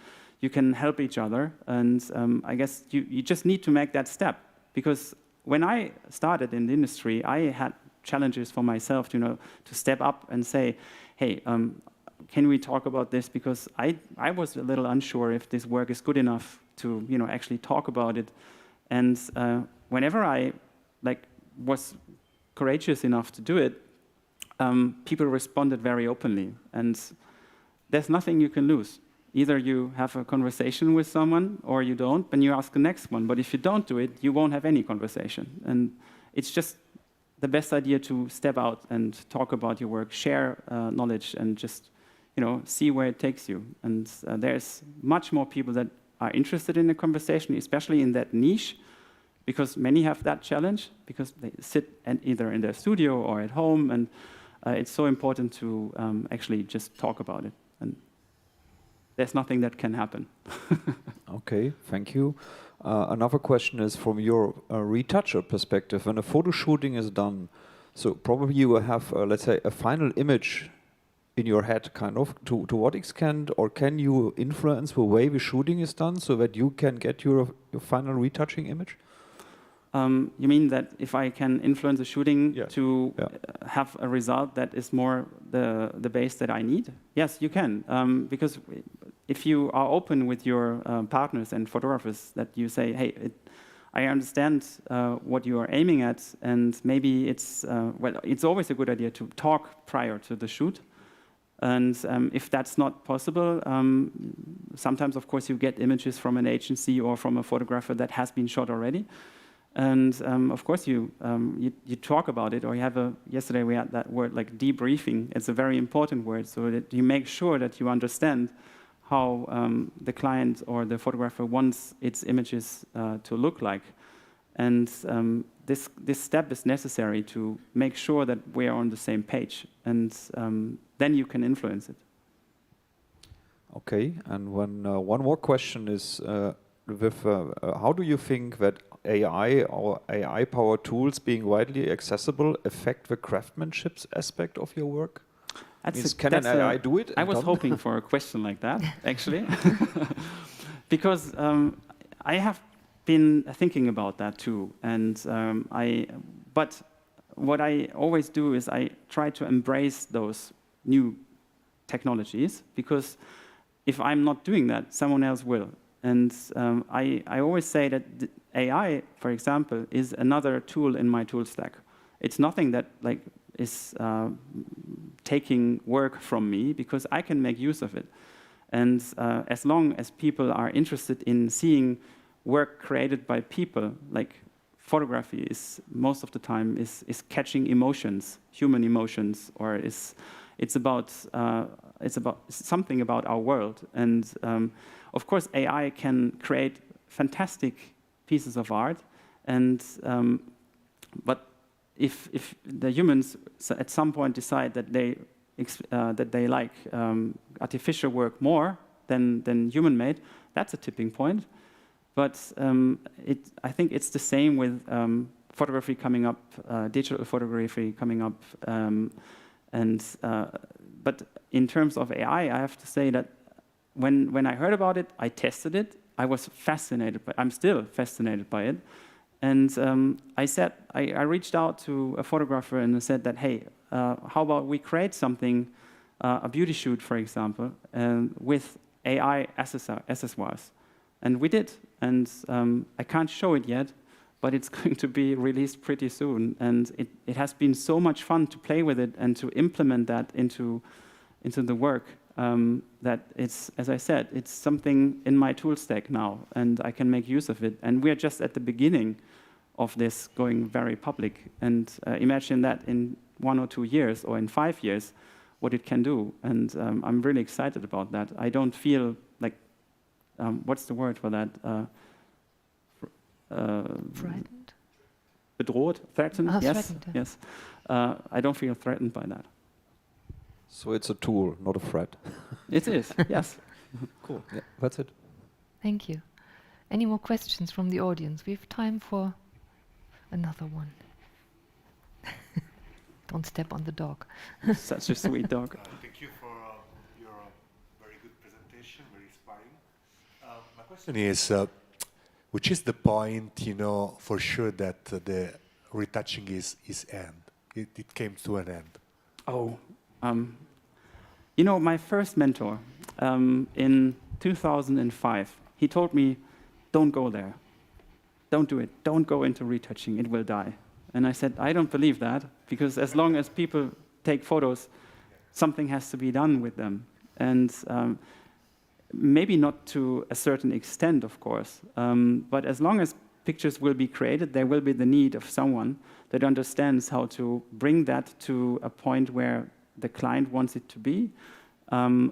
you can help each other. And I guess you just need to make that step, because when I started in the industry, I had challenges for myself, to step up and say, hey, can we talk about this? Because I was a little unsure if this work is good enough to actually talk about it. And whenever I was courageous enough to do it, people responded very openly. And there's nothing you can lose. Either you have a conversation with someone or you don't, and you ask the next one. But if you don't do it, you won't have any conversation. And it's just the best idea to step out and talk about your work, share knowledge, and just see where it takes you. And there's much more people that are interested in the conversation, especially in that niche, because many have that challenge, because they sit either in their studio or at home, and it's so important to actually just talk about it. And there's nothing that can happen.
Okay, thank you. Another question is from your retoucher perspective. When a photo shooting is done, so probably you will have, let's say, a final image in your head, kind of. To what extent, or can you influence the way the shooting is done so that you can get your final retouching image?
You mean that if I can influence the shooting to have a result that is more the base that I need? Yes, you can. Because if you are open with your partners and photographers, that you say, hey, I understand what you are aiming at, and maybe it's always a good idea to talk prior to the shoot. And if that's not possible, sometimes, of course, you get images from an agency or from a photographer that has been shot already. And of course, you talk about it, or you have yesterday we had that word like debriefing. It's a very important word, so that you make sure that you understand how the client or the photographer wants its images to look like. And this step is necessary to make sure that we are on the same page, and then you can influence it.
Okay, and one more question is, how do you think that AI or AI-powered tools being widely accessible affect the craftsmanship aspect of your work? Can an AI do it?
I was hoping for a question like that, actually, because I have been thinking about that too. And but what I always do is I try to embrace those new technologies, because if I'm not doing that, someone else will. And I always say that AI, for example, is another tool in my tool stack. It's nothing that is taking work from me because I can make use of it. And as long as people are interested in seeing work created by people, like photography is most of the time is catching emotions, human emotions, or it's about something about our world. And of course, AI can create fantastic pieces of art, and but if the humans at some point decide that they like artificial work more than human-made, that's a tipping point. But I think it's the same with photography coming up, digital photography coming up, but in terms of AI, I have to say that when I heard about it, I tested it. I was fascinated, I'm still fascinated by it. And I reached out to a photographer and I said that, hey, how about we create something, a beauty shoot, for example, with AI accessoires. And we did. And I can't show it yet, but it's going to be released pretty soon. And it has been so much fun to play with it and to implement that into the work that it's, as I said, it's something in my tool stack now, and I can make use of it. And we're just at the beginning of this going very public. And imagine that in 1 or 2 years or in 5 years, what it can do. And I'm really excited about that. I don't feel like, what's the word for that?
Frightened?
Bedroht? Threatened? Yes.
Threatened,
Yes. I don't feel threatened by that.
So it's a tool, not a threat.
It is, yes.
Cool. Yeah, that's it.
Thank you. Any more questions from the audience? We have time for another one. Don't step on the dog.
Such a sweet dog.
Thank you for your very good presentation, very inspiring. My question is, which is the point, for sure that the retouching is end? It came to an end.
Oh, my first mentor in 2005, he told me, don't go there. Don't do it. Don't go into retouching. It will die. And I said, I don't believe that, because as long as people take photos, something has to be done with them. And maybe not to a certain extent, of course, but as long as pictures will be created, there will be the need of someone that understands how to bring that to a point where the client wants it to be,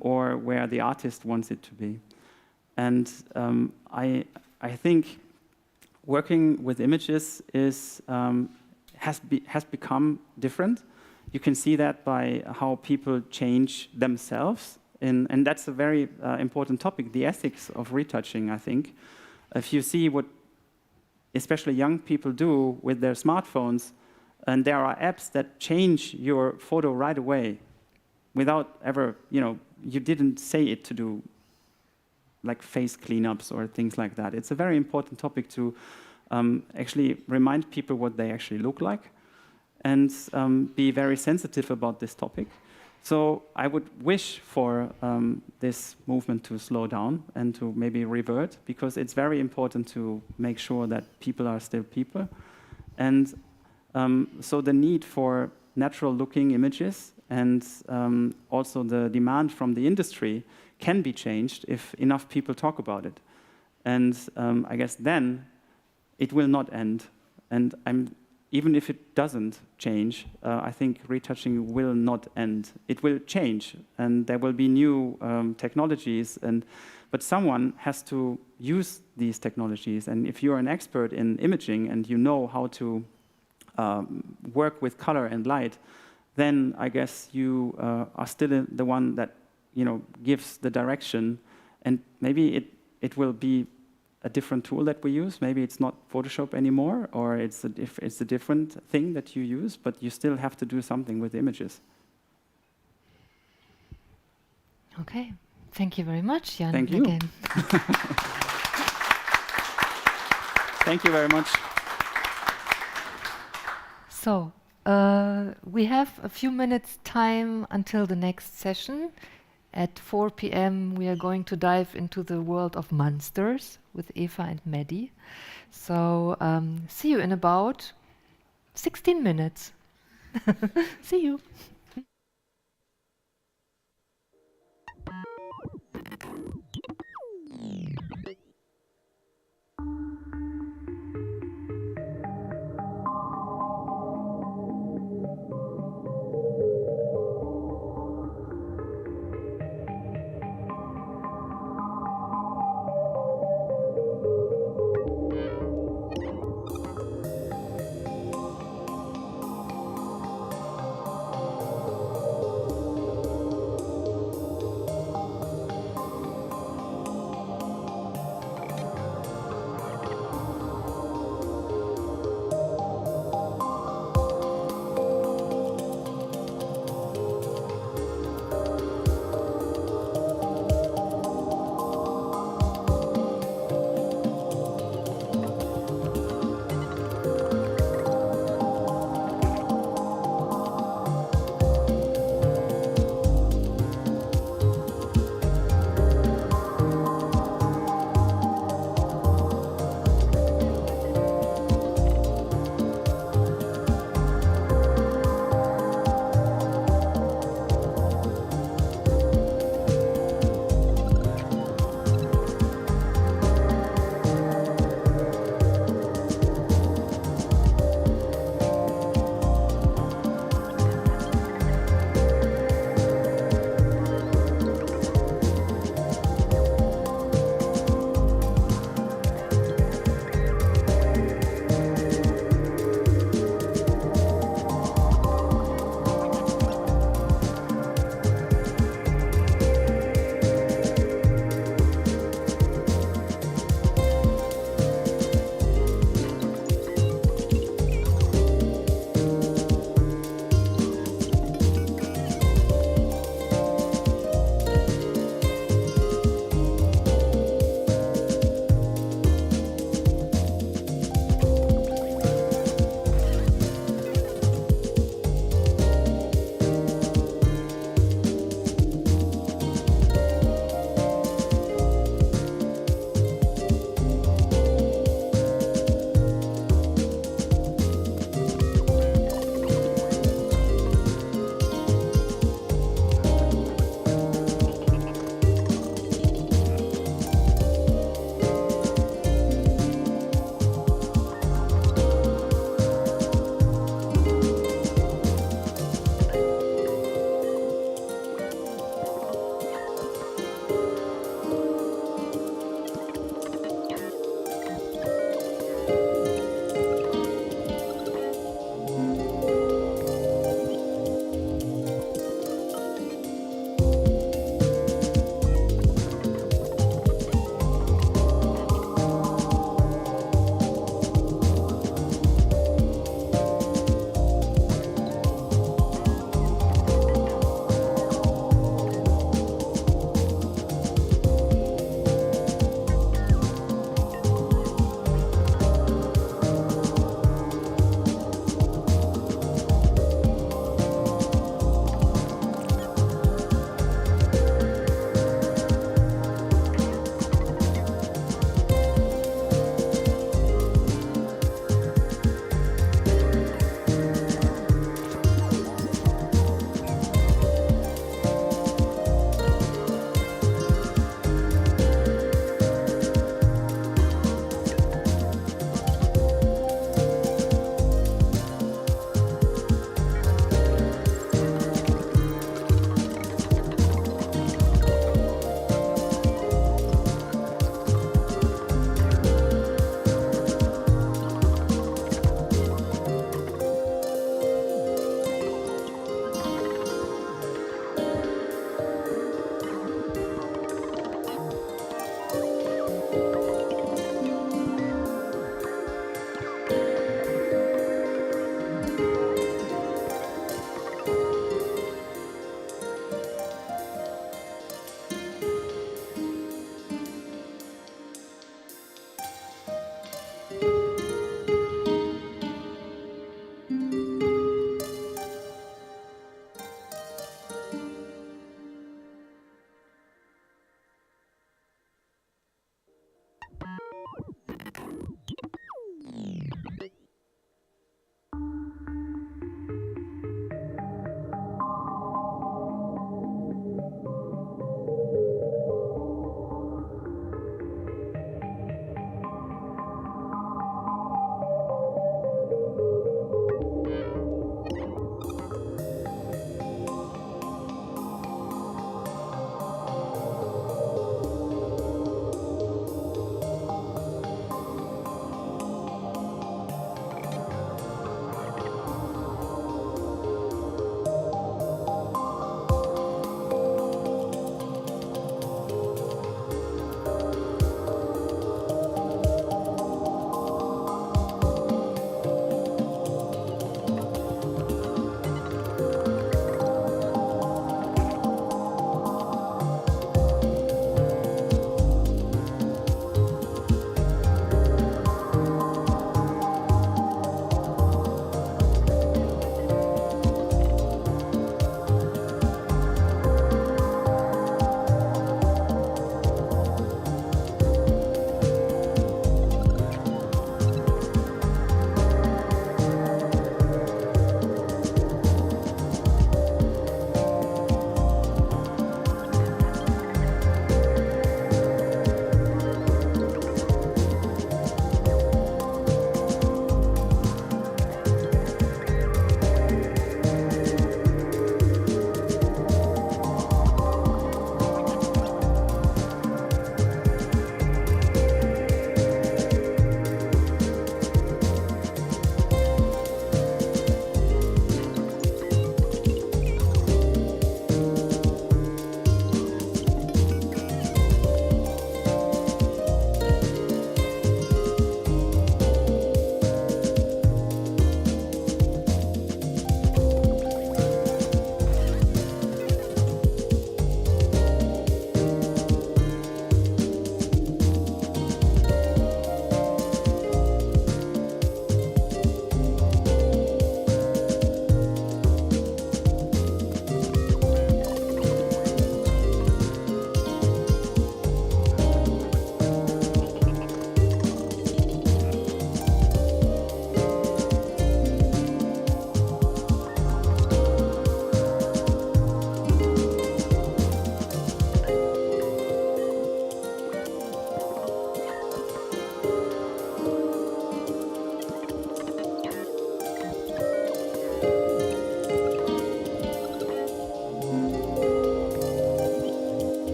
or where the artist wants it to be. And I think working with images has become different. You can see that by how people change themselves, and that's a very important topic, the ethics of retouching, I think. If you see what especially young people do with their smartphones, and there are apps that change your photo right away without ever, you didn't say it to do like face cleanups or things like that. It's a very important topic to actually remind people what they actually look like and be very sensitive about this topic. So I would wish for this movement to slow down and to maybe revert, because it's very important to make sure that people are still people. And so the need for natural-looking images and also the demand from the industry can be changed if enough people talk about it. And I guess then it will not end. And even if it doesn't change, I think retouching will not end. It will change, and there will be new technologies, but someone has to use these technologies. And if you're an expert in imaging and you know how to work with color and light, then I guess you are still the one that gives the direction, and maybe it will be a different tool that we use. Maybe it's not Photoshop anymore, or it's a different thing that you use, but you still have to do something with images.
Okay, thank you very much, Jan.
Thank you.
Again.
Thank you very much.
So, we have a few minutes time until the next session. At 4 p.m. we are going to dive into the world of monsters with Eva and Maddie. So see you in about 16 minutes. See you.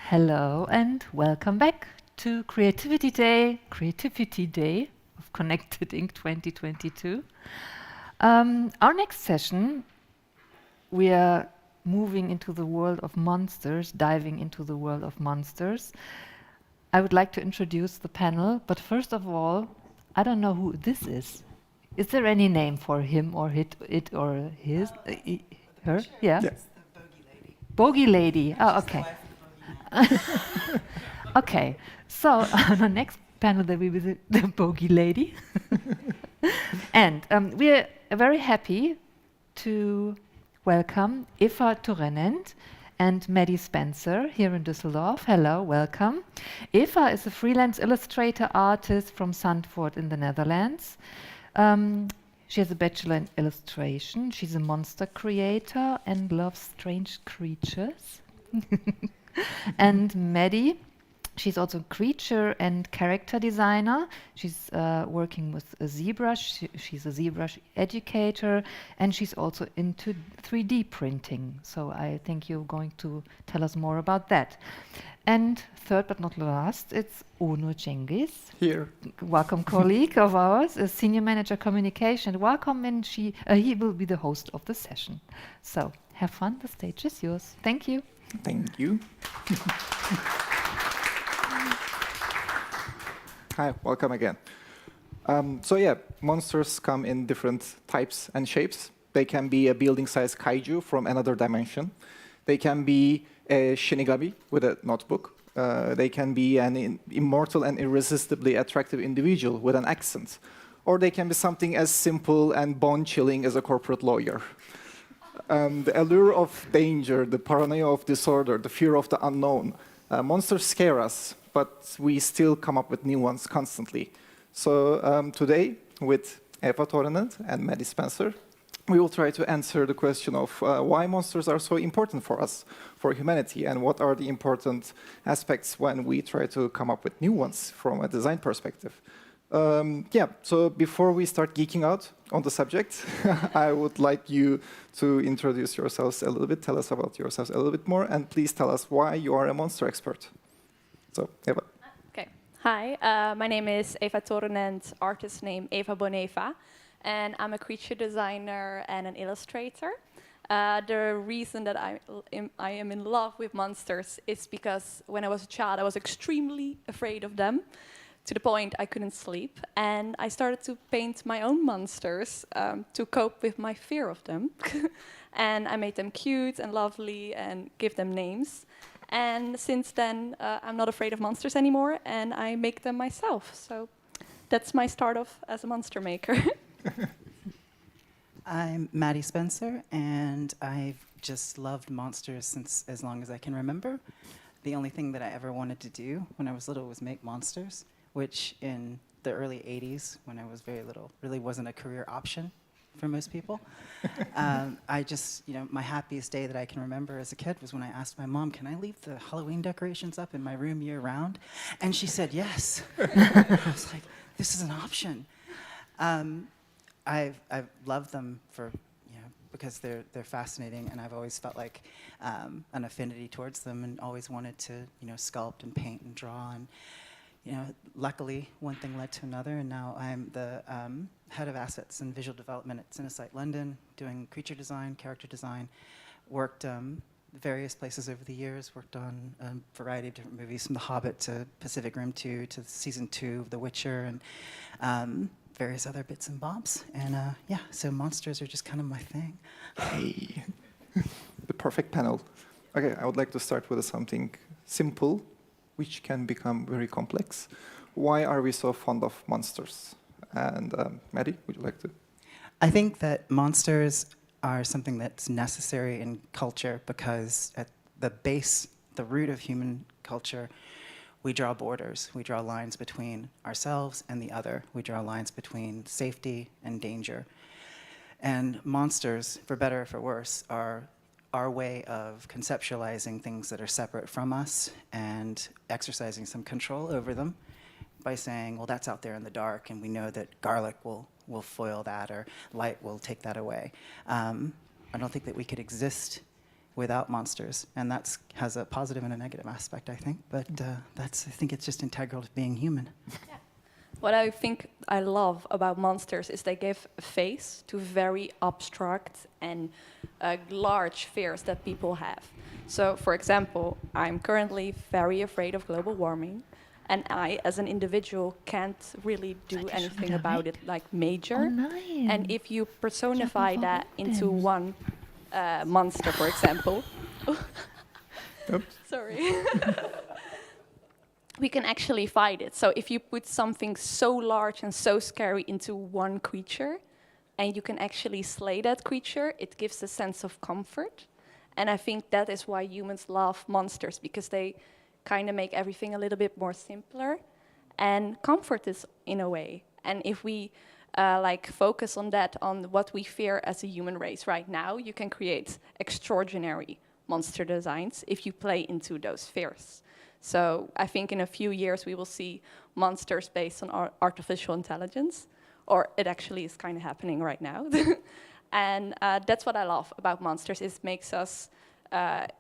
Hello and welcome back to Creativity Day of Connected Inc. 2022. Our next session, we are moving into the world of monsters, diving into the world of monsters. I would like to introduce the panel, but first of all, I don't know who this is. Is there any name for him or it or his? Her? Yeah.
Yes.
Bogey lady. Oh, okay. Okay. So on the next panel, there will be the bogey lady, and we are very happy to welcome Eva Toorenent and Maddie Spencer here in Düsseldorf. Hello, welcome. Eva is a freelance illustrator artist from Zandvoort in the Netherlands. She has a bachelor in illustration. She's a monster creator and loves strange creatures. And Maddie, she's also a creature and character designer. She's working with a ZBrush. She's a ZBrush educator, and she's also into 3D printing. So I think you're going to tell us more about that. And third but not last, it's Onur Cengiz.
Here.
Wacom colleague of ours, a senior manager communication at Wacom, and he will be the host of the session. So have fun, the stage is yours. Thank you.
Thank you. Hi, welcome again. So yeah, monsters come in different types and shapes. They can be a building-sized kaiju from another dimension. They can be a shinigami with a notebook. They can be an immortal and irresistibly attractive individual with an accent. Or they can be something as simple and bone-chilling as a corporate lawyer. The allure of danger, the paranoia of disorder, the fear of the unknown. Monsters scare us, but we still come up with new ones constantly. So today, with Eva Toorenent and Maddie Spencer, we will try to answer the question of why monsters are so important for us, for humanity, and what are the important aspects when we try to come up with new ones from a design perspective. Yeah, so before we start geeking out on the subject, I would like you to introduce yourselves a little bit, tell us about yourselves a little bit more, and please tell us why you are a monster expert. So, Eva.
Okay. Hi, my name is Eva Toorenent, artist name Eva Boneva, and I'm a creature designer and an illustrator. The reason that I am in love with monsters is because when I was a child, I was extremely afraid of them, to the point I couldn't sleep. And I started to paint my own monsters to cope with my fear of them. And I made them cute and lovely and give them names. And since then, I'm not afraid of monsters anymore, and I make them myself. So that's my start off as a monster maker.
I'm Maddie Spencer, and I've just loved monsters since as long as I can remember. The only thing that I ever wanted to do when I was little was make monsters, which in the early 80s, when I was very little, really wasn't a career option for most people. I just, my happiest day that I can remember as a kid was when I asked my mom, can I leave the Halloween decorations up in my room year round? And she said yes. I was like, this is an option. I've loved them for, because they're fascinating, and I've always felt like an affinity towards them, and always wanted to, sculpt and paint and draw. And luckily, one thing led to another, and now I'm the head of assets and visual development at Cinesite London, doing creature design, character design. Worked various places over the years. Worked on a variety of different movies, from The Hobbit to Pacific Rim 2 to season 2 of The Witcher, and various other bits and bobs. And yeah, so monsters are just kind of my thing.
Hey, the perfect panel. Okay, I would like to start with something simple, which can become very complex. Why are we so fond of monsters? And Maddie, would you like to?
I think that monsters are something that's necessary in culture because at the base, the root of human culture, we draw borders. We draw lines between ourselves and the other. We draw lines between safety and danger. And monsters, for better or for worse, are our way of conceptualizing things that are separate from us and exercising some control over them by saying, well, that's out there in the dark, and we know that garlic will foil that, or light will take that away. I don't think that we could exist without monsters, and that has a positive and a negative aspect, I think. But I think it's just integral to being human.
What I think I love about monsters is they give a face to very abstract and large fears that people have. So, for example, I'm currently very afraid of global warming, and I, as an individual, can't really do anything about it, like major.
Oh, nice.
And if you personify that into one monster, for example, sorry. We can actually fight it. So if you put something so large and so scary into one creature, and you can actually slay that creature, it gives a sense of comfort. And I think that is why humans love monsters, because they kind of make everything a little bit more simpler and comfort is in a way. And if we focus on that, on what we fear as a human race right now, you can create extraordinary monster designs if you play into those fears. So I think in a few years we will see monsters based on artificial intelligence, or it actually is kind of happening right now. And that's what I love about monsters. It makes us,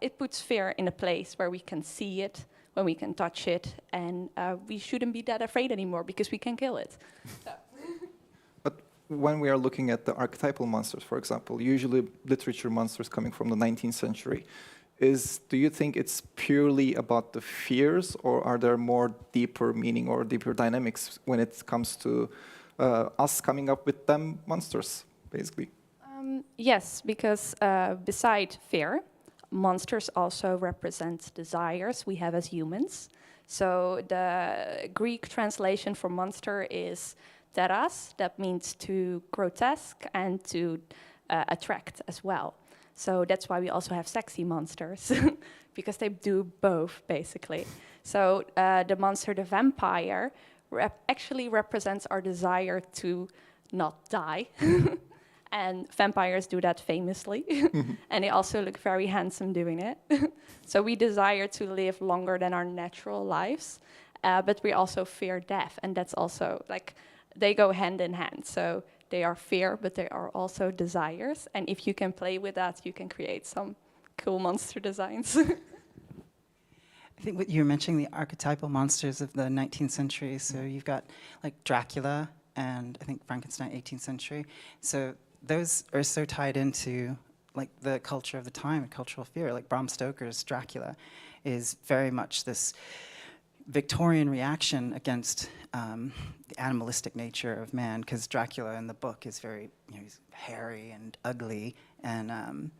it puts fear in a place where we can see it, when we can touch it, and we shouldn't be that afraid anymore because we can kill it. So.
But when we are looking at the archetypal monsters, for example, usually literature monsters coming from the 19th century, do you think it's purely about the fears, or are there more deeper meaning or deeper dynamics when it comes to us coming up with them monsters, basically?
Yes, because beside fear, monsters also represent desires we have as humans. So the Greek translation for monster is teras, that means to grotesque and to attract as well. So that's why we also have sexy monsters, because they do both, basically. So the monster, the vampire, actually represents our desire to not die. And vampires do that famously. And they also look very handsome doing it. So we desire to live longer than our natural lives, but we also fear death. And that's also, like, they go hand in hand. So they are fear, but they are also desires. And if you can play with that, you can create some cool monster designs.
I think what you're mentioning, the archetypal monsters of the 19th century. So you've got like Dracula and I think Frankenstein, 18th century. So those are so tied into like the culture of the time, cultural fear. Like Bram Stoker's Dracula is very much this Victorian reaction against the animalistic nature of man, because Dracula in the book is very, he's hairy and ugly, and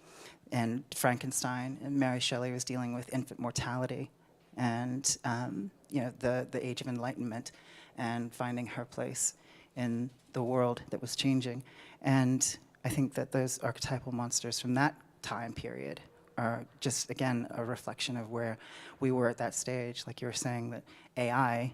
Frankenstein and Mary Shelley was dealing with infant mortality, and the Age of Enlightenment, and finding her place in the world that was changing. And I think that those archetypal monsters from that time period are just, again, a reflection of where we were at that stage. Like you were saying, that AI,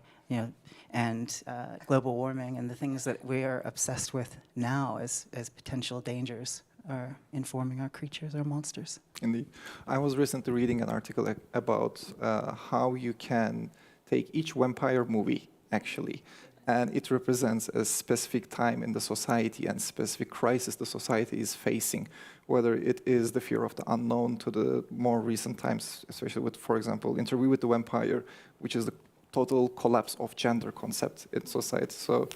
and global warming and the things that we are obsessed with now as potential dangers are informing our creatures, our monsters.
Indeed. I was recently reading an article about how you can take each vampire movie, actually, and it represents a specific time in the society and specific crisis the society is facing, whether it is the fear of the unknown to the more recent times, especially with, for example, Interview with the Vampire, which is the total collapse of gender concept in society. So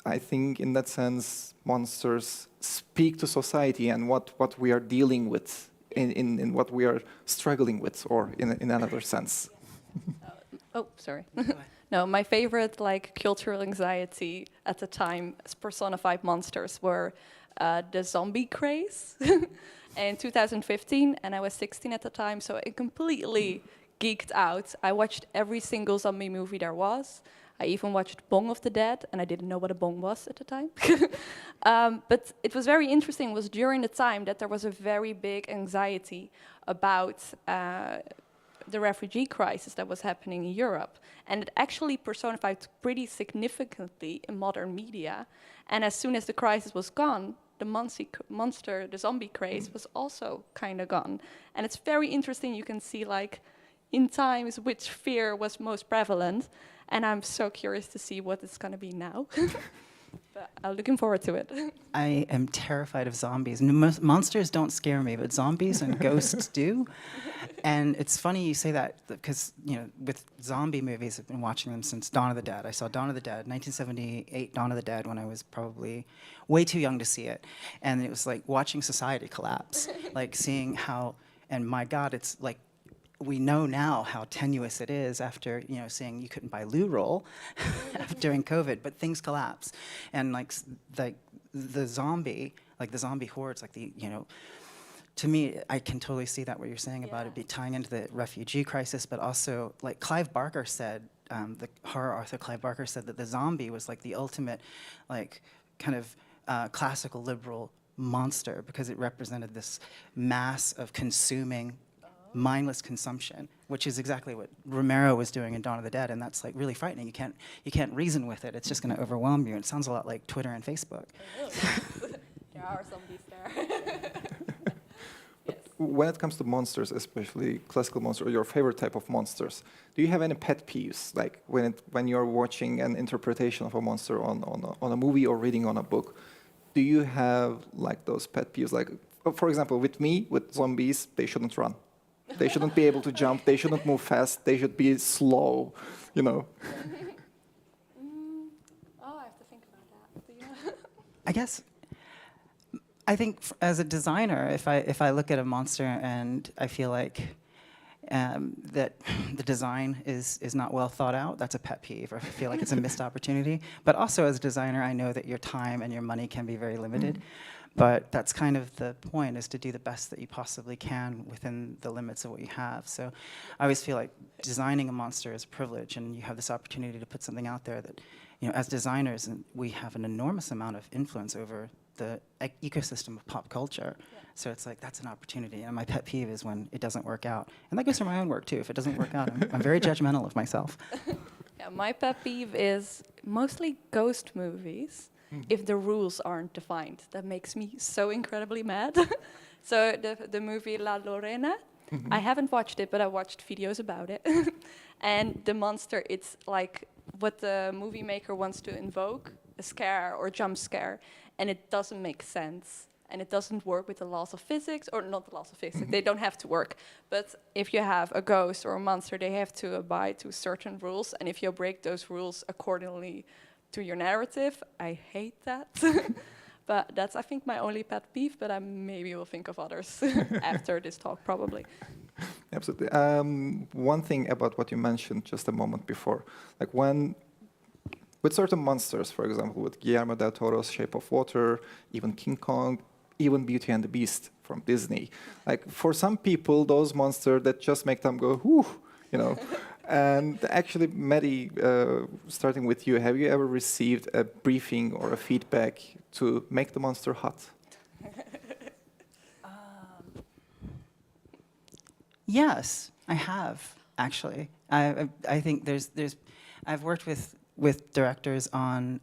I think in that sense, monsters speak to society and what we are dealing with, in what we are struggling with, or in another sense.
Oh, sorry. No, my favorite cultural anxiety at the time as personified monsters were the zombie craze in 2015, and I was 16 at the time, so I completely geeked out. I watched every single zombie movie there was. I even watched Bong of the Dead, and I didn't know what a bong was at the time. But it was very interesting. It was during the time that there was a very big anxiety about the refugee crisis that was happening in Europe. And it actually personified pretty significantly in modern media. And as soon as the crisis was gone, the zombie craze was also kind of gone. And it's very interesting. You can see, in times, which fear was most prevalent. And I'm so curious to see what it's going to be now. But I'm looking forward to it.
I am terrified of zombies. Monsters don't scare me, but zombies and ghosts do. And it's funny you say that because, you know, with zombie movies, I've been watching them since Dawn of the Dead. I saw Dawn of the Dead, 1978 Dawn of the Dead, when I was probably way too young to see it. And it was like watching society collapse, like seeing how, and my God, it's like, we know now how tenuous it is after, you know, saying you couldn't buy loo roll during COVID, but things collapse. And like the zombie hordes, like the, you know, to me, I can totally see that what you're saying about it be tying into the refugee crisis, but also like Clive Barker said, the horror author Clive Barker said that the zombie was like the ultimate, like kind of classical liberal monster because it represented this mass of consuming mindless consumption, which is exactly what Romero was doing in Dawn of the Dead, and that's like really frightening. You can't reason with it. It's just going to overwhelm you. It sounds a lot like Twitter and Facebook.
There are zombies there.
When it comes to monsters, especially classical monsters, or your favorite type of monsters, do you have any pet peeves? Like when you're watching an interpretation of a monster on a movie or reading on a book, do you have like those pet peeves? Like, for example, with me, with zombies, they shouldn't run. They shouldn't be able to jump. They shouldn't move fast. They should be slow, you know.
Oh, I have to think about that.
I guess, I think as a designer, if I look at a monster and I feel like that the design is not well thought out, that's a pet peeve, or I feel like it's a missed opportunity. But also as a designer, I know that your time and your money can be very limited. But that's kind of the point, is to do the best that you possibly can within the limits of what you have. So I always feel like designing a monster is a privilege, and you have this opportunity to put something out there that, you know, as designers, we have an enormous amount of influence over the ecosystem of pop culture. Yeah. So it's like, that's an opportunity. And my pet peeve is when it doesn't work out. And that goes for my own work too. If it doesn't work out, I'm very judgmental of myself.
Yeah, my pet peeve is mostly ghost movies. If the rules aren't defined, that makes me so incredibly mad. So the movie La Lorena, I haven't watched it, but I watched videos about it. And the monster, it's like what the movie maker wants to invoke, a scare or jump scare, and it doesn't make sense. And it doesn't work with the laws of physics, or not the laws of physics, they don't have to work. But if you have a ghost or a monster, they have to abide to certain rules, and if you break those rules accordingly to your narrative, I hate that. But that's, I think, my only pet peeve, but I maybe will think of others after this talk, probably.
Absolutely. One thing about what you mentioned just a moment before, like with certain monsters, for example, with Guillermo del Toro's Shape of Water, even King Kong, even Beauty and the Beast from Disney. Like, for some people, those monsters that just make them go, whoo, you know. And actually, Maddie, starting with you, have you ever received a briefing or a feedback to make the monster hot?
Yes, I have, actually. I think I've worked with directors on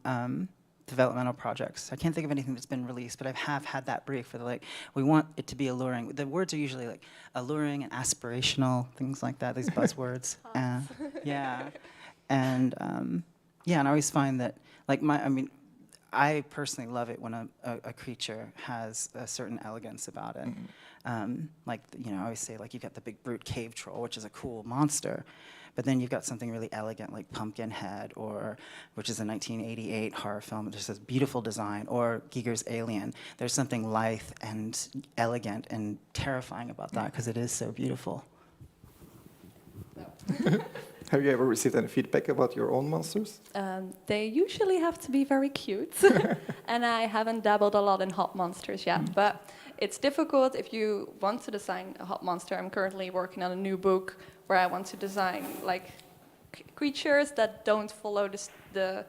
developmental projects. I can't think of anything that's been released, but I have had that brief for we want it to be alluring. The words are usually like alluring and aspirational, things like that, these buzzwords. Yeah. And I always find that, like, I personally love it when a creature has a certain elegance about it. Like, you know, I always say, like, you've got the big brute cave troll, which is a cool monster, but then you've got something really elegant like Pumpkinhead, which is a 1988 horror film. It just has beautiful design, or Giger's Alien. There's something lithe and elegant and terrifying about that because it is so beautiful.
Have you ever received any feedback about your own monsters?
They usually have to be very cute. And I haven't dabbled a lot in hot monsters yet, but it's difficult if you want to design a hot monster. I'm currently working on a new book where I want to design like creatures that don't follow the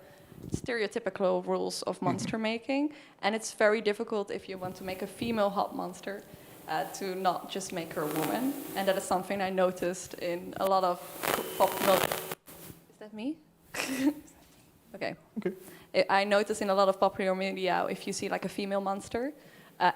stereotypical rules of monster making. And it's very difficult if you want to make a female hot monster to not just make her a woman. And that is something I noticed in a lot of popular... Is that me? Okay. I noticed in a lot of popular media, if you see like a female monster,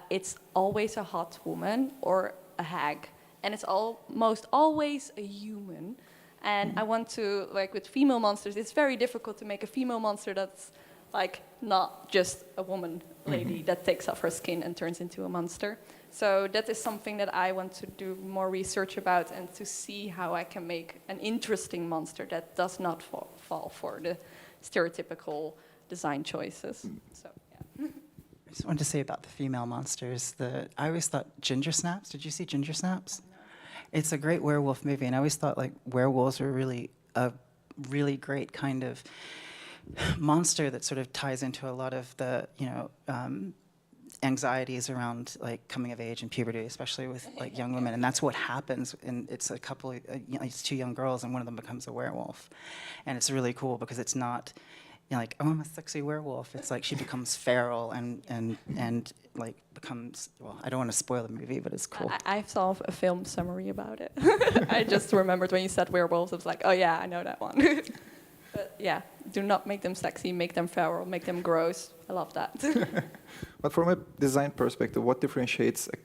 it's always a hot woman or a hag. And it's almost always a human. And I want to, like with female monsters, it's very difficult to make a female monster that's like not just a woman lady that takes off her skin and turns into a monster. So that is something that I want to do more research about and to see how I can make an interesting monster that does not fall for the stereotypical design choices. So, yeah.
I just wanted to say about the female monsters. I always thought Ginger Snaps. Did you see Ginger Snaps? No. It's a great werewolf movie, and I always thought like werewolves were really a really great kind of monster that sort of ties into a lot of the anxieties around like coming of age and puberty, especially with like young women, and that's what happens. And it's a couple, it's two young girls, and one of them becomes a werewolf, and it's really cool because it's not. Like, oh, I'm a sexy werewolf. It's like she becomes feral and like becomes, well, I don't want to spoil the movie, but it's cool.
I saw a film summary about it. I just remembered when you said werewolves, I was like, oh yeah, I know that one. But yeah, do not make them sexy, make them feral, make them gross. I love that.
But from a design perspective, what differentiates a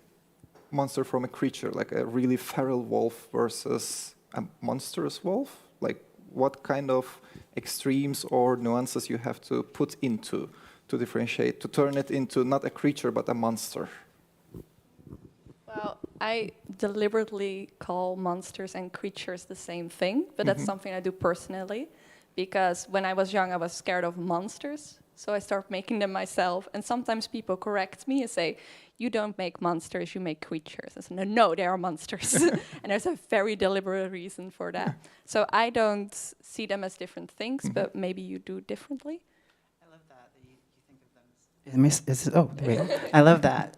monster from a creature, like a really feral wolf versus a monstrous wolf? Like, what kind of extremes or nuances you have to put into to differentiate, to turn it into not a creature but a monster?
Well, I deliberately call monsters and creatures the same thing, but that's something I do personally, because when I was young I was scared of monsters, so I started making them myself, and sometimes people correct me and say, you don't make monsters, you make creatures. I said, no, they are monsters. And there's a very deliberate reason for that. So I don't see them as different things, but maybe you do differently.
I love that you think of them as... I love that,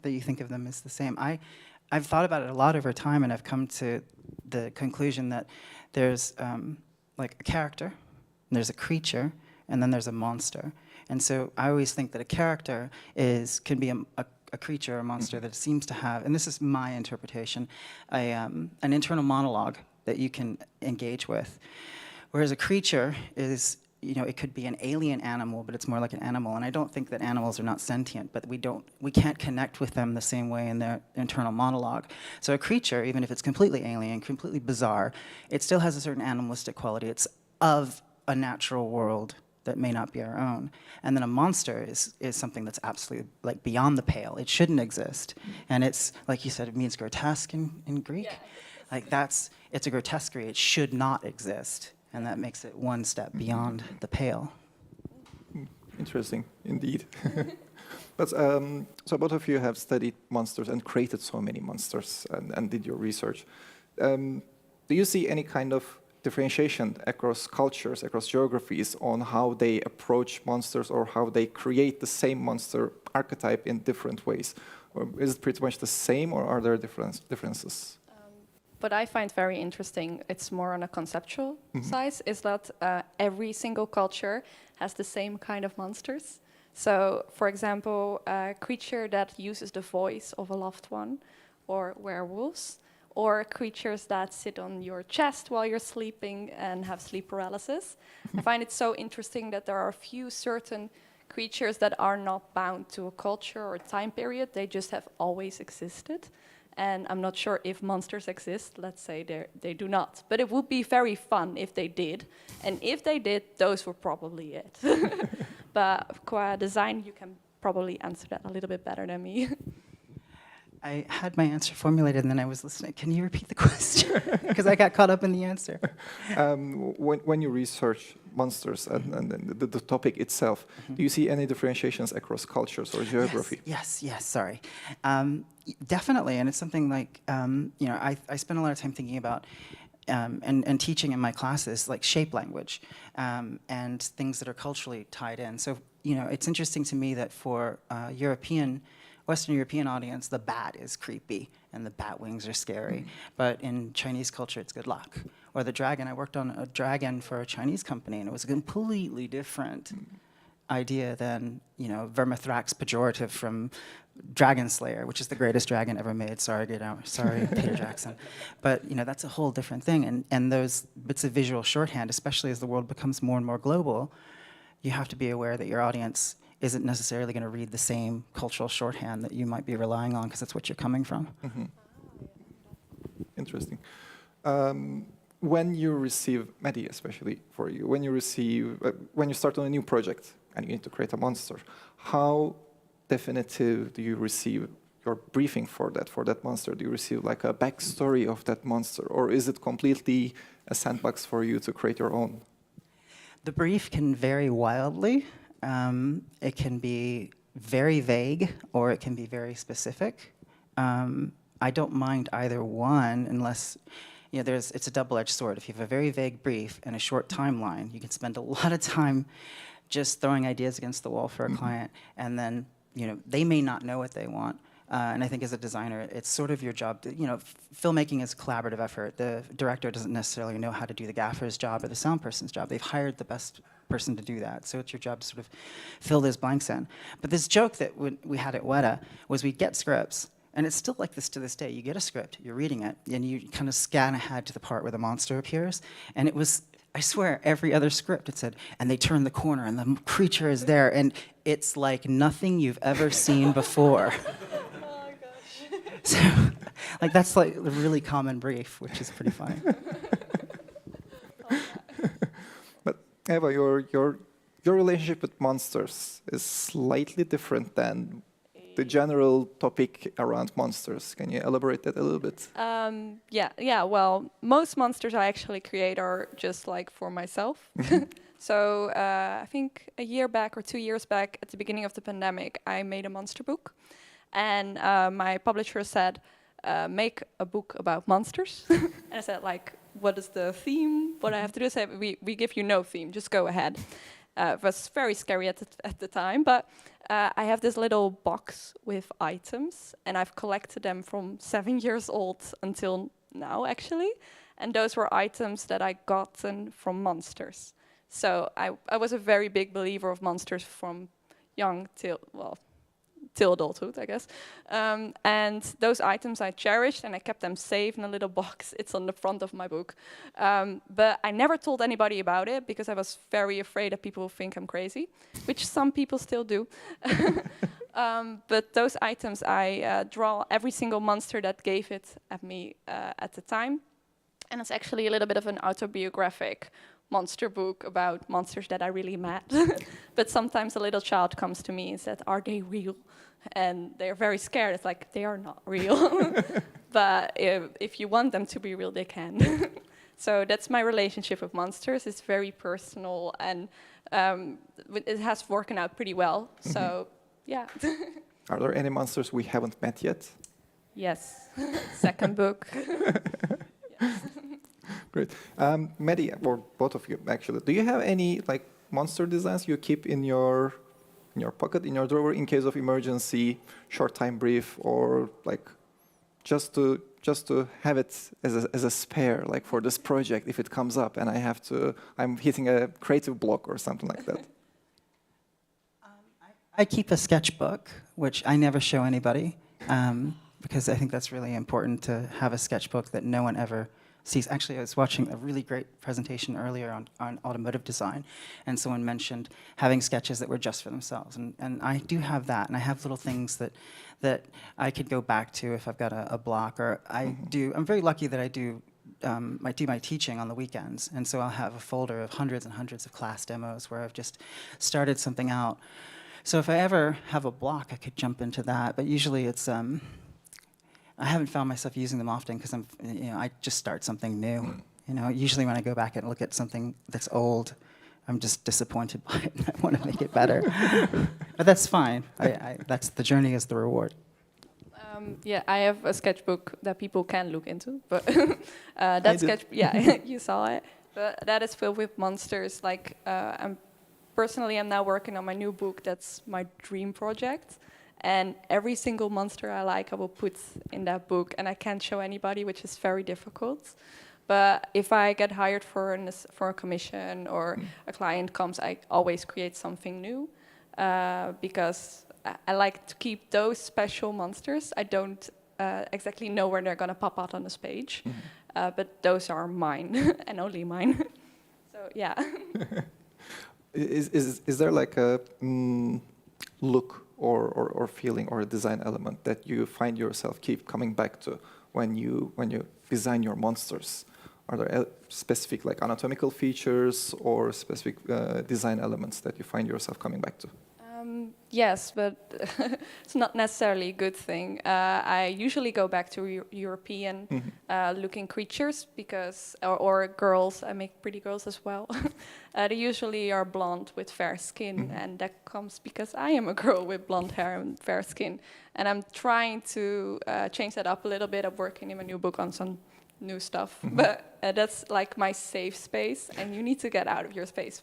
that you think of them as the same. I've thought about it a lot over time, and I've come to the conclusion that there's like a character, and there's a creature, and then there's a monster. And so I always think that a character can be a creature or a monster that seems to have, and this is my interpretation, an internal monologue that you can engage with. Whereas a creature is, it could be an alien animal, but it's more like an animal. And I don't think that animals are not sentient, but we can't connect with them the same way in their internal monologue. So a creature, even if it's completely alien, completely bizarre, it still has a certain animalistic quality. It's of a natural world that may not be our own. And then a monster is something that's absolutely like beyond the pale. It shouldn't exist. And it's, like you said, it means grotesque in Greek. Yeah. Like it's a grotesquerie. It should not exist. And that makes it one step beyond the pale.
Interesting, indeed. But so both of you have studied monsters and created so many monsters and did your research. Do you see any kind of differentiation across cultures, across geographies, on how they approach monsters or how they create the same monster archetype in different ways? Or is it pretty much the same, or are there differences?
What I find very interesting, it's more on a conceptual side, is that every single culture has the same kind of monsters. So, for example, a creature that uses the voice of a loved one, or werewolves, or creatures that sit on your chest while you're sleeping and have sleep paralysis. I find it so interesting that there are a few certain creatures that are not bound to a culture or time period. They just have always existed. And I'm not sure if monsters exist. Let's say they do not. But it would be very fun if they did. And if they did, those were probably it. But qua design, you can probably answer that a little bit better than me.
I had my answer formulated, and then I was listening. Can you repeat the question? Because I got caught up in the answer.
When you research monsters and the topic itself, do you see any differentiations across cultures or geography?
Yes, sorry. Definitely, and it's something like, I spend a lot of time thinking about and teaching in my classes, like shape language and things that are culturally tied in. So, it's interesting to me that for Western European audience, the bat is creepy and the bat wings are scary. But in Chinese culture, it's good luck. Or the dragon, I worked on a dragon for a Chinese company, and it was a completely different idea than, Vermithrax pejorative from Dragon Slayer, which is the greatest dragon ever made. Sorry, Peter Jackson. But, that's a whole different thing. And those bits of visual shorthand, especially as the world becomes more and more global, you have to be aware that your audience isn't necessarily going to read the same cultural shorthand that you might be relying on because that's what you're coming from.
Interesting. When you receive, Maddie, especially for you, when you start on a new project, and you need to create a monster. How definitive do you receive your briefing for that monster? Do you receive like a backstory of that monster, or is it completely a sandbox for you to create your own?
The brief can vary wildly. It can be very vague, or it can be very specific. I don't mind either one, unless, you know, it's a double-edged sword. If you have a very vague brief and a short timeline, you can spend a lot of time just throwing ideas against the wall for a client, and then, you know, they may not know what they want. And I think as a designer, it's sort of your job to, you know, filmmaking is a collaborative effort. The director doesn't necessarily know how to do the gaffer's job or the sound person's job. They've hired the best person to do that. So it's your job to sort of fill those blanks in. But this joke that we had at Weta was we'd get scripts, and it's still like this to this day. You get a script, you're reading it, and you kind of scan ahead to the part where the monster appears. And it was, I swear, every other script it said, and they turn the corner, and the creature is there. And it's like nothing you've ever seen before. So, like, that's like a really common brief, which is pretty funny.
But Eva, your relationship with monsters is slightly different than the general topic around monsters. Can you elaborate that a little bit?
Yeah. Well, most monsters I actually create are just like for myself. So I think a year back or 2 years back, at the beginning of the pandemic, I made a monster book. And my publisher said, make a book about monsters. And I said, like, what is the theme? What I have to do? I said, we give you no theme, just go ahead. It was very scary at the time, but I have this little box with items, and I've collected them from 7 years old until now, actually. And those were items that I gotten from monsters. So I was a very big believer of monsters from young till adulthood, I guess. And those items I cherished, and I kept them safe in a little box. It's on the front of my book. But I never told anybody about it because I was very afraid that people would think I'm crazy, which some people still do. But those items, I draw every single monster that gave it at me at the time. And it's actually a little bit of an autobiographic monster book about monsters that I really met. But sometimes a little child comes to me and said, are they real? And they're very scared. It's like, they are not real. But if you want them to be real, they can. So that's my relationship with monsters. It's very personal, and it has worked out pretty well. So, yeah.
Are there any monsters we haven't met yet?
Yes. Second book. Yes.
Great. Maddie, or both of you, actually, do you have any like monster designs you keep in your pocket, in your drawer, in case of emergency, short time brief, or like just to have it as a spare, like for this project if it comes up and I'm hitting a creative block or something like that?
I keep a sketchbook, which I never show anybody, because I think that's really important to have a sketchbook that no one ever sees. Actually, I was watching a really great presentation earlier on automotive design, and someone mentioned having sketches that were just for themselves. And I do have that, and I have little things that I could go back to if I've got a block, or I'm very lucky that I do my teaching on the weekends, and so I'll have a folder of hundreds and hundreds of class demos where I've just started something out. So if I ever have a block, I could jump into that, but usually it's I haven't found myself using them often because I just start something new. Usually when I go back and look at something that's old, I'm just disappointed by it and I want to make it better. But that's fine. That's the journey is the reward.
Yeah, I have a sketchbook that people can look into, but you saw it. But that is filled with monsters. Like I'm now working on my new book. That's my dream project. And every single monster I like, I will put in that book, and I can't show anybody, which is very difficult. But if I get hired for a commission or a client comes, I always create something new because I like to keep those special monsters. I don't exactly know where they're going to pop out on this page, but those are mine and only mine. So yeah.
Is there like a look or feeling or a design element that you find yourself keep coming back to when you design your monsters? Are there specific like anatomical features or specific design elements that you find yourself coming back to?
Yes, but it's not necessarily a good thing. I usually go back to European looking creatures because, or girls, I make pretty girls as well. They usually are blonde with fair skin, and that comes because I am a girl with blonde hair and fair skin. And I'm trying to change that up a little bit. I'm working in my new book on some new stuff, but that's like my safe space, and you need to get out of your space.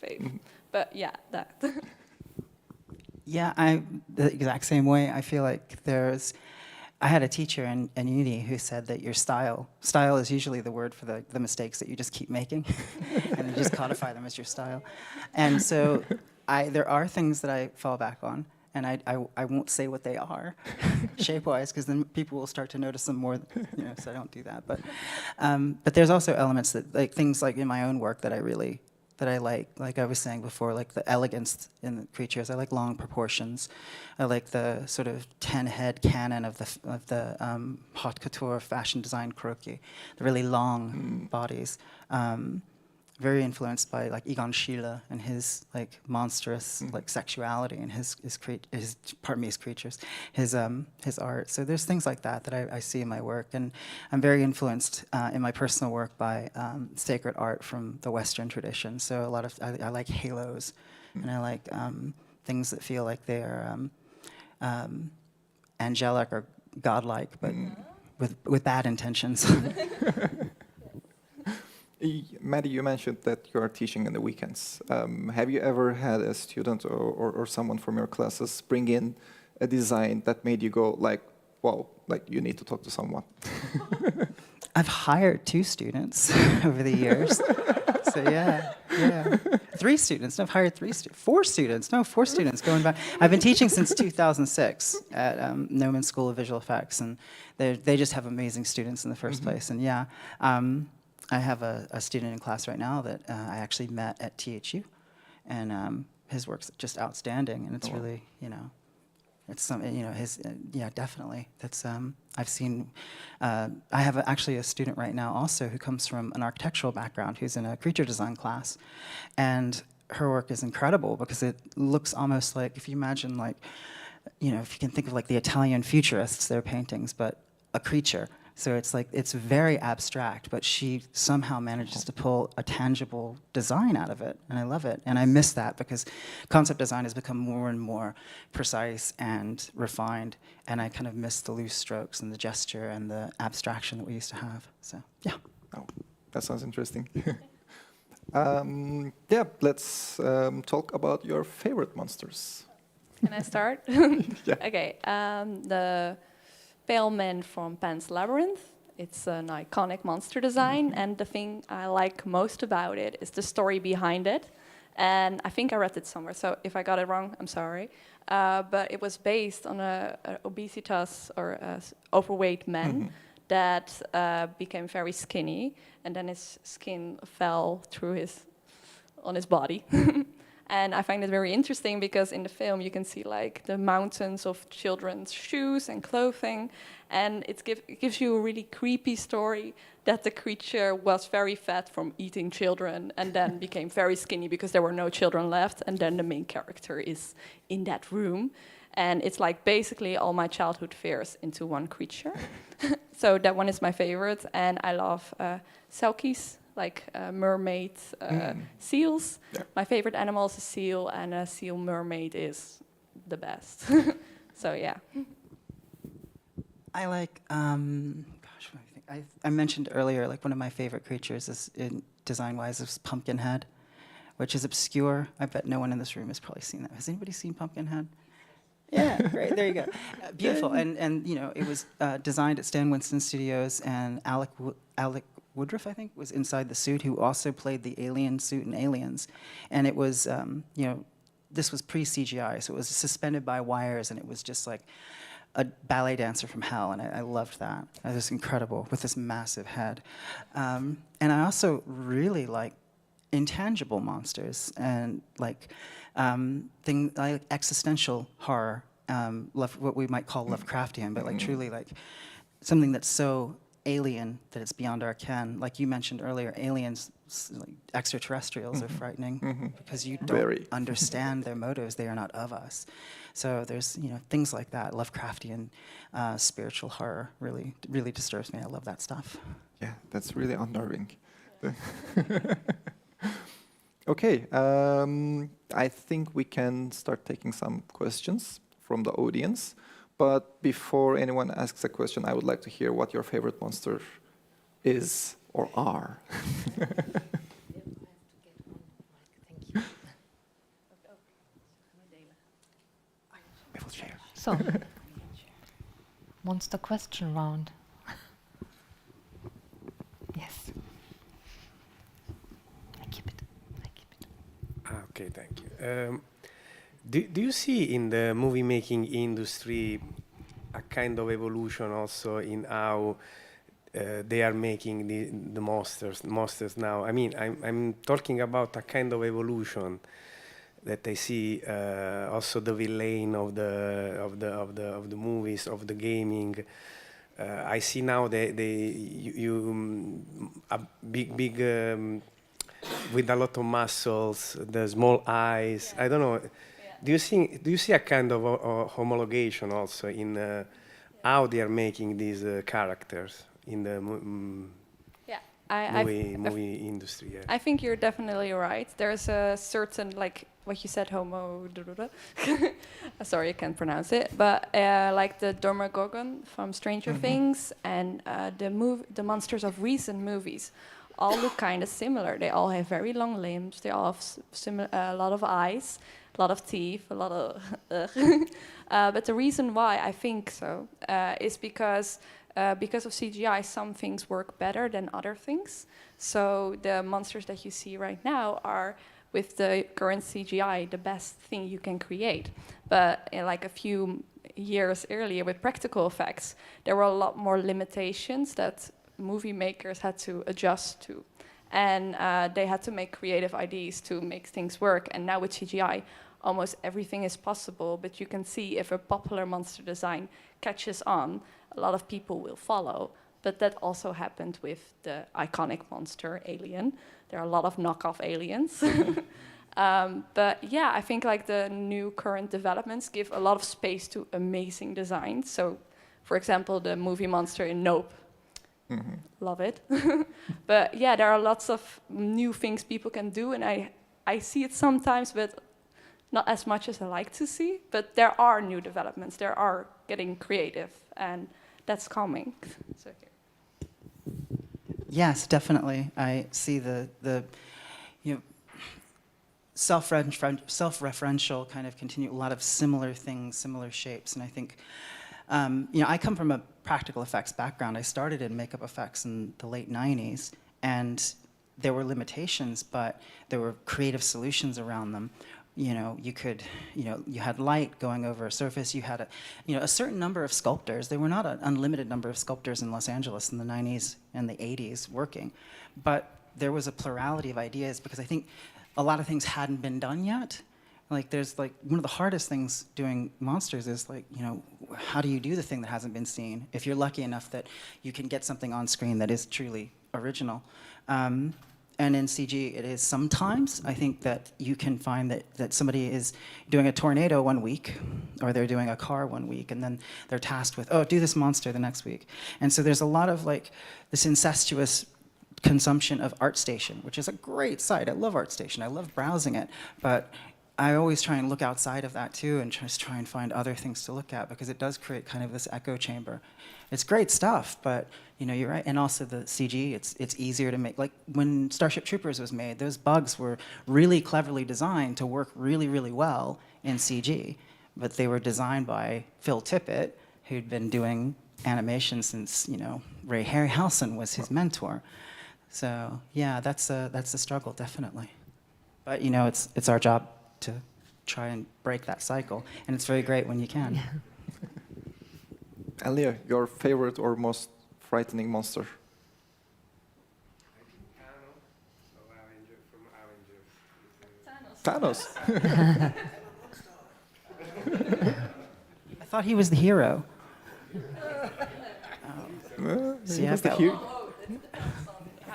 But yeah, that.
Yeah, I'm the exact same way. I feel like I had a teacher in uni who said that your style is usually the word for the mistakes that you just keep making, and you just codify them as your style. And so there are things that I fall back on, and I won't say what they are, shape-wise, because then people will start to notice them more, so I don't do that. But there's also elements that, like things like in my own work that I like I was saying before, like the elegance in the creatures. I like long proportions. I like the sort of 10-head canon of the haute couture fashion design croquis, the really long bodies. Very influenced by like Egon Schiele and his like monstrous like sexuality and his creatures, his art. So there's things like that I see in my work, and I'm very influenced in my personal work by sacred art from the Western tradition. So a lot of I like halos, and I like things that feel like they are angelic or godlike, but with bad intentions.
Maddie, you mentioned that you are teaching in the weekends. Have you ever had a student or someone from your classes bring in a design that made you go like, wow, like you need to talk to someone?
I've hired 2 students over the years. So yeah. 3 students. No, I've hired 4 students. No, 4 students going back. I've been teaching since 2006 at Neumann School of Visual Effects, and they just have amazing students in the first place. And yeah, I have a student in class right now that I actually met at THU, and his work's just outstanding, and it's really, it's something, yeah, definitely. That's I've seen. I have actually a student right now also who comes from an architectural background, who's in a creature design class, and her work is incredible because it looks almost like, if you imagine like, if you can think of like the Italian futurists, their paintings, but a creature. So it's like, it's very abstract, but she somehow manages to pull a tangible design out of it, and I love it. And I miss that because concept design has become more and more precise and refined, and I kind of miss the loose strokes and the gesture and the abstraction that we used to have. So, yeah.
Oh, that sounds interesting. Yeah, let's talk about your favorite monsters.
Can I start?
Yeah.
Okay, the Pale Man from Pan's Labyrinth. It's an iconic monster design, and the thing I like most about it is the story behind it. And I think I read it somewhere, so if I got it wrong, I'm sorry. But it was based on a obesitas or overweight man that became very skinny, and then his skin fell through on his body. And I find it very interesting because in the film you can see like the mountains of children's shoes and clothing, and it gives you a really creepy story that the creature was very fat from eating children and then became very skinny because there were no children left, and then the main character is in that room. And it's like basically all my childhood fears into one creature. So that one is my favorite, and I love selkies, like mermaid seals. Yeah. My favorite animal is a seal, and a seal mermaid is the best. So yeah.
I like, gosh, what do I think? I mentioned earlier, like one of my favorite creatures is, design-wise, is Pumpkinhead, which is obscure. I bet no one in this room has probably seen that. Has anybody seen Pumpkinhead? Yeah, great, there you go. Beautiful, and it was designed at Stan Winston Studios, and Alec Woodruff, I think, was inside the suit, who also played the alien suit in Aliens. And it was, this was pre-CGI, so it was suspended by wires, and it was just like a ballet dancer from hell, and I loved that. It was incredible, with this massive head. And I also really like intangible monsters, and like things like existential horror, what we might call Lovecraftian, but like truly like something that's so alien that it's beyond our ken. Like you mentioned earlier, aliens, like extraterrestrials are frightening because you don't understand their motives. They are not of us. So there's things like that. Lovecraftian spiritual horror really disturbs me. I love that stuff.
Yeah, that's really unnerving. Okay, I think we can start taking some questions from the audience. But before anyone asks a question, I would like to hear what your favorite monster is or are.
I will share. So, monster question round. Yes.
Okay, thank you. Do you see in the movie making industry a kind of evolution also in how they are making the monsters now? I mean, I'm talking about a kind of evolution that I see also the villain of the movies, of the gaming. I see now a big with a lot of muscles, the small eyes. I don't know. Do you see a kind of homologation also in how they are making these characters in the movie industry? Yeah.
I think you're definitely right. There's a certain, like what you said, sorry, I can't pronounce it, but like the Demogorgon from Stranger Things and the monsters of recent movies all look kind of similar. They all have very long limbs. They all have a lot of eyes, a lot of teeth, a lot of. But the reason why I think so is because of CGI, some things work better than other things. So the monsters that you see right now are, with the current CGI, the best thing you can create. But like a few years earlier with practical effects, there were a lot more limitations that movie makers had to adjust to. And they had to make creative ideas to make things work. And now with CGI, almost everything is possible. But you can see if a popular monster design catches on, a lot of people will follow. But that also happened with the iconic monster, Alien. There are a lot of knockoff aliens. But yeah, I think like the new current developments give a lot of space to amazing designs. So, for example, the movie monster in Nope. Love it. But yeah, there are lots of new things people can do, and I see it sometimes, but not as much as I like to see. But there are new developments. There are getting creative, and that's coming. So here.
Yes, definitely. I see the self-referential kind of continue, a lot of similar things, similar shapes, and I think I come from a practical effects background. I started in makeup effects in the late 90s, and there were limitations, but there were creative solutions around them. You could, you had light going over a surface. You had a certain number of sculptors. There were not an unlimited number of sculptors in Los Angeles in the 90s and the 80s working, but there was a plurality of ideas because I think a lot of things hadn't been done yet. Like there's like one of the hardest things doing monsters is like, how do you do the thing that hasn't been seen? If you're lucky enough that you can get something on screen that is truly original. And in CG, it is sometimes. I think that you can find that somebody is doing a tornado one week, or they're doing a car one week, and then they're tasked with, do this monster the next week. And so there's a lot of like this incestuous consumption of ArtStation, which is a great site. I love ArtStation. I love browsing it. But I always try and look outside of that too and just try and find other things to look at because it does create kind of this echo chamber. It's great stuff, but you're right. And also the CG, it's easier to make. Like when Starship Troopers was made, those bugs were really cleverly designed to work really, really well in CG. But they were designed by Phil Tippett, who'd been doing animation since, Ray Harryhausen was his mentor. So yeah, that's a struggle, definitely. But it's our job to try and break that cycle, and it's very great when you can. Yeah.
Alessio, your favorite or most frightening monster? Thanos.
I thought he was the hero. So
He was the hero.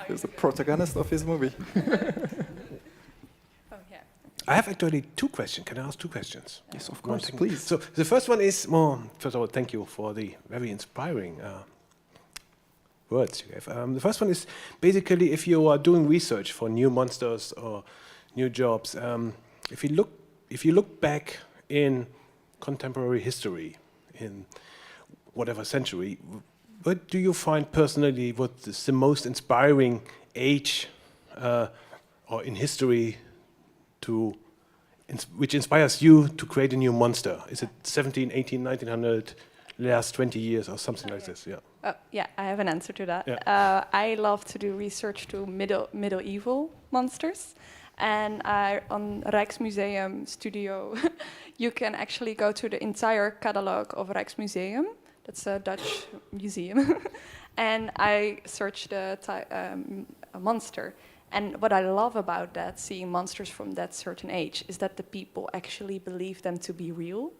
He was the protagonist of his movie.
I have actually two questions. Can I ask two questions?
Yes, of
One
course,
thing.
please.
So the first one is more, first of all, thank you for the very inspiring words you gave. The first one is basically if you are doing research for new monsters or new jobs, if you look back in contemporary history, in whatever century, what do you find personally what is the most inspiring age or in history which inspires you to create a new monster? Is it 17, 18, 1900, last 20 years or something like this? Yeah.
Yeah, I have an answer to that.
Yeah.
I love to do research to medieval monsters. And on Rijksmuseum Studio, you can actually go to the entire catalog of Rijksmuseum. That's a Dutch museum. And I searched a monster. And what I love about that, seeing monsters from that certain age, is that the people actually believe them to be real,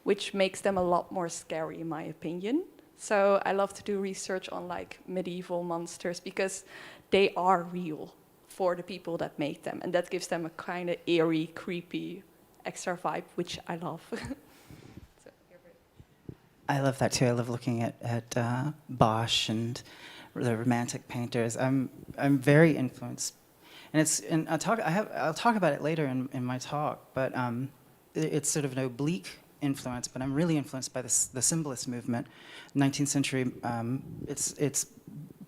which makes them a lot more scary, in my opinion. So I love to do research on like medieval monsters because they are real for the people that make them, and that gives them a kind of eerie, creepy, extra vibe, which I love.
I love that too. I love looking at Bosch and the Romantic painters. I'm very influenced, and I'll talk about it later in my talk. But it's sort of an oblique influence. But I'm really influenced by the symbolist movement, 19th century. It's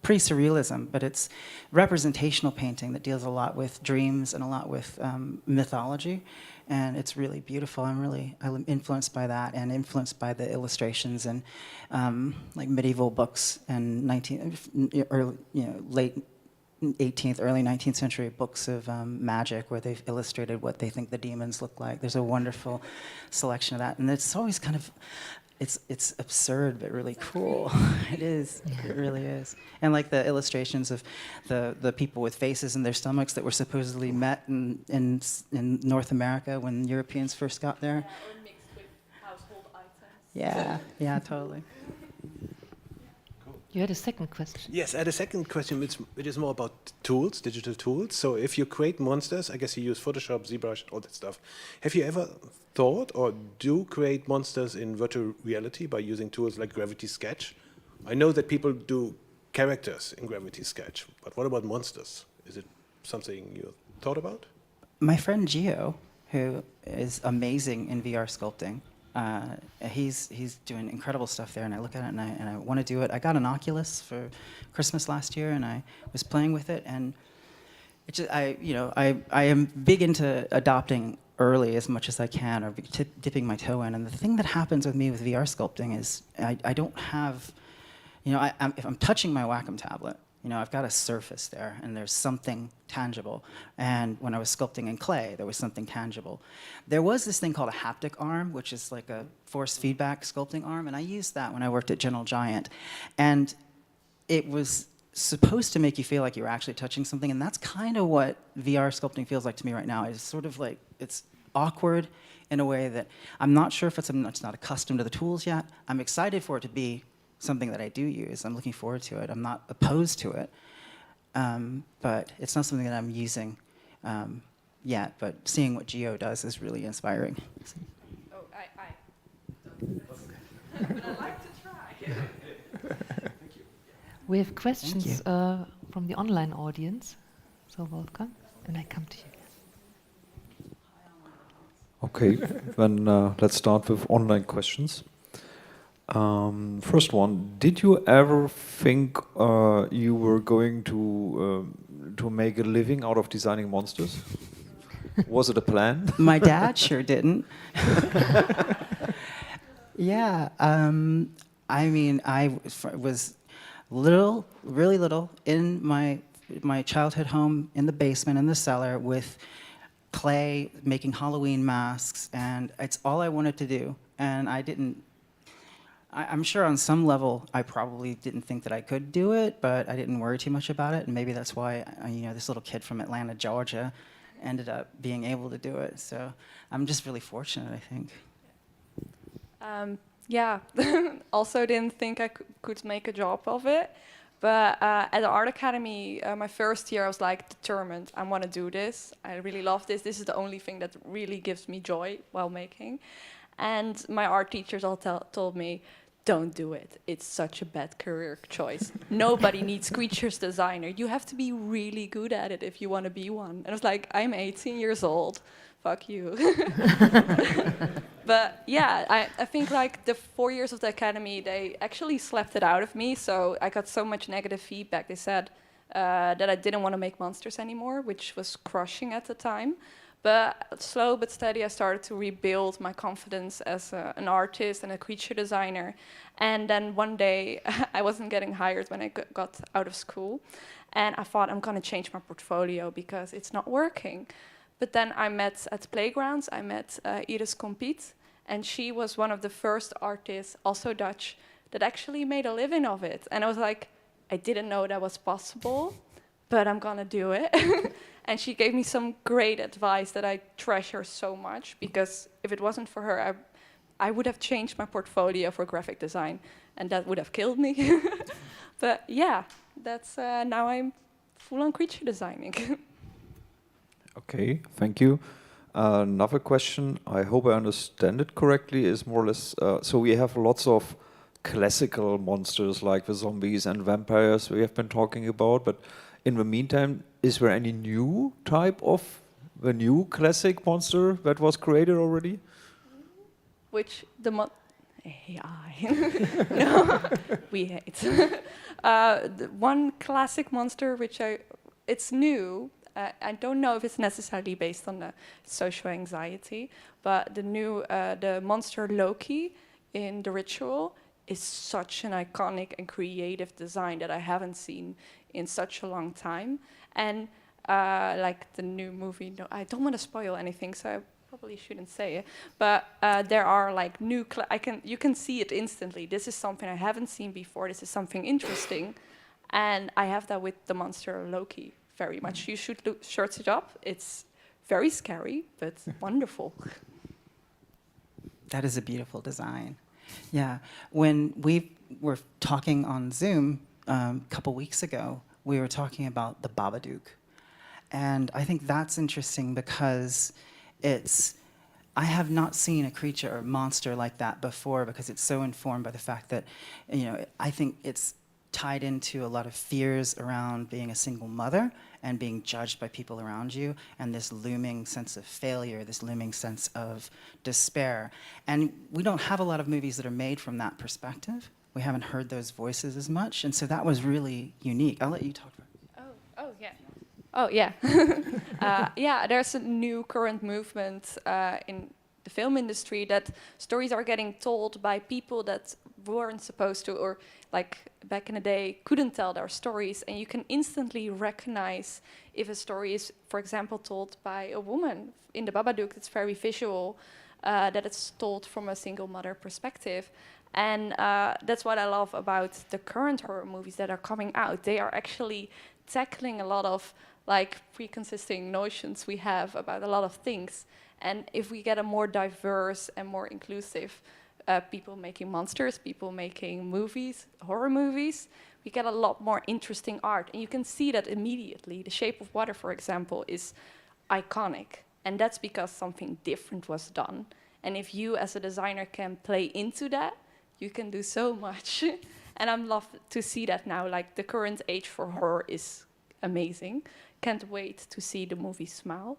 pre-surrealism, but it's representational painting that deals a lot with dreams and a lot with mythology. And it's really beautiful. I'm influenced by that, and influenced by the illustrations and like medieval books and late 18th, early 19th century books of magic, where they've illustrated what they think the demons look like. There's a wonderful selection of that, and it's always kind of, it's absurd but really cool. It is. It really is. And like the illustrations of the people with faces in their stomachs that were supposedly met in North America when Europeans first got there.
Yeah, or mixed with household items.
Yeah, totally.
You had a second question.
Yes, I had a second question, which is more about tools, digital tools. So if you create monsters, I guess you use Photoshop, ZBrush, all that stuff. Have you ever thought or do create monsters in virtual reality by using tools like Gravity Sketch? I know that people do characters in Gravity Sketch, but what about monsters? Is it something you thought about?
My friend Gio, who is amazing in VR sculpting, he's doing incredible stuff there, and I look at it and I want to do it. I got an Oculus for Christmas last year, and I was playing with it, and it just, I am big into adopting early as much as I can, or dipping my toe in. And the thing that happens with me with VR sculpting is I don't have, if I'm touching my Wacom tablet, I've got a surface there, and there's something tangible. And when I was sculpting in clay, there was something tangible. There was this thing called a haptic arm, which is like a force feedback sculpting arm, and I used that when I worked at Gentle Giant. And it was supposed to make you feel like you were actually touching something, and that's kind of what VR sculpting feels like to me right now. It's sort of like, it's awkward in a way that I'm not sure if it's not accustomed to the tools yet. I'm excited for it to be something that I do use. I'm looking forward to it. I'm not opposed to it, but it's not something that I'm using yet. But seeing what Gio does is really inspiring.
Oh, but I'd like to try.
We have questions from the online audience. So welcome, and I come to you.
Okay, then let's start with online questions. First one, did you ever think you were going to make a living out of designing monsters? Was it a plan?
My dad sure didn't. Yeah, I mean, I was really little, in my childhood home in the basement, in the cellar, with clay, making Halloween masks, and it's all I wanted to do. And I'm sure on some level I probably didn't think that I could do it, but I didn't worry too much about it, and maybe that's why this little kid from Atlanta, Georgia, ended up being able to do it. So I'm just really fortunate, I think.
yeah, also didn't think I could make a job of it. But at the art academy, my first year, I was like determined. I want to do this. I really love this. This is the only thing that really gives me joy while making. And my art teachers all told me, don't do it. It's such a bad career choice. Nobody needs creatures designer. You have to be really good at it if you want to be one. And I was like, I'm 18 years old. Fuck you. But yeah, I think like the 4 years of the academy, they actually slapped it out of me. So I got so much negative feedback. They said that I didn't want to make monsters anymore, which was crushing at the time. But slow but steady, I started to rebuild my confidence as an artist and a creature designer. And then one day, I wasn't getting hired when I got out of school. And I thought, I'm going to change my portfolio because it's not working. But then I met at Playgrounds, I met Iris Compete. And she was one of the first artists, also Dutch, that actually made a living of it. And I was like, I didn't know that was possible, but I'm going to do it. And she gave me some great advice that I treasure so much, because if it wasn't for her, I would have changed my portfolio for graphic design, and that would have killed me. But yeah, that's now I'm full-on creature designing.
Okay, thank you. Another question, I hope I understand it correctly, is more or less, so we have lots of classical monsters like the zombies and vampires we have been talking about, but in the meantime, is there any new type of the new classic monster that was created already?
Which the AI. No, we hate. The one classic monster which it's new. I don't know if it's necessarily based on the social anxiety, but the monster Loki in The Ritual is such an iconic and creative design that I haven't seen in such a long time. And like the new movie, no, I don't want to spoil anything, so I probably shouldn't say it. But there are like new, you can see it instantly. This is something I haven't seen before. This is something interesting, and I have that with the monster Loki very much. You should search it up. It's very scary, but wonderful.
That is a beautiful design. Yeah, when we were talking on Zoom a couple weeks ago, we were talking about the Babadook. And I think that's interesting because I have not seen a creature or monster like that before, because it's so informed by the fact that, I think it's tied into a lot of fears around being a single mother and being judged by people around you, and this looming sense of failure, this looming sense of despair. And we don't have a lot of movies that are made from that perspective. We haven't heard those voices as much, and so that was really unique. I'll let you talk about it.
Oh yeah. Oh yeah. Yeah, there's a new current movement in the film industry that stories are getting told by people that weren't supposed to, or like back in the day couldn't tell their stories, and you can instantly recognize if a story is, for example, told by a woman. In the Babadook, it's very visual, that it's told from a single mother perspective. And that's what I love about the current horror movies that are coming out. They are actually tackling a lot of like preconceiving notions we have about a lot of things. And if we get a more diverse and more inclusive people making monsters, people making movies, horror movies, we get a lot more interesting art. And you can see that immediately. The Shape of Water, for example, is iconic. And that's because something different was done. And if you as a designer can play into that, you can do so much. And I'm love to see that now. Like the current age for horror is amazing. Can't wait to see the movie Smile.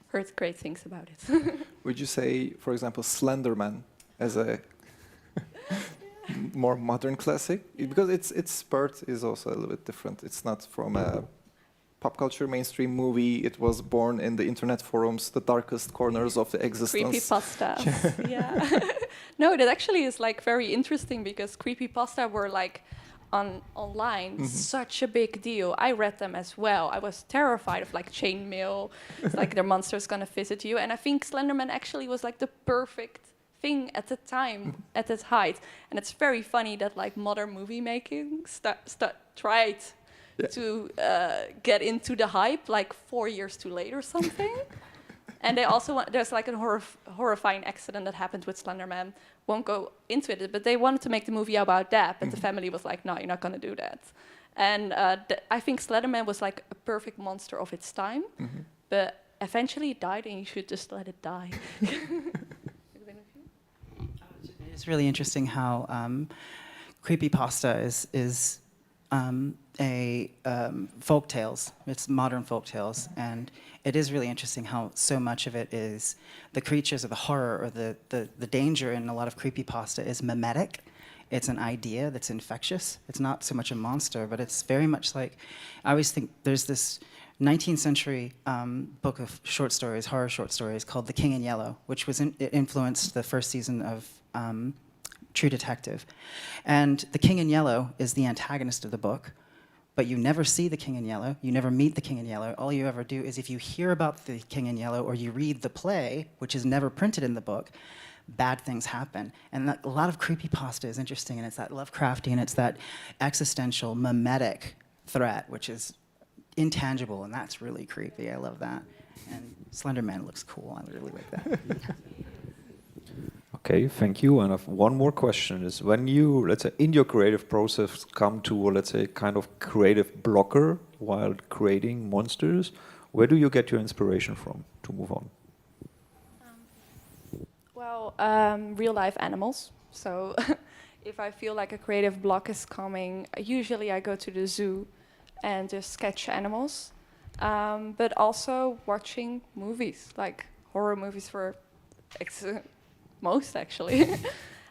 Heard great things about it.
Would you say, for example, Slenderman as a more modern classic? Because its birth is also a little bit different. It's not from a pop culture mainstream movie. It was born in the internet forums, the darkest corners of the existence.
Creepypasta. Yeah. No, that actually is like very interesting, because creepypasta were like online such a big deal. I read them as well. I was terrified of like chainmail, like their monster's gonna visit you. And I think Slenderman actually was like the perfect thing at the time, at its height. And it's very funny that like modern movie making tried to get into the hype like 4 years too late or something. And they also there's like a horrifying accident that happened with Slenderman. Won't go into it, but they wanted to make the movie about that, but the family was like, no, you're not going to do that. And I think Slenderman was like a perfect monster of its time, but eventually it died, and you should just let it die.
It's really interesting how creepypasta is folk tales. It's modern folk tales, and it is really interesting how so much of it is the creatures or the horror or the danger in a lot of creepypasta is mimetic. It's an idea that's infectious. It's not so much a monster, but it's very much like, I always think there's this 19th century book of short stories, horror short stories, called The King in Yellow, which was it influenced the first season of True Detective. And the King in Yellow is the antagonist of the book, but you never see the King in Yellow, you never meet the King in Yellow. All you ever do is if you hear about the King in Yellow or you read the play, which is never printed in the book, bad things happen. And a lot of creepypasta is interesting, and it's that Lovecraftian, it's that existential, mimetic threat, which is intangible, and that's really creepy. I love that. And Slenderman looks cool. I really like that.
Okay, thank you. And I have one more question is, when you, let's say, in your creative process come to, let's say, kind of creative blocker while creating monsters, where do you get your inspiration from to move on?
Well, real-life animals. So if I feel like a creative block is coming, usually I go to the zoo and just sketch animals. But also watching movies, like horror movies for most, actually.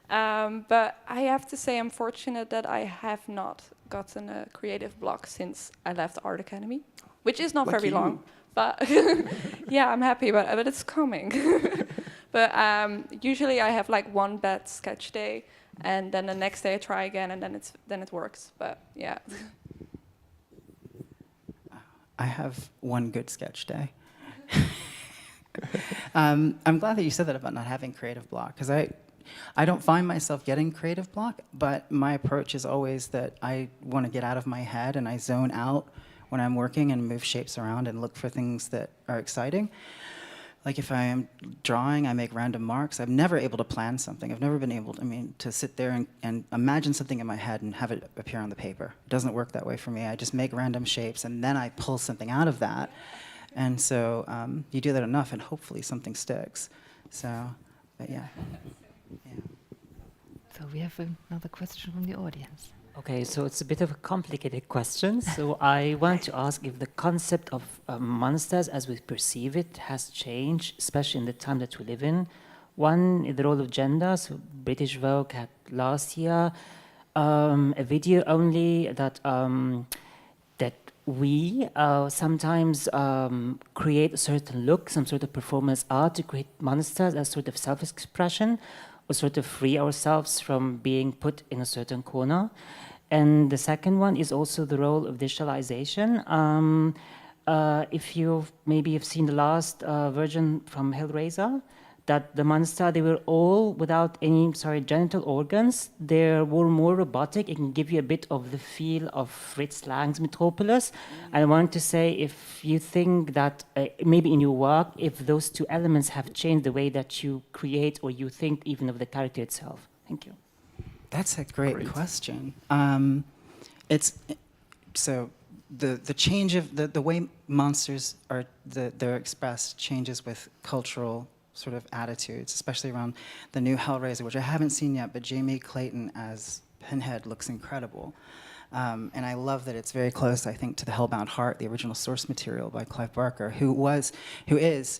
But I have to say I'm fortunate that I have not gotten a creative block since I left Art Academy, which is not very long. But yeah, I'm happy about it, but it's coming. But usually I have like one bad sketch day, and then the next day I try again, and then it works. But yeah.
I have one good sketch day. I'm glad that you said that about not having creative block, because I don't find myself getting creative block, but my approach is always that I want to get out of my head and I zone out when I'm working and move shapes around and look for things that are exciting. Like if I am drawing, I make random marks. I'm never able to plan something. I've never been able to sit there and imagine something in my head and have it appear on the paper. It doesn't work that way for me. I just make random shapes and then I pull something out of that. And so you do that enough and hopefully something sticks. So, but yeah.
So we have another question from the audience.
Okay, so it's a bit of a complicated question. So I want to ask if the concept of monsters as we perceive it has changed, especially in the time that we live in. One is the role of gender. So British Vogue had last year a video only that that we sometimes create a certain look, some sort of performance art to create monsters as sort of self-expression, or sort of free ourselves from being put in a certain corner. And the second one is also the role of digitalization. If you've seen the last version from Hellraiser, that the monster, they were all without any, genital organs. They were more robotic. It can give you a bit of the feel of Fritz Lang's Metropolis. I want to say, if you think that maybe in your work, if those two elements have changed the way that you create or you think even of the character itself. Thank you.
That's a great question. It's so the change of the way monsters are they're expressed changes with cultural sort of attitudes, especially around the new Hellraiser, which I haven't seen yet, but Jamie Clayton as Pinhead looks incredible. And I love that it's very close, I think, to the Hellbound Heart, the original source material by Clive Barker, he's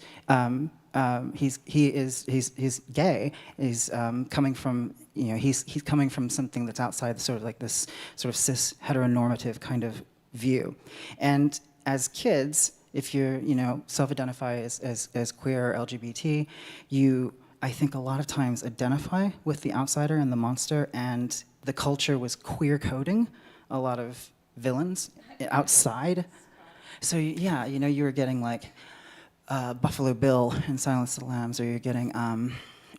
gay. He's coming from, he's coming from something that's outside sort of like this sort of cis heteronormative kind of view. And as kids, if you're, self-identify as queer or LGBT, you, I think a lot of times identify with the outsider and the monster, and the culture was queer coding a lot of villains outside. So yeah, you were getting like Buffalo Bill in Silence of the Lambs, or you're getting, I'm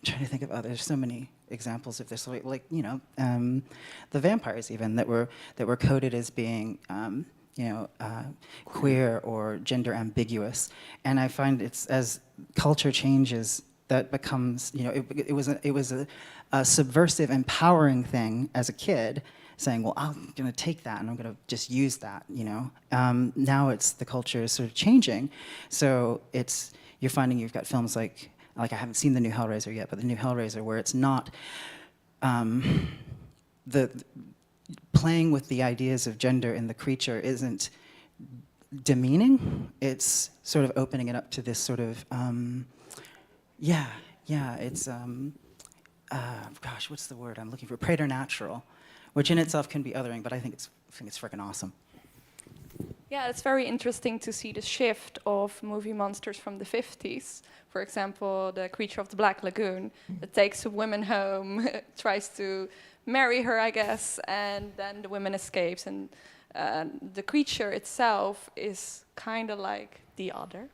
trying to think of others, so many examples of this, like the vampires even that were coded as being queer or gender ambiguous. And I find it's as culture changes, that becomes, it was a subversive, empowering thing as a kid, saying, well, I'm going to take that and I'm going to just use that, Now the culture is sort of changing. So you're finding you've got films like I haven't seen the new Hellraiser yet, but the new Hellraiser, where it's not playing with the ideas of gender in the creature isn't demeaning. It's sort of opening it up to this sort of, it's, gosh, what's the word I'm looking for? Preternatural, which in itself can be othering, but I think it's freaking awesome.
Yeah, it's very interesting to see the shift of movie monsters from the 50s. For example, the Creature of the Black Lagoon that takes a woman home, tries to marry her, I guess, and then the woman escapes. And the creature itself is kind of like the other.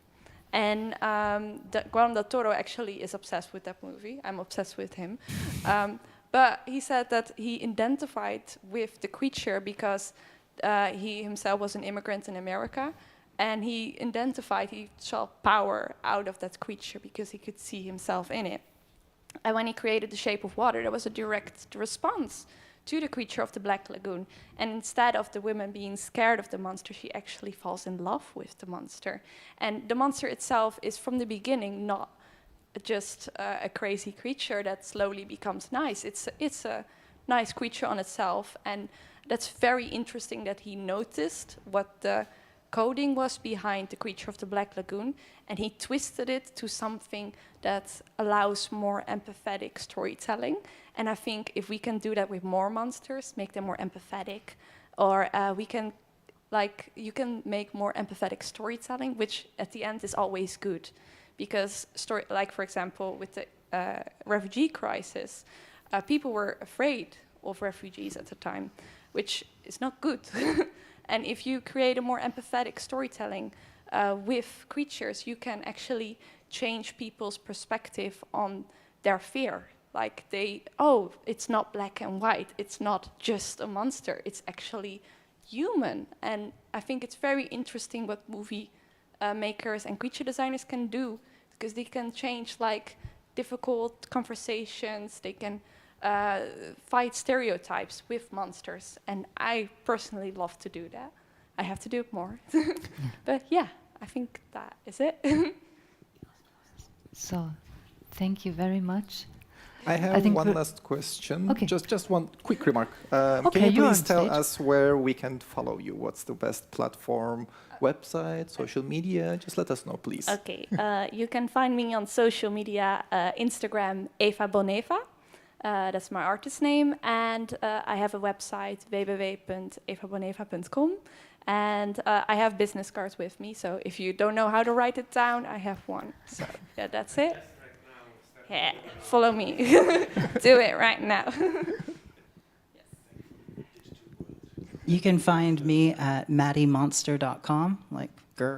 And Guillermo del Toro actually is obsessed with that movie. I'm obsessed with him. But he said that he identified with the creature because he himself was an immigrant in America, and he saw power out of that creature because he could see himself in it. And when he created The Shape of Water, there was a direct response to the Creature of the Black Lagoon. And instead of the woman being scared of the monster, she actually falls in love with the monster. And the monster itself is from the beginning not just a crazy creature that slowly becomes nice. It's a nice creature on itself, and that's very interesting that he noticed what the coding was behind the Creature of the Black Lagoon, and he twisted it to something that allows more empathetic storytelling. And I think if we can do that with more monsters, make them more empathetic, or you can make more empathetic storytelling, which at the end is always good. Because for example, with the refugee crisis, people were afraid of refugees at the time, which is not good. And if you create a more empathetic storytelling with creatures, you can actually change people's perspective on their fear. Like it's not black and white. It's not just a monster. It's actually human. And I think it's very interesting what movie makers and creature designers can do, because they can change difficult conversations. They can fight stereotypes with monsters, and I personally love to do that. I have to do it more. But yeah, I think that is it.
So, thank you very much.
I have one last question.
Okay.
Just one quick remark. Can
Okay,
you
you're
please
on
tell
stage.
us where we can follow you? What's the best platform, website, social media? Just let us know, please.
Okay, you can find me on social media, Instagram, Eva Boneva. That's my artist name. And I have a website, www.evaboneva.com. And I have business cards with me. So if you don't know how to write it down, I have one. So yeah, that's it. Yeah, follow me. Do it right now.
You can find me at maddiemonster.com, like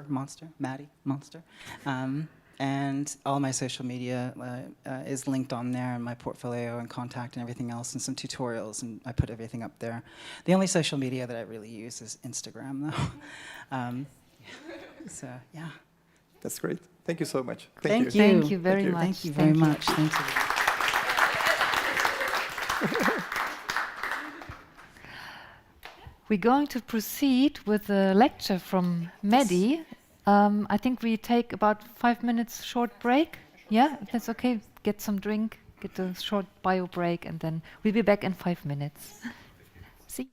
monster, Maddie Monster. And all my social media is linked on there, and my portfolio and contact and everything else, and some tutorials, and I put everything up there. The only social media that I really use is Instagram, though. So, yeah.
That's great. Thank you so much.
Thank you.
Thank you very much.
Thank you very much. Thank you.
We're going to proceed with a lecture from Maddie. I think we take about 5 minutes short break. Yeah, if that's okay. Get some drink, get a short bio break, and then we'll be back in 5 minutes. See.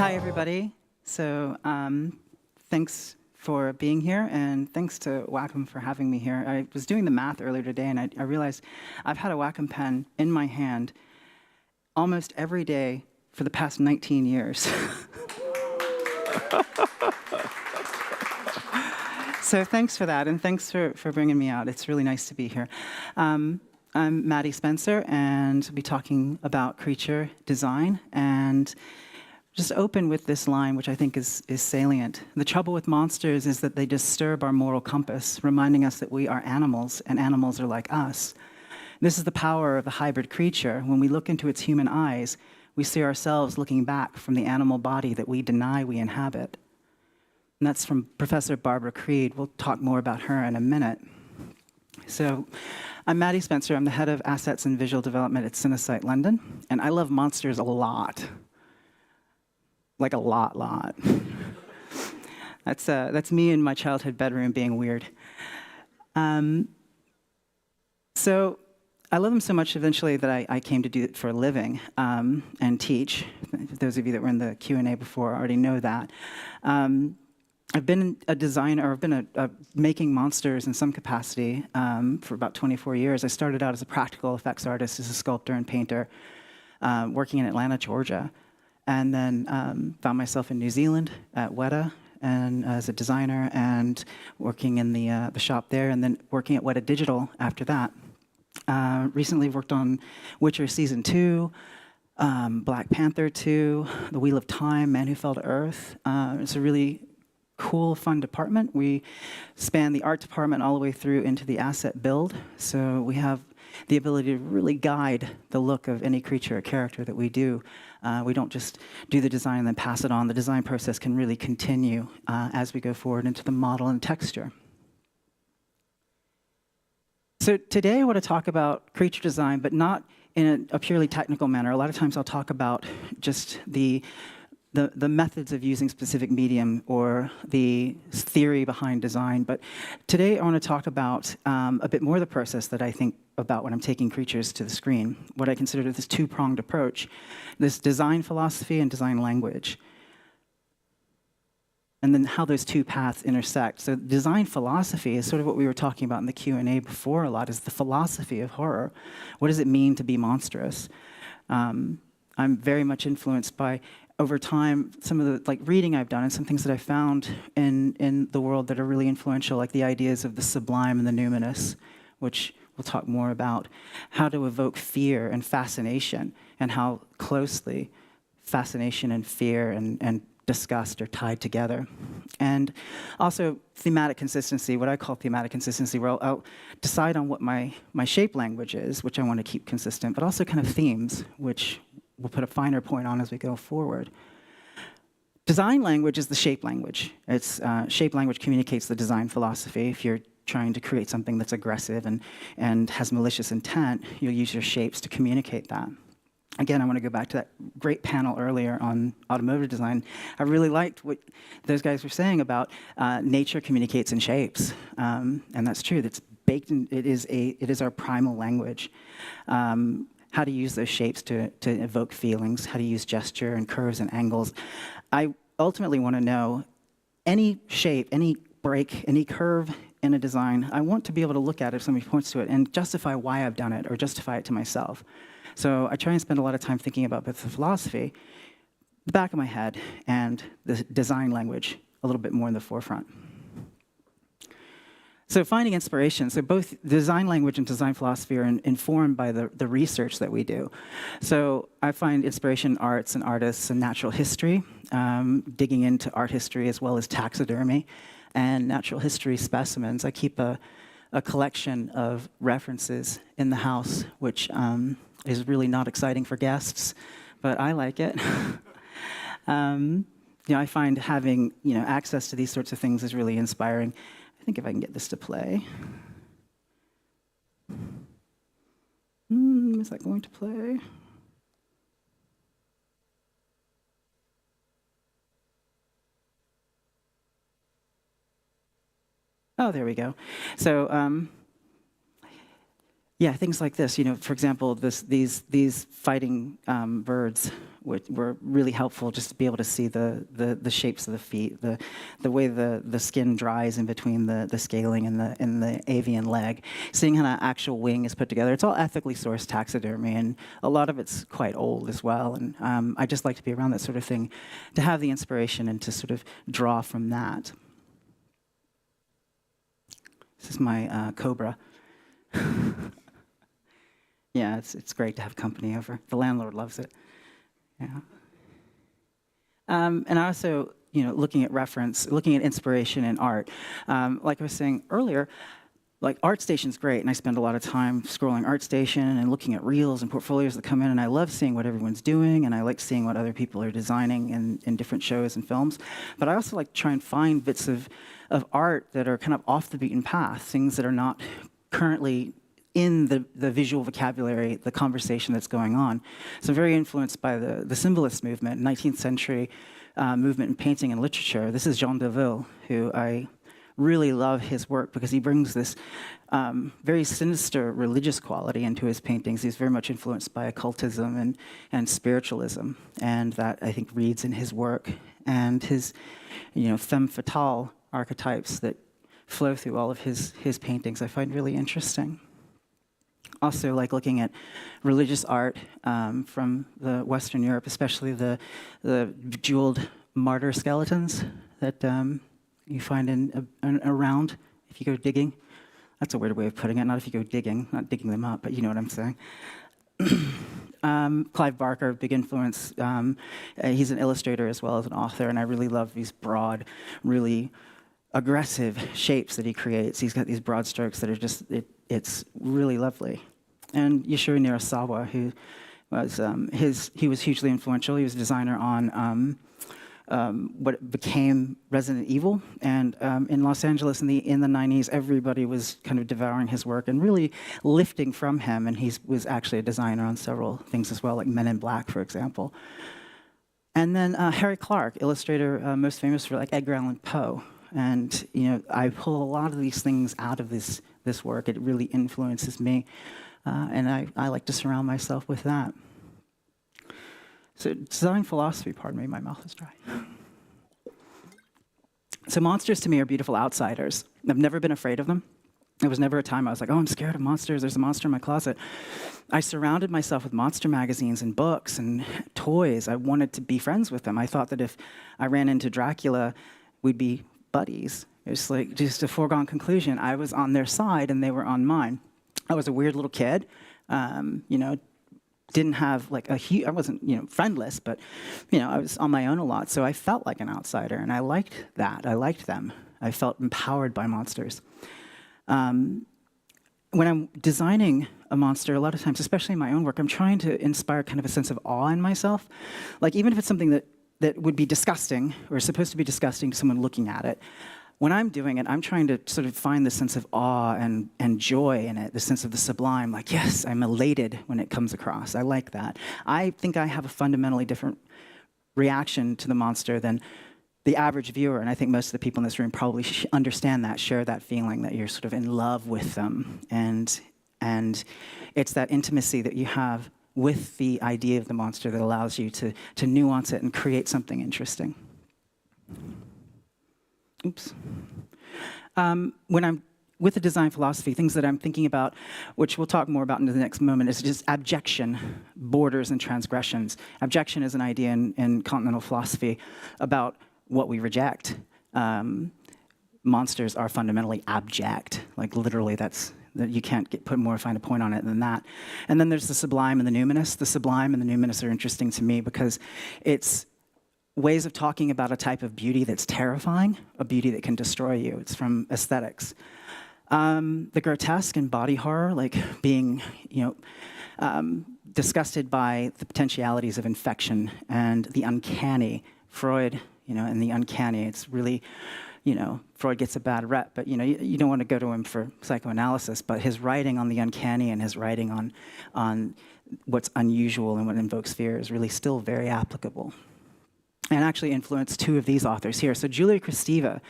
Hi, everybody. So thanks for being here, and thanks to Wacom for having me here. I was doing the math earlier today, and I realized I've had a Wacom pen in my hand almost every day for the past 19 years. So thanks for that, and thanks for bringing me out. It's really nice to be here. I'm Maddie Spencer, and I'll be talking about creature design, and just open with this line, which I think is salient. The trouble with monsters is that they disturb our moral compass, reminding us that we are animals, and animals are like us. This is the power of the hybrid creature. When we look into its human eyes, we see ourselves looking back from the animal body that we deny we inhabit. And that's from Professor Barbara Creed. We'll talk more about her in a minute. So I'm Maddie Spencer. I'm the head of assets and visual development at Cinesight London, and I love monsters a lot. Like a lot. That's me in my childhood bedroom being weird. So I love them so much eventually that I came to do it for a living and teach. Those of you that were in the Q&A before already know that. I've been a designer, I've been making monsters in some capacity for about 24 years. I started out as a practical effects artist, as a sculptor and painter, working in Atlanta, Georgia. And then found myself in New Zealand at Weta and as a designer and working in the shop there, and then working at Weta Digital after that. Recently worked on Witcher Season 2, Black Panther 2, The Wheel of Time, Man Who Fell to Earth. It's a really cool, fun department. We span the art department all the way through into the asset build. So we have the ability to really guide the look of any creature or character that we do. We don't just do the design and then pass it on. The design process can really continue as we go forward into the model and texture. So today I want to talk about creature design, but not in a purely technical manner. A lot of times I'll talk about just the methods of using specific medium or the theory behind design. But today I want to talk about a bit more of the process that I think about when I'm taking creatures to the screen, what I consider this two-pronged approach, this design philosophy and design language, and then how those two paths intersect. So design philosophy is sort of what we were talking about in the Q&A before a lot, is the philosophy of horror. What does it mean to be monstrous? I'm very much influenced by, over time, some of the reading I've done and some things that I found in the world that are really influential, like the ideas of the sublime and the numinous, which we'll talk more about, how to evoke fear and fascination, and how closely fascination and fear and disgust are tied together. And also thematic consistency, what I call thematic consistency, where I'll decide on what my shape language is, which I want to keep consistent, but also kind of themes, which we'll put a finer point on as we go forward. Design language is the shape language. It's shape language communicates the design philosophy. If you're trying to create something that's aggressive and has malicious intent, you'll use your shapes to communicate that. Again, I want to go back to that great panel earlier on automotive design. I really liked what those guys were saying about nature communicates in shapes, and that's true. That's baked in. It is our primal language. How to use those shapes to evoke feelings, how to use gesture and curves and angles. I ultimately want to know any shape, any break, any curve in a design. I want to be able to look at it if somebody points to it and justify why I've done it or justify it to myself. So I try and spend a lot of time thinking about both the philosophy, the back of my head, and the design language a little bit more in the forefront. So finding inspiration. So both design language and design philosophy are informed by the research that we do. So I find inspiration in arts and artists and natural history, digging into art history as well as taxidermy and natural history specimens. I keep a collection of references in the house, which is really not exciting for guests, but I like it. I find having access to these sorts of things is really inspiring. I think if I can get this to play. Is that going to play? Oh, there we go. So, things like this. For example, these fighting birds were really helpful, just to be able to see the shapes of the feet, the way the skin dries in between the scaling and the avian leg, seeing how an actual wing is put together. It's all ethically sourced taxidermy, and a lot of it's quite old as well. And I just like to be around that sort of thing, to have the inspiration and to sort of draw from that. This is my cobra. Yeah, it's great to have company over. The landlord loves it. Yeah. And also, looking at reference, looking at inspiration in art. Like I was saying earlier, like ArtStation's great, and I spend a lot of time scrolling ArtStation and looking at reels and portfolios that come in, and I love seeing what everyone's doing, and I like seeing what other people are designing in different shows and films. But I also like to try and find bits of art that are kind of off the beaten path, things that are not currently in the visual vocabulary, the conversation that's going on. So I'm very influenced by the symbolist movement, 19th century movement in painting and literature. This is Jean Deville, who I really love his work because he brings this very sinister religious quality into his paintings. He's very much influenced by occultism and spiritualism, and that I think reads in his work. And his, femme fatale archetypes that flow through all of his paintings I find really interesting. Also like looking at religious art from the Western Europe, especially the jeweled martyr skeletons that you find around if you go digging. That's a weird way of putting it, not if you go digging, not digging them up, but you know what I'm saying. Clive Barker, big influence. He's an illustrator as well as an author, and I really love these broad, really aggressive shapes that he creates. He's got these broad strokes that are just, it's really lovely. And Yashiro Nirasawa, who was, he was hugely influential. He was a designer on what became Resident Evil. And in Los Angeles in the 90s, everybody was kind of devouring his work and really lifting from him. And he was actually a designer on several things as well, like Men in Black, for example. And then Harry Clark, illustrator most famous for like Edgar Allan Poe. And I pull a lot of these things out of this work. It really influences me. And I like to surround myself with that. So design philosophy, pardon me, my mouth is dry. So monsters to me are beautiful outsiders. I've never been afraid of them. There was never a time I was like, oh, I'm scared of monsters. There's a monster in my closet. I surrounded myself with monster magazines and books and toys. I wanted to be friends with them. I thought that if I ran into Dracula, we'd be buddies. It's like just a foregone conclusion. I was on their side and they were on mine. I was a weird little kid, didn't have like I wasn't, friendless, but, I was on my own a lot. So I felt like an outsider, and I liked that. I liked them. I felt empowered by monsters. When I'm designing a monster, a lot of times, especially in my own work, I'm trying to inspire kind of a sense of awe in myself. Like even if it's something that would be disgusting or is supposed to be disgusting to someone looking at it, when I'm doing it, I'm trying to sort of find the sense of awe and joy in it, the sense of the sublime. Like, yes, I'm elated when it comes across. I like that. I think I have a fundamentally different reaction to the monster than the average viewer, and I think most of the people in this room probably understand that, share that feeling that you're sort of in love with them. And it's that intimacy that you have with the idea of the monster that allows you to nuance it and create something interesting. Oops. When I'm with the design philosophy, things that I'm thinking about, which we'll talk more about in the next moment, is just abjection, borders, and transgressions. Abjection is an idea in continental philosophy about what we reject. Monsters are fundamentally abject. Like literally, you can't find a point on it than that. And then there's the sublime and the numinous. The sublime and the numinous are interesting to me because it's ways of talking about a type of beauty that's terrifying, a beauty that can destroy you. It's from aesthetics. The grotesque and body horror, like being, disgusted by the potentialities of infection and the uncanny. Freud, and the uncanny. It's really, Freud gets a bad rep, but you don't want to go to him for psychoanalysis. But his writing on the uncanny and his writing on what's unusual and what invokes fear is really still very applicable. And actually influenced two of these authors here. So Julia Kristeva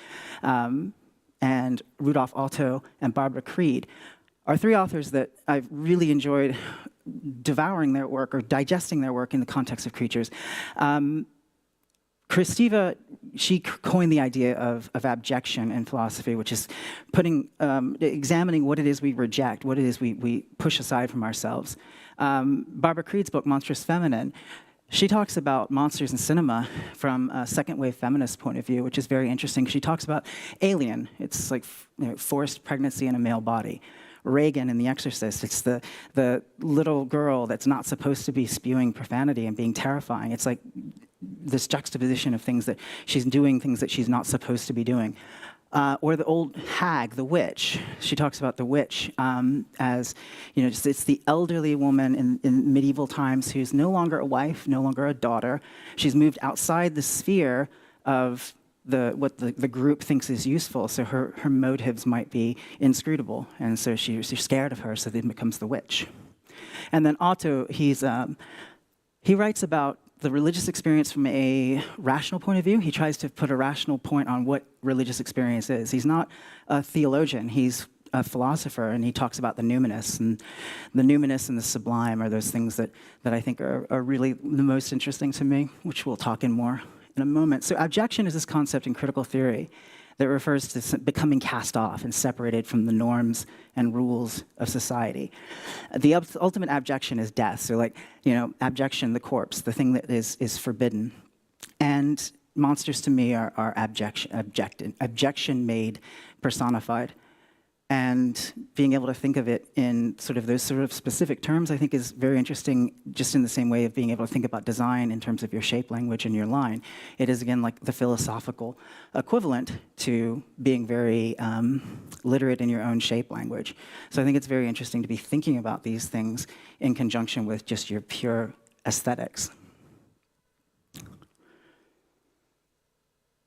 and Rudolf Otto and Barbara Creed are three authors that I've really enjoyed devouring their work or digesting their work in the context of creatures. Kristiva, she coined the idea of abjection in philosophy, which is examining what it is we reject, what it is we push aside from ourselves. Barbara Creed's book, Monstrous Feminine, she talks about monsters in cinema from a second-wave feminist point of view, which is very interesting. She talks about Alien. It's like forced pregnancy in a male body. Reagan in The Exorcist, it's the little girl that's not supposed to be spewing profanity and being terrifying. It's like this juxtaposition of things that she's doing, things that she's not supposed to be doing. Or the old hag, the witch. She talks about the witch as, it's the elderly woman in medieval times who's no longer a wife, no longer a daughter. She's moved outside the sphere of what the group thinks is useful, so her motives might be inscrutable, and so she's scared of her, so then becomes the witch. And then Otto, he writes about the religious experience from a rational point of view. He tries to put a rational point on what religious experience is. He's not a theologian, he's a philosopher, and he talks about the numinous. And the numinous and the sublime are those things that I think are really the most interesting to me, which we'll talk in more in a moment. So abjection is this concept in critical theory that refers to becoming cast off and separated from the norms and rules of society. The ultimate abjection is death. So abjection, the corpse, the thing that is forbidden. And monsters to me are abjection made, personified. And being able to think of it in those specific terms, I think, is very interesting, just in the same way of being able to think about design in terms of your shape language and your line. It is, again, like the philosophical equivalent to being very literate in your own shape language. So I think it's very interesting to be thinking about these things in conjunction with just your pure aesthetics.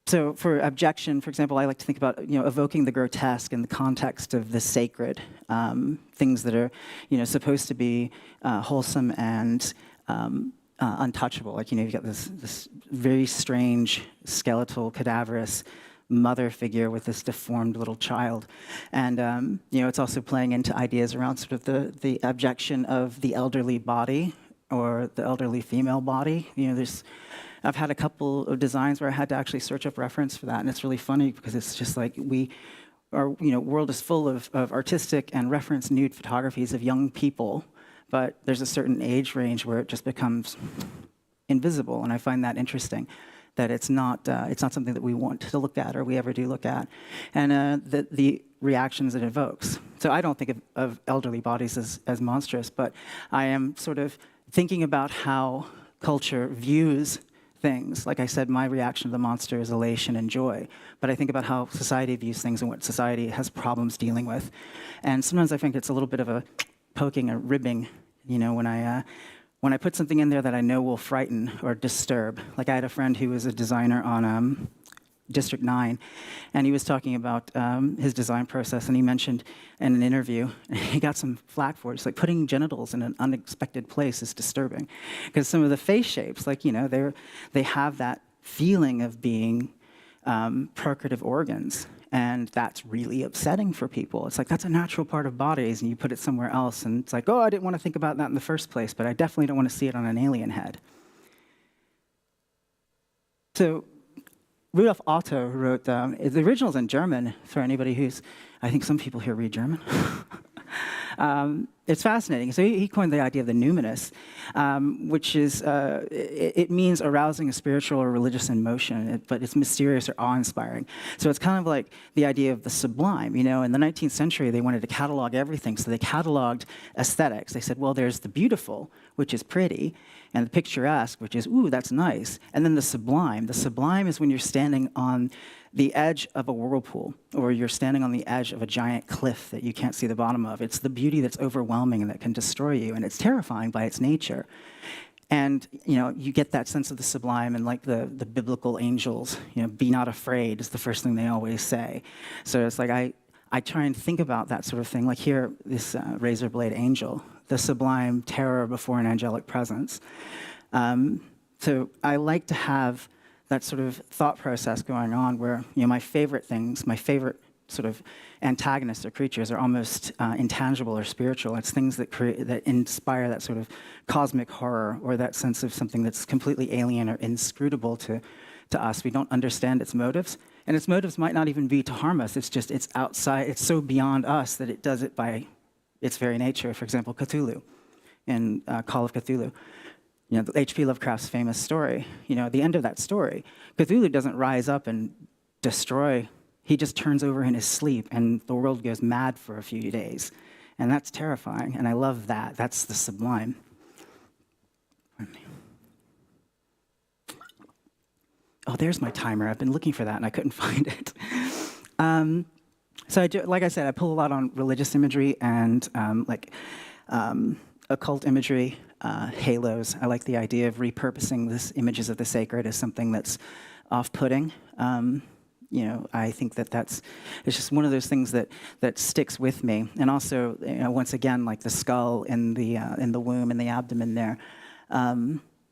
So for abjection, for example, I like to think about evoking the grotesque in the context of the sacred, things that are supposed to be wholesome and untouchable. You've got this very strange skeletal, cadaverous mother figure with this deformed little child, and it's also playing into ideas around the abjection of the elderly body or the elderly female body. I've had a couple of designs where I had to actually search up reference for that, and it's really funny because it's just like our world is full of artistic and reference nude photographies of young people, but there's a certain age range where it just becomes invisible, and I find that interesting, that it's not something that we want to look at or we ever do look at, and the reactions it evokes. So I don't think of elderly bodies as monstrous, but I am thinking about how culture views things. Like I said, my reaction to the monster is elation and joy. But I think about how society views things and what society has problems dealing with. And sometimes I think it's a little bit of a poking or ribbing, when I put something in there that I know will frighten or disturb. Like I had a friend who was a designer on District 9, and he was talking about his design process, and he mentioned in an interview, he got some flack for it. It's like putting genitals in an unexpected place is disturbing, because some of the face shapes, they have that feeling of being procreative organs, and that's really upsetting for people. It's like, that's a natural part of bodies, and you put it somewhere else, and it's like, oh, I didn't want to think about that in the first place, but I definitely don't want to see it on an alien head. So Rudolf Otto wrote, the original's in German for anybody who's, I think some people here read German. It's fascinating. So he coined the idea of the numinous, which is, it means arousing a spiritual or religious emotion, but it's mysterious or awe-inspiring. So it's kind of like the idea of the sublime. In the 19th century, they wanted to catalog everything, so they cataloged aesthetics. They said, well, there's the beautiful, which is pretty, and the picturesque, which is, ooh, that's nice. And then the sublime. The sublime is when you're standing on the edge of a whirlpool, or you're standing on the edge of a giant cliff that you can't see the bottom of. It's the beauty that's overwhelming and that can destroy you, and it's terrifying by its nature. And you get that sense of the sublime, and like the biblical angels, be not afraid is the first thing they always say. So it's like I try and think about that sort of thing. Like here, this razor blade angel, the sublime terror before an angelic presence. So I like to have that sort of thought process going on where, my favorite things, my favorite sort of antagonists or creatures are almost intangible or spiritual. It's things that that inspire that sort of cosmic horror or that sense of something that's completely alien or inscrutable to us. We don't understand its motives. And its motives might not even be to harm us. It's just, it's outside, it's so beyond us that it does it by its very nature. For example, Cthulhu in Call of Cthulhu. You know, H.P. Lovecraft's famous story. You know, at the end of that story, Cthulhu doesn't rise up and destroy. He just turns over in his sleep, and the world goes mad for a few days. And that's terrifying, and I love that. That's the sublime. Oh, there's my timer. I've been looking for that, and I couldn't find it. So like I said, I pull a lot on religious imagery and occult imagery, halos. I like the idea of repurposing this images of the sacred as something that's off-putting. You know, I think that it's just one of those things that sticks with me. And also, you know, once again, like the skull in the womb and the abdomen there,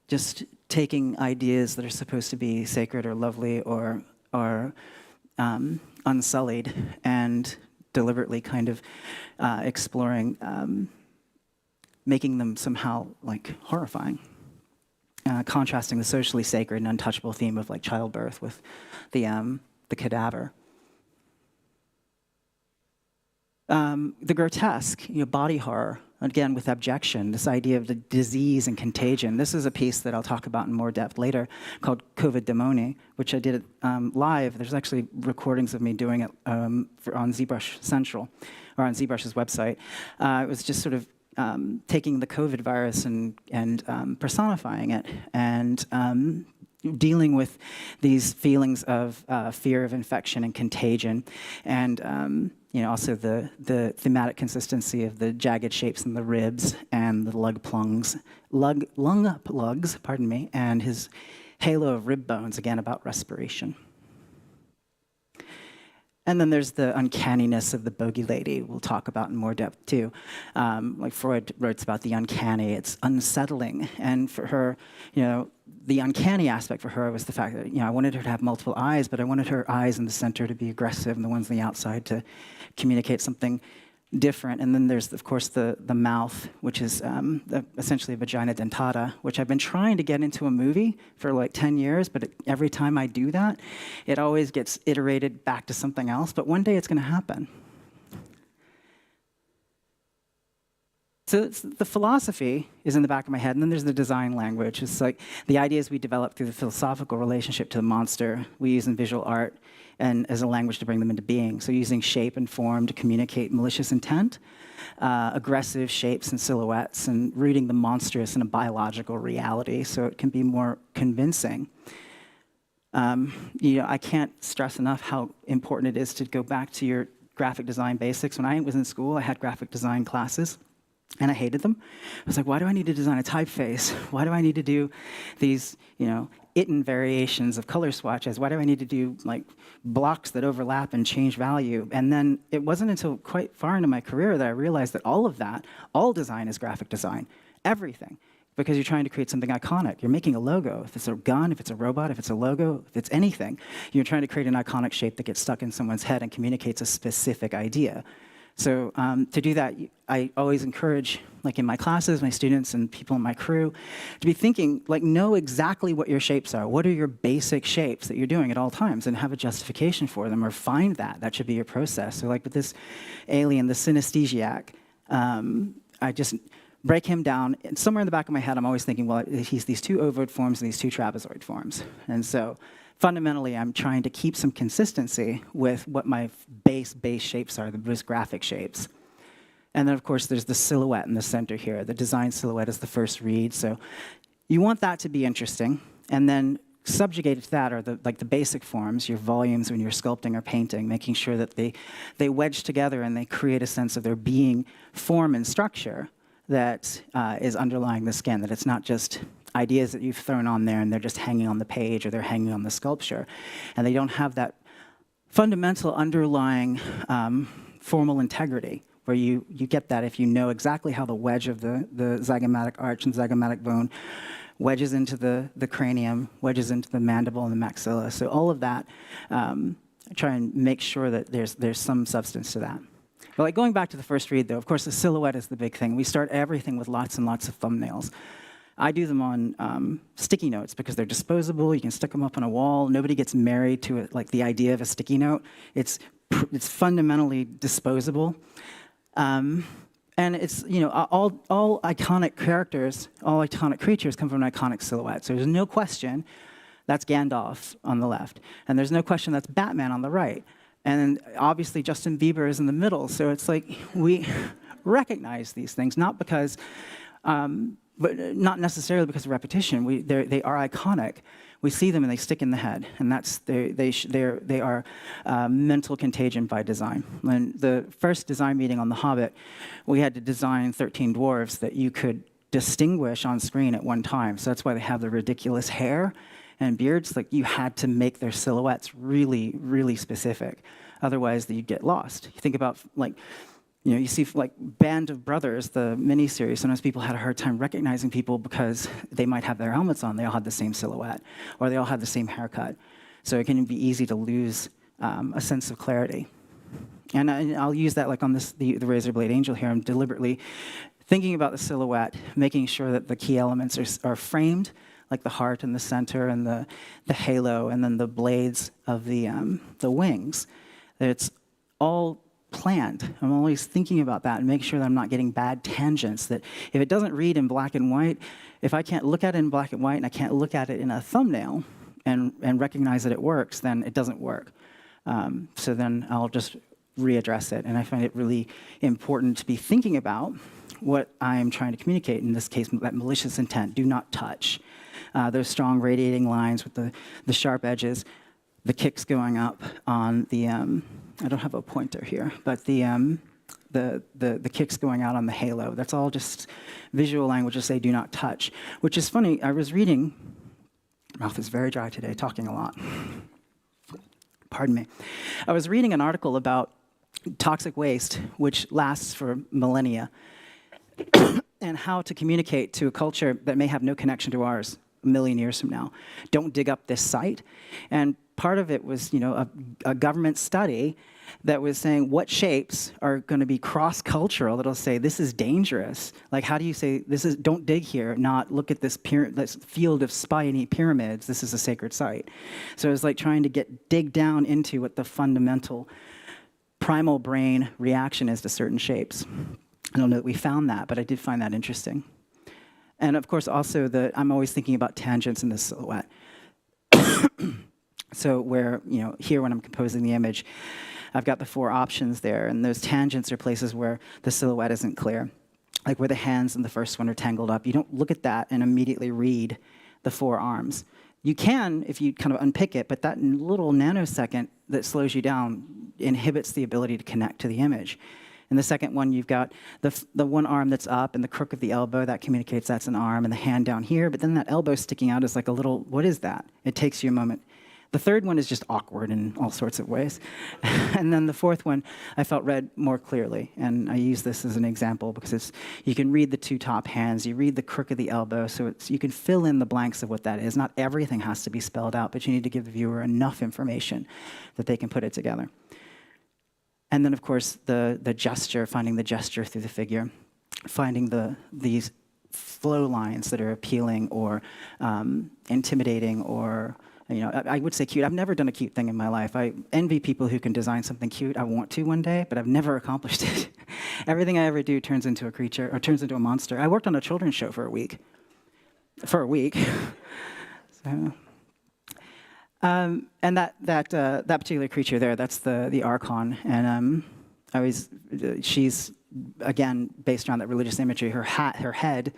just taking ideas that are supposed to be sacred or lovely or unsullied and deliberately kind of exploring, making them somehow like horrifying. Contrasting the socially sacred and untouchable theme of like childbirth with the cadaver. The grotesque, you know, body horror, again with abjection, this idea of the disease and contagion. This is a piece that I'll talk about in more depth later called COVID Demoni, which I did live. There's actually recordings of me doing it on ZBrush Central, or on ZBrush's website. It was just sort of taking the COVID virus and personifying it, and dealing with these feelings of fear of infection and contagion, and you know, also the thematic consistency of the jagged shapes in the ribs and the lung plugs, pardon me, and his halo of rib bones, again about respiration. And then there's the uncanniness of the bogey lady we'll talk about in more depth too. Like Freud writes about the uncanny, it's unsettling. And for her, you know, the uncanny aspect for her was the fact that, you know, I wanted her to have multiple eyes, but I wanted her eyes in the center to be aggressive and the ones on the outside to communicate something different. And then there's, of course, the mouth, which is essentially a vagina dentata, which I've been trying to get into a movie for like 10 years, but every time I do that, it always gets iterated back to something else. But one day it's going to happen. So the philosophy is in the back of my head, and then there's the design language. It's like the ideas we develop through the philosophical relationship to the monster we use in visual art and as a language to bring them into being. So using shape and form to communicate malicious intent, aggressive shapes and silhouettes, and rooting the monstrous in a biological reality so it can be more convincing. You know, I can't stress enough how important it is to go back to your graphic design basics. When I was in school, I had graphic design classes, and I hated them. I was like, why do I need to design a typeface? Why do I need to do these, you know, Itten variations of color swatches? Why do I need to do like blocks that overlap and change value? And then it wasn't until quite far into my career that I realized that all of that, all design is graphic design, everything. Because you're trying to create something iconic. You're making a logo. If it's a gun, if it's a robot, if it's a logo, if it's anything, you're trying to create an iconic shape that gets stuck in someone's head and communicates a specific idea. So to do that, I always encourage, like in my classes, my students and people in my crew, to be thinking, like, know exactly what your shapes are. What are your basic shapes that you're doing at all times, and have a justification for them, or find that. That should be your process. So like with this alien, the synesthesiac, I just break him down. And somewhere in the back of my head, I'm always thinking, well, he's these two ovoid forms and these two trapezoid forms. And so fundamentally, I'm trying to keep some consistency with what my base shapes are, those graphic shapes. And then, of course, there's the silhouette in the center here. The design silhouette is the first read. So you want that to be interesting. And then subjugated to that are the basic forms, your volumes when you're sculpting or painting, making sure that they wedge together and they create a sense of there being form and structure that is underlying the skin, that it's not just ideas that you've thrown on there and they're just hanging on the page or they're hanging on the sculpture. And they don't have that fundamental underlying formal integrity, where you get that if you know exactly how the wedge of the zygomatic arch and zygomatic bone wedges into the cranium, wedges into the mandible and the maxilla. So all of that try and make sure that there's some substance to that. But like going back to the first read, though, of course, the silhouette is the big thing. We start everything with lots and lots of thumbnails. I do them on sticky notes because they're disposable. You can stick them up on a wall. Nobody gets married to it, like the idea of a sticky note. It's fundamentally disposable. And it's, you know, all iconic characters, all iconic creatures come from an iconic silhouette. So there's no question that's Gandalf on the left. And there's no question that's Batman on the right. And obviously Justin Bieber is in the middle. So it's like we recognize these things, not because, but not necessarily because of repetition. They are iconic. We see them and they stick in the head, and they are mental contagion by design. When the first design meeting on The Hobbit, we had to design 13 dwarves that you could distinguish on screen at one time. So that's why they have the ridiculous hair and beards. Like, you had to make their silhouettes really, really specific. Otherwise, you'd get lost. You think about, like, you know, you see like Band of Brothers, the miniseries, sometimes people had a hard time recognizing people because they might have their helmets on, they all had the same silhouette, or they all had the same haircut. So it can be easy to lose a sense of clarity. And I'll use that like on the Razor Blade Angel here. I'm deliberately thinking about the silhouette, making sure that the key elements are framed, like the heart in the center and the halo, and then the blades of the wings. That it's all planned. I'm always thinking about that and making sure that I'm not getting bad tangents, that if it doesn't read in black and white, if I can't look at it in black and white and I can't look at it in a thumbnail and recognize that it works, then it doesn't work. So then I'll just readdress it. And I find it really important to be thinking about what I'm trying to communicate, in this case, that malicious intent, do not touch. Those strong radiating lines with the sharp edges, the kicks going up on the, I don't have a pointer here, but the kicks going out on the halo. That's all just visual language to say do not touch, which is funny. I was reading, my mouth is very dry today, talking a lot. Pardon me. I was reading an article about toxic waste, which lasts for millennia, and how to communicate to a culture that may have no connection to ours a million years from now. Don't dig up this site. And part of it was, you know, a government study that was saying what shapes are going to be cross-cultural that'll say this is dangerous. Like, how do you say this is, don't dig here, not look at this field of spiny pyramids, this is a sacred site. So it was like trying to dig down into what the fundamental primal brain reaction is to certain shapes. I don't know that we found that, but I did find that interesting. And of course, also I'm always thinking about tangents in the silhouette. So where, you know, here when I'm composing the image, I've got the 4 options there, and those tangents are places where the silhouette isn't clear. Like where the hands in the first one are tangled up. You don't look at that and immediately read the 4 arms. You can if you kind of unpick it, but that little nanosecond that slows you down inhibits the ability to connect to the image. In the second one, you've got the one arm that's up and the crook of the elbow, that communicates that's an arm, and the hand down here, but then that elbow sticking out is like a little, what is that? It takes you a moment. The third one is just awkward in all sorts of ways. And then the fourth one I felt read more clearly, and I use this as an example because you can read the 2 top hands, you read the crook of the elbow, so you can fill in the blanks of what that is. Not everything has to be spelled out, but you need to give the viewer enough information that they can put it together. And then, of course, the gesture, finding the gesture through the figure, finding these flow lines that are appealing or intimidating or, you know, I would say cute. I've never done a cute thing in my life. I envy people who can design something cute. I want to one day, but I've never accomplished it. Everything I ever do turns into a creature or turns into a monster. I worked on a children's show for a week. So, and that particular creature there, that's the Archon, and she's again based around that religious imagery. Her head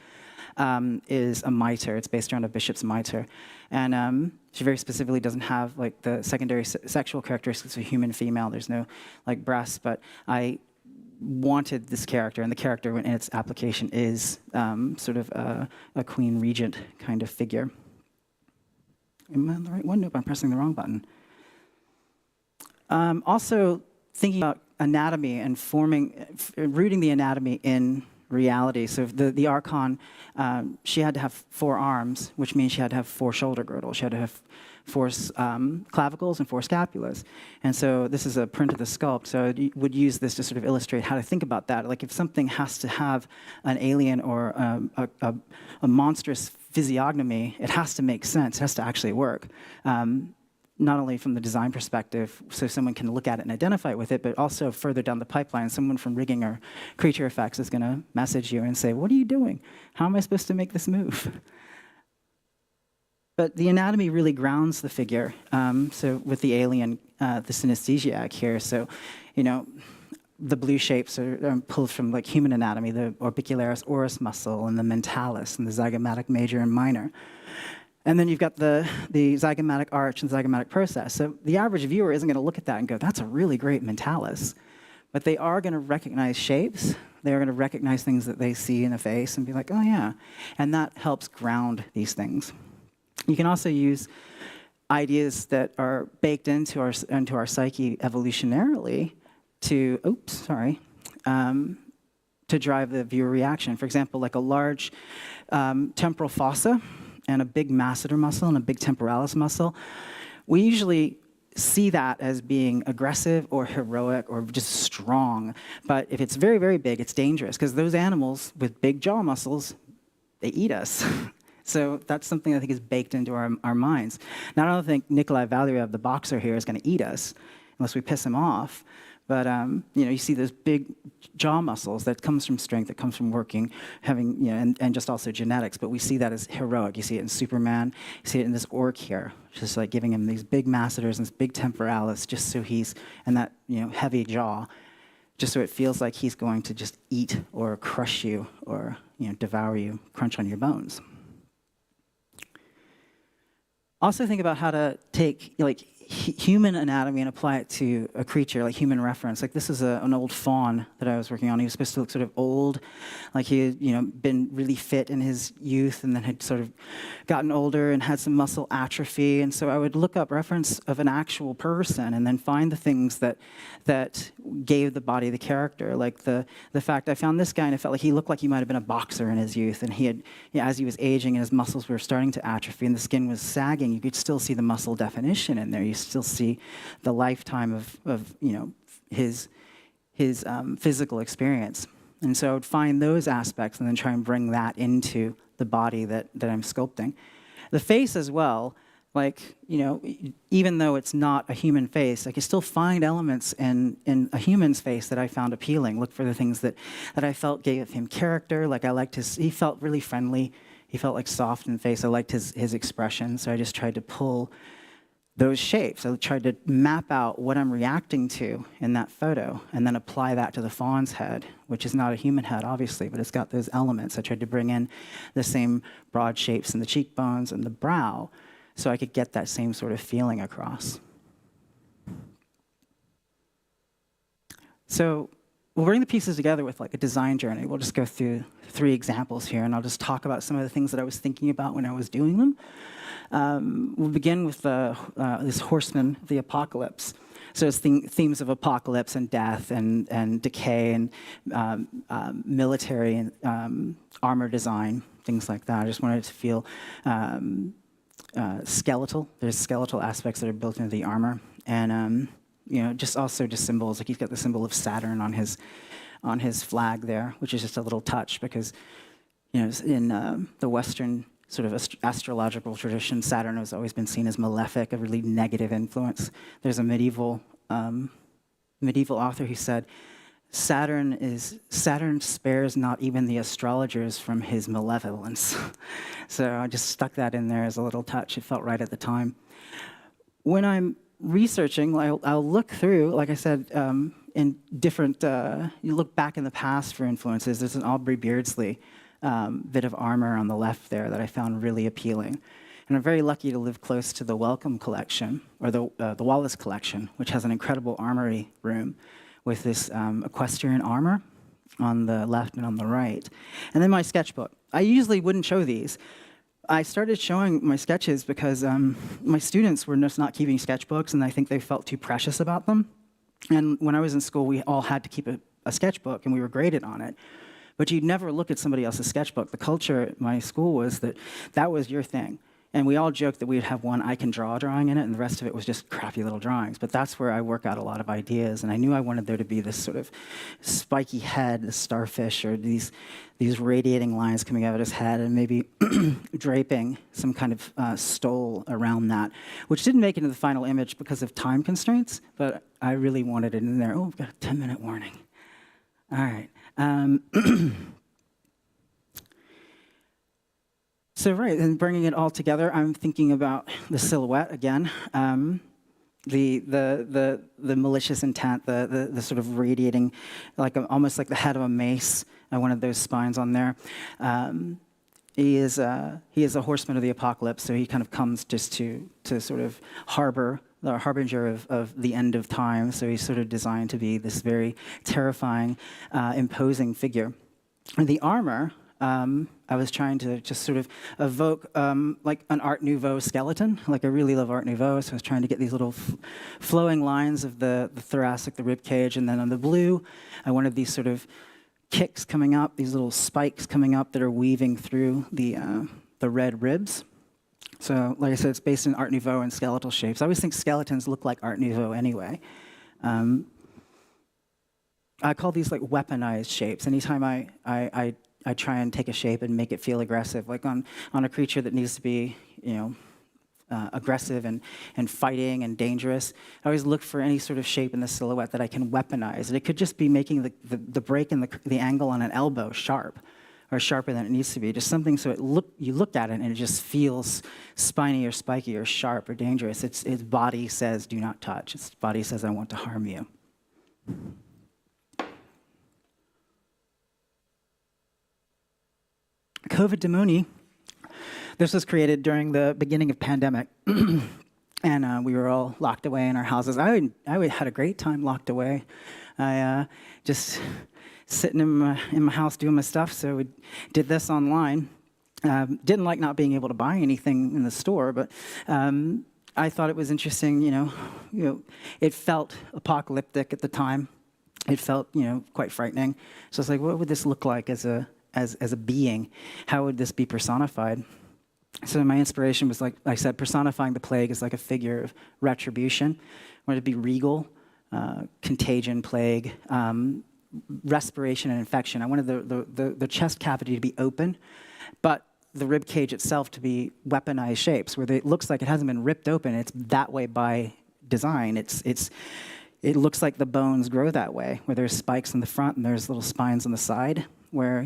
is a mitre. It's based around a bishop's mitre, and she very specifically doesn't have like the secondary sexual characteristics of a human female. There's no like breasts, but I wanted this character, and the character in its application is sort of a queen regent kind of figure. Am I on the right one? Nope, I'm pressing the wrong button. Also thinking about anatomy and rooting the anatomy in reality. So the Archon, she had to have 4 arms, which means she had to have 4 shoulder girdles. She had to have 4 clavicles and 4 scapulas. And so this is a print of the sculpt. So I would use this to sort of illustrate how to think about that. Like if something has to have an alien or a monstrous physiognomy, it has to make sense. It has to actually work. Not only from the design perspective, so someone can look at it and identify with it, but also further down the pipeline, someone from rigging or creature effects is going to message you and say, what are you doing? How am I supposed to make this move? But the anatomy really grounds the figure. So with the alien, the synesthesiac here, so, you know, the blue shapes are pulled from like human anatomy, the orbicularis oris muscle and the mentalis and the zygomatic major and minor. And then you've got the zygomatic arch and zygomatic process. So the average viewer isn't going to look at that and go, that's a really great mentalis. But they are going to recognize shapes. They are going to recognize things that they see in the face and be like, oh yeah. And that helps ground these things. You can also use ideas that are baked into our psyche evolutionarily to, to drive the viewer reaction. For example, like a large temporal fossa and a big masseter muscle and a big temporalis muscle. We usually see that as being aggressive or heroic or just strong. But if it's very, very big, it's dangerous because those animals with big jaw muscles, they eat us. So that's something I think is baked into our minds. Now, I don't think Nikolai Valuev, the boxer here, is going to eat us unless we piss him off. But you know, you see those big jaw muscles that comes from strength, that comes from working, having, you know, and just also genetics. But we see that as heroic. You see it in Superman. You see it in this orc here, just like giving him these big masseters and this big temporalis, just so and that, you know, heavy jaw, just so it feels like he's going to just eat or crush you or, you know, devour you, crunch on your bones. Also think about how to take like human anatomy and apply it to a creature, like human reference. Like this is an old faun that I was working on. He was supposed to look sort of old, like he had, you know, been really fit in his youth and then had sort of gotten older and had some muscle atrophy. And so I would look up reference of an actual person and then find the things that gave the body the character. Like the fact I found this guy and it felt like he looked like he might have been a boxer in his youth. And he had, you know, as he was aging and his muscles were starting to atrophy and the skin was sagging, you could still see the muscle definition in there. You still see the lifetime of you know, his physical experience. And so I would find those aspects and then try and bring that into the body that I'm sculpting. The face as well, like, you know, even though it's not a human face, I can still find elements in a human's face that I found appealing. Look for the things that I felt gave him character. Like I liked he felt really friendly. He felt like soft in the face. I liked his expression. So I just tried to pull those shapes. I tried to map out what I'm reacting to in that photo and then apply that to the fawn's head, which is not a human head, obviously, but it's got those elements. I tried to bring in the same broad shapes in the cheekbones and the brow so I could get that same sort of feeling across. So we'll bring the pieces together with like a design journey. We'll just go through 3 examples here, and I'll just talk about some of the things that I was thinking about when I was doing them. We'll begin with this horseman of the apocalypse. So it's themes of apocalypse and death and decay and military and armor design, things like that. I just wanted it to feel skeletal. There's skeletal aspects that are built into the armor. And you know, just symbols. Like he's got the symbol of Saturn on his flag there, which is just a little touch because, you know, in the Western sort of astrological tradition, Saturn has always been seen as malefic, a really negative influence. There's a medieval author who said, Saturn spares not even the astrologers from his malevolence. So I just stuck that in there as a little touch. It felt right at the time. When I'm researching, I'll look through, like I said, in different, you look back in the past for influences. There's an Aubrey Beardsley bit of armor on the left there that I found really appealing. And I'm very lucky to live close to the Wacom collection, or the Wallace collection, which has an incredible armory room with this equestrian armor on the left and on the right. And then my sketchbook. I usually wouldn't show these. I started showing my sketches because my students were just not keeping sketchbooks, and I think they felt too precious about them. And when I was in school, we all had to keep a sketchbook, and we were graded on it. but you'd never look at somebody else's sketchbook. The culture at my school was that that was your thing. And we all joked that we'd have one I can draw drawing in it, and the rest of it was just crappy little drawings. But that's where I work out a lot of ideas. And I knew I wanted there to be this sort of spiky head, the starfish, or these radiating lines coming out of his head, and maybe draping some kind of stole around that, which didn't make it into the final image because of time constraints, but I really wanted it in there. Oh, we've got a 10-minute warning. All right. So right, and bringing it all together, I'm thinking about the silhouette again, the malicious intent, the sort of radiating, like almost like the head of a mace. I wanted those spines on there. He is a horseman of the apocalypse, so he kind of comes just to sort of harbor the harbinger of the end of time. So he's sort of designed to be this very terrifying, imposing figure. And the armor. I was trying to just sort of evoke like an Art Nouveau skeleton. Like I really love Art Nouveau, so I was trying to get these little flowing lines of the thoracic, the rib cage, and then on the blue, I wanted these sort of kicks coming up, these little spikes coming up that are weaving through the red ribs. So, like I said, it's based in Art Nouveau and skeletal shapes. I always think skeletons look like Art Nouveau anyway. I call these like weaponized shapes. Anytime I try and take a shape and make it feel aggressive, like on a creature that needs to be, aggressive and fighting and dangerous. I always look for any sort of shape in the silhouette that I can weaponize. And it could just be making the break in the angle on an elbow sharp, or sharper than it needs to be. Just something so you look at it and it just feels spiny or spiky or sharp or dangerous. Its body says, do not touch. Its body says, I want to harm you. COVID Demoni. This was created during the beginning of pandemic, and we were all locked away in our houses. I had a great time locked away. I just sitting in my house doing my stuff. So we did this online. Didn't like not being able to buy anything in the store, but I thought it was interesting. It felt apocalyptic at the time. It felt quite frightening. So it's like, what would this look like as a being? How would this be personified? So my inspiration was, like I said, personifying the plague as like a figure of retribution. I wanted it to be regal, contagion, plague, respiration, and infection. I wanted the chest cavity to be open, but the rib cage itself to be weaponized shapes, where it looks like it hasn't been ripped open. It's that way by design. It looks like the bones grow that way, where there's spikes in the front and there's little spines on the side, where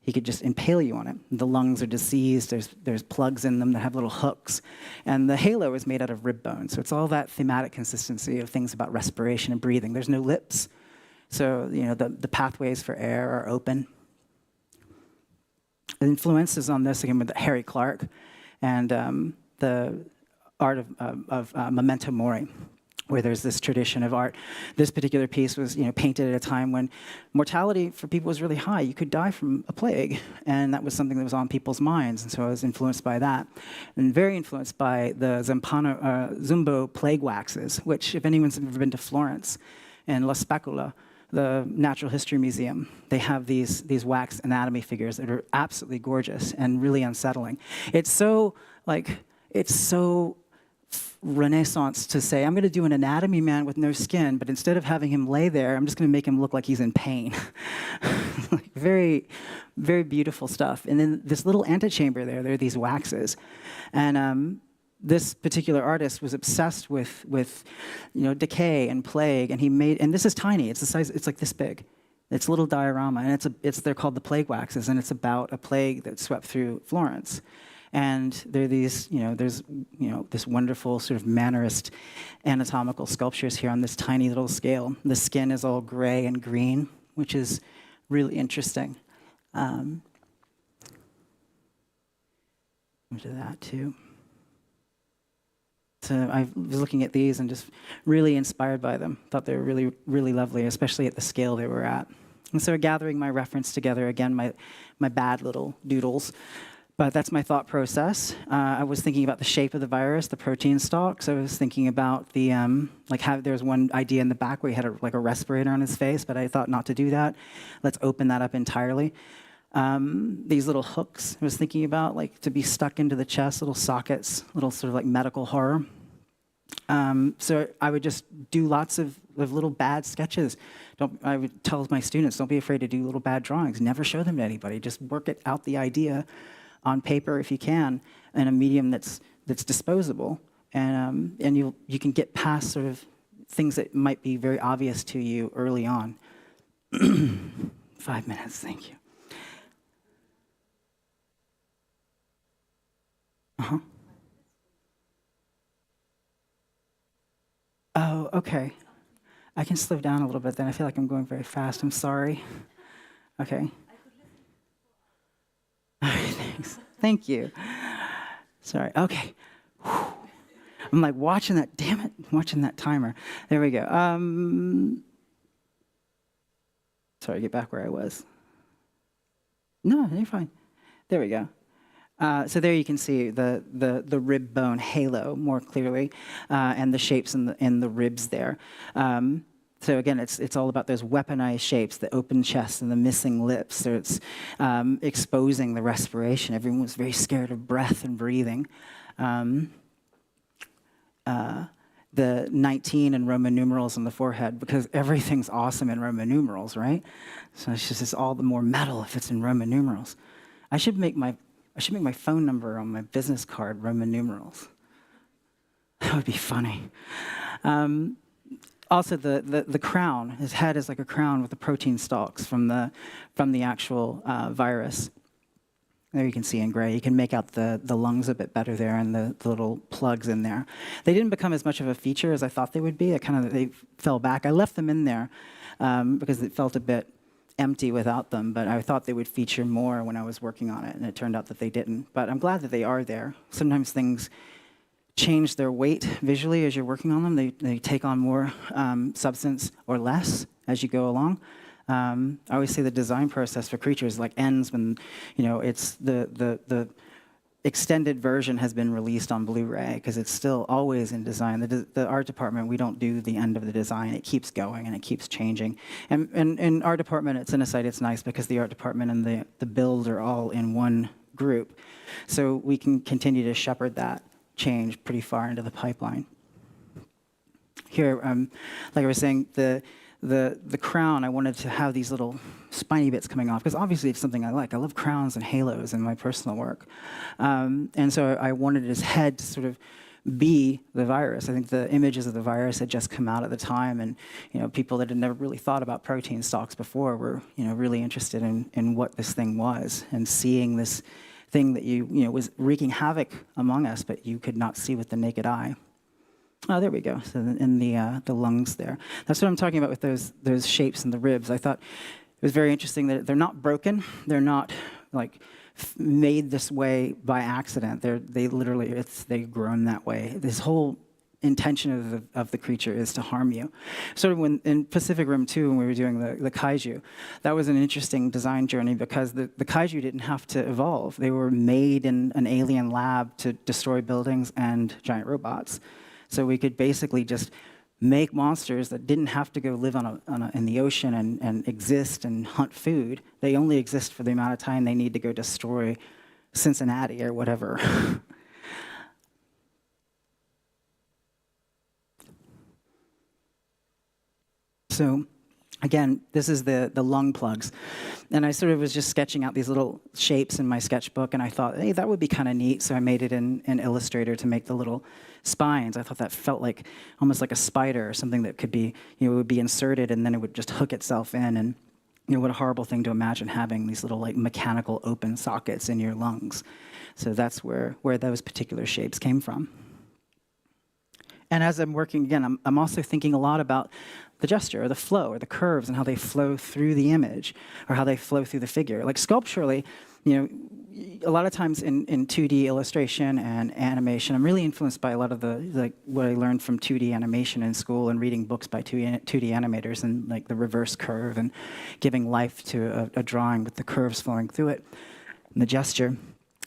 he could just impale you on it. The lungs are diseased. There's plugs in them that have little hooks, and the halo is made out of rib bone. So it's all that thematic consistency of things about respiration and breathing. There's no lips, so the pathways for air are open. The influences on this again with Harry Clark and the art of memento mori, where there's this tradition of art. This particular piece was painted at a time when mortality for people was really high. You could die from a plague, and that was something that was on people's minds, and so I was influenced by that. And very influenced by the Zumbo plague waxes, which, if anyone's ever been to Florence and La Specula, the Natural History Museum, they have these wax anatomy figures that are absolutely gorgeous and really unsettling. It's so Renaissance to say, I'm going to do an anatomy man with no skin, but instead of having him lay there, I'm just going to make him look like he's in pain. Very, very beautiful stuff. And then this little antechamber there are these waxes. And this particular artist was obsessed with decay and plague, and and this is tiny. It's the size, it's like this big. It's a little diorama, and they're called the plague waxes, and it's about a plague that swept through Florence. And there are these, there's this wonderful sort of mannerist anatomical sculptures here on this tiny little scale. The skin is all gray and green, which is really interesting. Into that too. So I was looking at these and just really inspired by them. Thought they were really, really lovely, especially at the scale they were at. And so gathering my reference together, again, my bad little doodles. But that's my thought process. I was thinking about the shape of the virus, the protein stalks. I was thinking about the, like how there's one idea in the back where he had like a respirator on his face, but I thought not to do that. Let's open that up entirely. These little hooks I was thinking about, like to be stuck into the chest, little sockets, little sort of like medical horror. So I would just do lots of little bad sketches. I would tell my students, don't be afraid to do little bad drawings. Never show them to anybody. Just work it out the idea on paper if you can, in a medium that's disposable, and you can get past sort of things that might be very obvious to you early on. 5 minutes, thank you. Oh, okay. I can slow down a little bit then. I feel like I'm going very fast. I'm sorry. Okay. All right, thanks. Thank you. Sorry. Okay. Whew. I'm like watching that. Damn it! Watching that timer. There we go. Sorry. Get back where I was. No, you're fine. There we go. So there you can see the rib bone halo more clearly, and the shapes in the ribs there. So again, it's all about those weaponized shapes, the open chest and the missing lips. So it's exposing the respiration. Everyone was very scared of breath and breathing. The 19 in Roman numerals on the forehead, because everything's awesome in Roman numerals, right? So it's all the more metal if it's in Roman numerals. I should make my phone number on my business card Roman numerals. That would be funny. Also, the crown, his head is like a crown with the protein stalks from the actual virus. There you can see in gray. You can make out the lungs a bit better there and the little plugs in there. They didn't become as much of a feature as I thought they would be. They fell back. I left them in there because it felt a bit empty without them, but I thought they would feature more when I was working on it, and it turned out that they didn't. But I'm glad that they are there. Sometimes things change their weight visually as you're working on them. They take on more substance or less as you go along. I always say the design process for creatures ends when it's the extended version has been released on Blu-ray, because it's still always in design. The art department, we don't do the end of the design. It keeps going and it keeps changing. And in our department at Cinesight, it's nice because the art department and the build are all in one group. So we can continue to shepherd that change pretty far into the pipeline. Here, like I was saying, the crown, I wanted to have these little spiny bits coming off, because obviously it's something I like. I love crowns and halos in my personal work. And so I wanted his head to sort of be the virus. I think the images of the virus had just come out at the time, and people that had never really thought about protein stalks before were really interested in what this thing was, and seeing this thing that was wreaking havoc among us, but you could not see with the naked eye. Oh, there we go. So in the lungs there. That's what I'm talking about with those shapes in the ribs. I thought it was very interesting that they're not broken. They're not like made this way by accident. They literally they've grown that way. This whole intention of the creature is to harm you. Sort of when in Pacific Rim 2, when we were doing the kaiju, that was an interesting design journey, because the kaiju didn't have to evolve. They were made in an alien lab to destroy buildings and giant robots. So we could basically just make monsters that didn't have to go live in the ocean and exist and hunt food. They only exist for the amount of time they need to go destroy Cincinnati or whatever. So again, this is the lung plugs. And I sort of was just sketching out these little shapes in my sketchbook, and I thought, hey, that would be kind of neat. So I made it in Illustrator to make the little spines. I thought that felt like almost like a spider, or something that could be, it would be inserted and then it would just hook itself in. And what a horrible thing to imagine, having these little mechanical open sockets in your lungs. So that's where those particular shapes came from. And as I'm working again, I'm also thinking a lot about the gesture, or the flow, or the curves, and how they flow through the image, or how they flow through the figure. Like sculpturally, a lot of times in 2D illustration and animation, I'm really influenced by a lot of what I learned from 2D animation in school, and reading books by 2D animators, and the reverse curve, and giving life to a drawing with the curves flowing through it, and the gesture.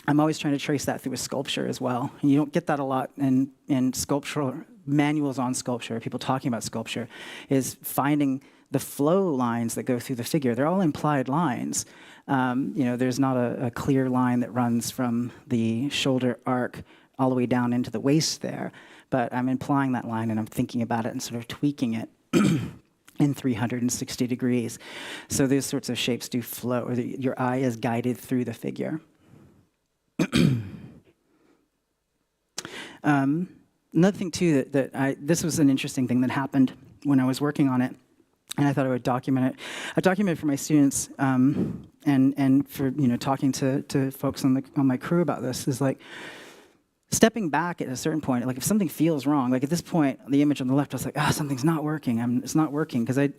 I'm always trying to trace that through a sculpture as well. And you don't get that a lot in sculptural manuals on sculpture, people talking about sculpture, is finding the flow lines that go through the figure. They're all implied lines. There's not a clear line that runs from the shoulder arc all the way down into the waist there, but I'm implying that line and I'm thinking about it and sort of tweaking it in 360 degrees. So those sorts of shapes do flow, or your eye is guided through the figure. Another thing too this was an interesting thing that happened when I was working on it, and I thought I would document it. I documented for my students and for talking to folks on my crew about this, is like stepping back at a certain point. Like if something feels wrong, like at this point, the image on the left, I was like, something's not working. It's not working, because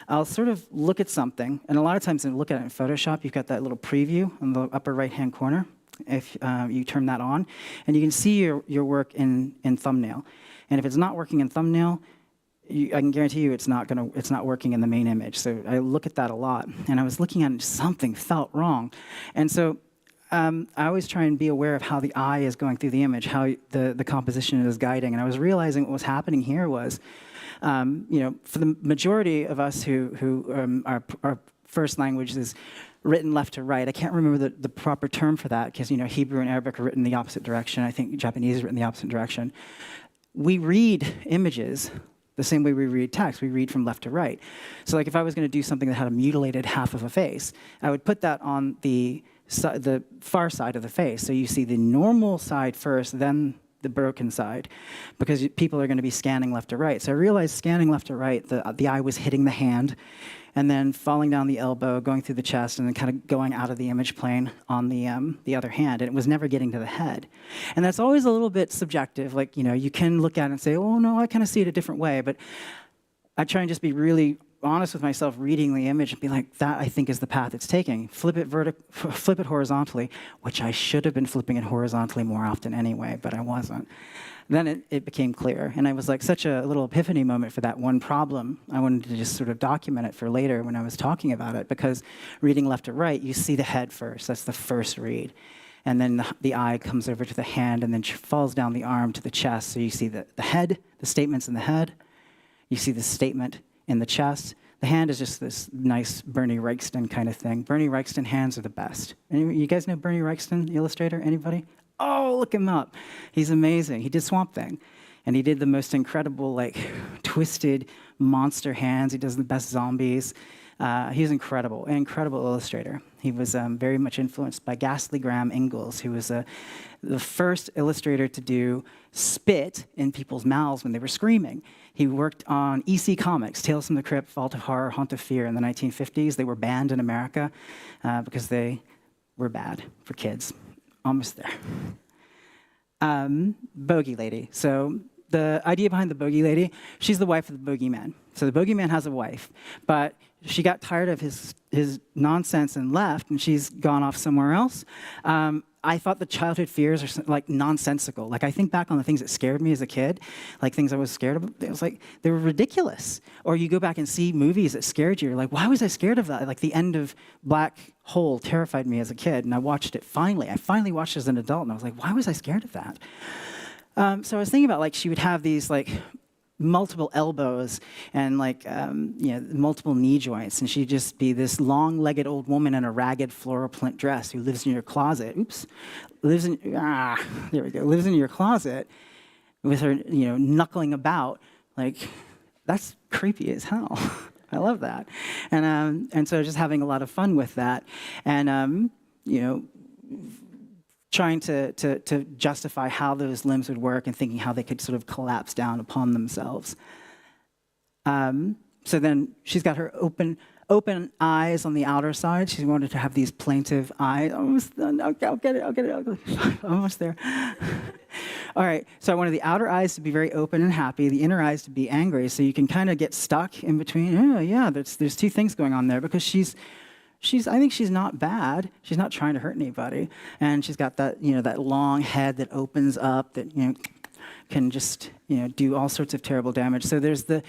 I'll sort of look at something, and a lot of times when I look at it in Photoshop, you've got that little preview in the upper right-hand corner. If you turn that on, and you can see your work in thumbnail. And if it's not working in thumbnail, I can guarantee you it's not working in the main image. So I look at that a lot, and I was looking at it, something felt wrong. And so I always try and be aware of how the eye is going through the image, how the composition is guiding. And I was realizing what was happening here was, for the majority of us who our first language is written left to right. I can't remember the proper term for that, because Hebrew and Arabic are written the opposite direction. I think Japanese is written the opposite direction. We read images the same way we read text. We read from left to right. So like if I was going to do something that had a mutilated half of a face, I would put that on the far side of the face. So you see the normal side first, then the broken side, because people are going to be scanning left to right. So I realized scanning left to right, the eye was hitting the hand, and then falling down the elbow, going through the chest, and then kind of going out of the image plane on the other hand, and it was never getting to the head. And that's always a little bit subjective. Like, you can look at it and say, oh, no, I kind of see it a different way, but I try and just be really honest with myself reading the image and be like, that I think is the path it's taking. Flip it horizontally, which I should have been flipping it horizontally more often anyway, but I wasn't. Then it became clear, and it was like such a little epiphany moment for that one problem. I wanted to just sort of document it for later when I was talking about it, because reading left to right, you see the head first. That's the first read. And then the eye comes over to the hand and then falls down the arm to the chest. So you see the head, the statements in the head. You see the statement in the chest. The hand is just this nice Bernie Wrightson kind of thing. Bernie Wrightson hands are the best. You guys know Bernie Wrightson, the illustrator? Anybody? Oh, look him up. He's amazing. He did Swamp Thing. And he did the most incredible, twisted monster hands. He does the best zombies. He's incredible, an incredible illustrator. He was very much influenced by Ghastly Graham Ingalls, who was the first illustrator to do spit in people's mouths when they were screaming. He worked on EC Comics, Tales from the Crypt, Vault of Horror, Haunt of Fear in the 1950s. They were banned in America because they were bad for kids. Almost there. Bogey Lady. So the idea behind the Bogey Lady, she's the wife of the Bogeyman. So the Bogeyman has a wife, but she got tired of his nonsense and left, and she's gone off somewhere else. I thought the childhood fears are nonsensical. I think back on the things that scared me as a kid, things I was scared of. It was they were ridiculous. Or you go back and see movies that scared you. You're like, why was I scared of that? The end of Black Hole terrified me as a kid, and I watched it finally. I finally watched it as an adult, and I was like, why was I scared of that? So I was thinking about she would have these multiple elbows and multiple knee joints, and she'd just be this long-legged old woman in a ragged floral print dress who lives in your closet. Lives in your closet with her knuckling about. That's creepy as hell. I love that, and so just having a lot of fun with that, and trying to justify how those limbs would work and thinking how they could sort of collapse down upon themselves. So then she's got her open eyes on the outer side. She wanted to have these plaintive eyes. Almost done. I'll get it. Almost there. All right, so I wanted the outer eyes to be very open and happy, the inner eyes to be angry, so you can kind of get stuck in between. Oh, yeah, there's two things going on there, because I think she's not bad. She's not trying to hurt anybody. And she's got that, that long head that opens up, that, can just do all sorts of terrible damage. So there's the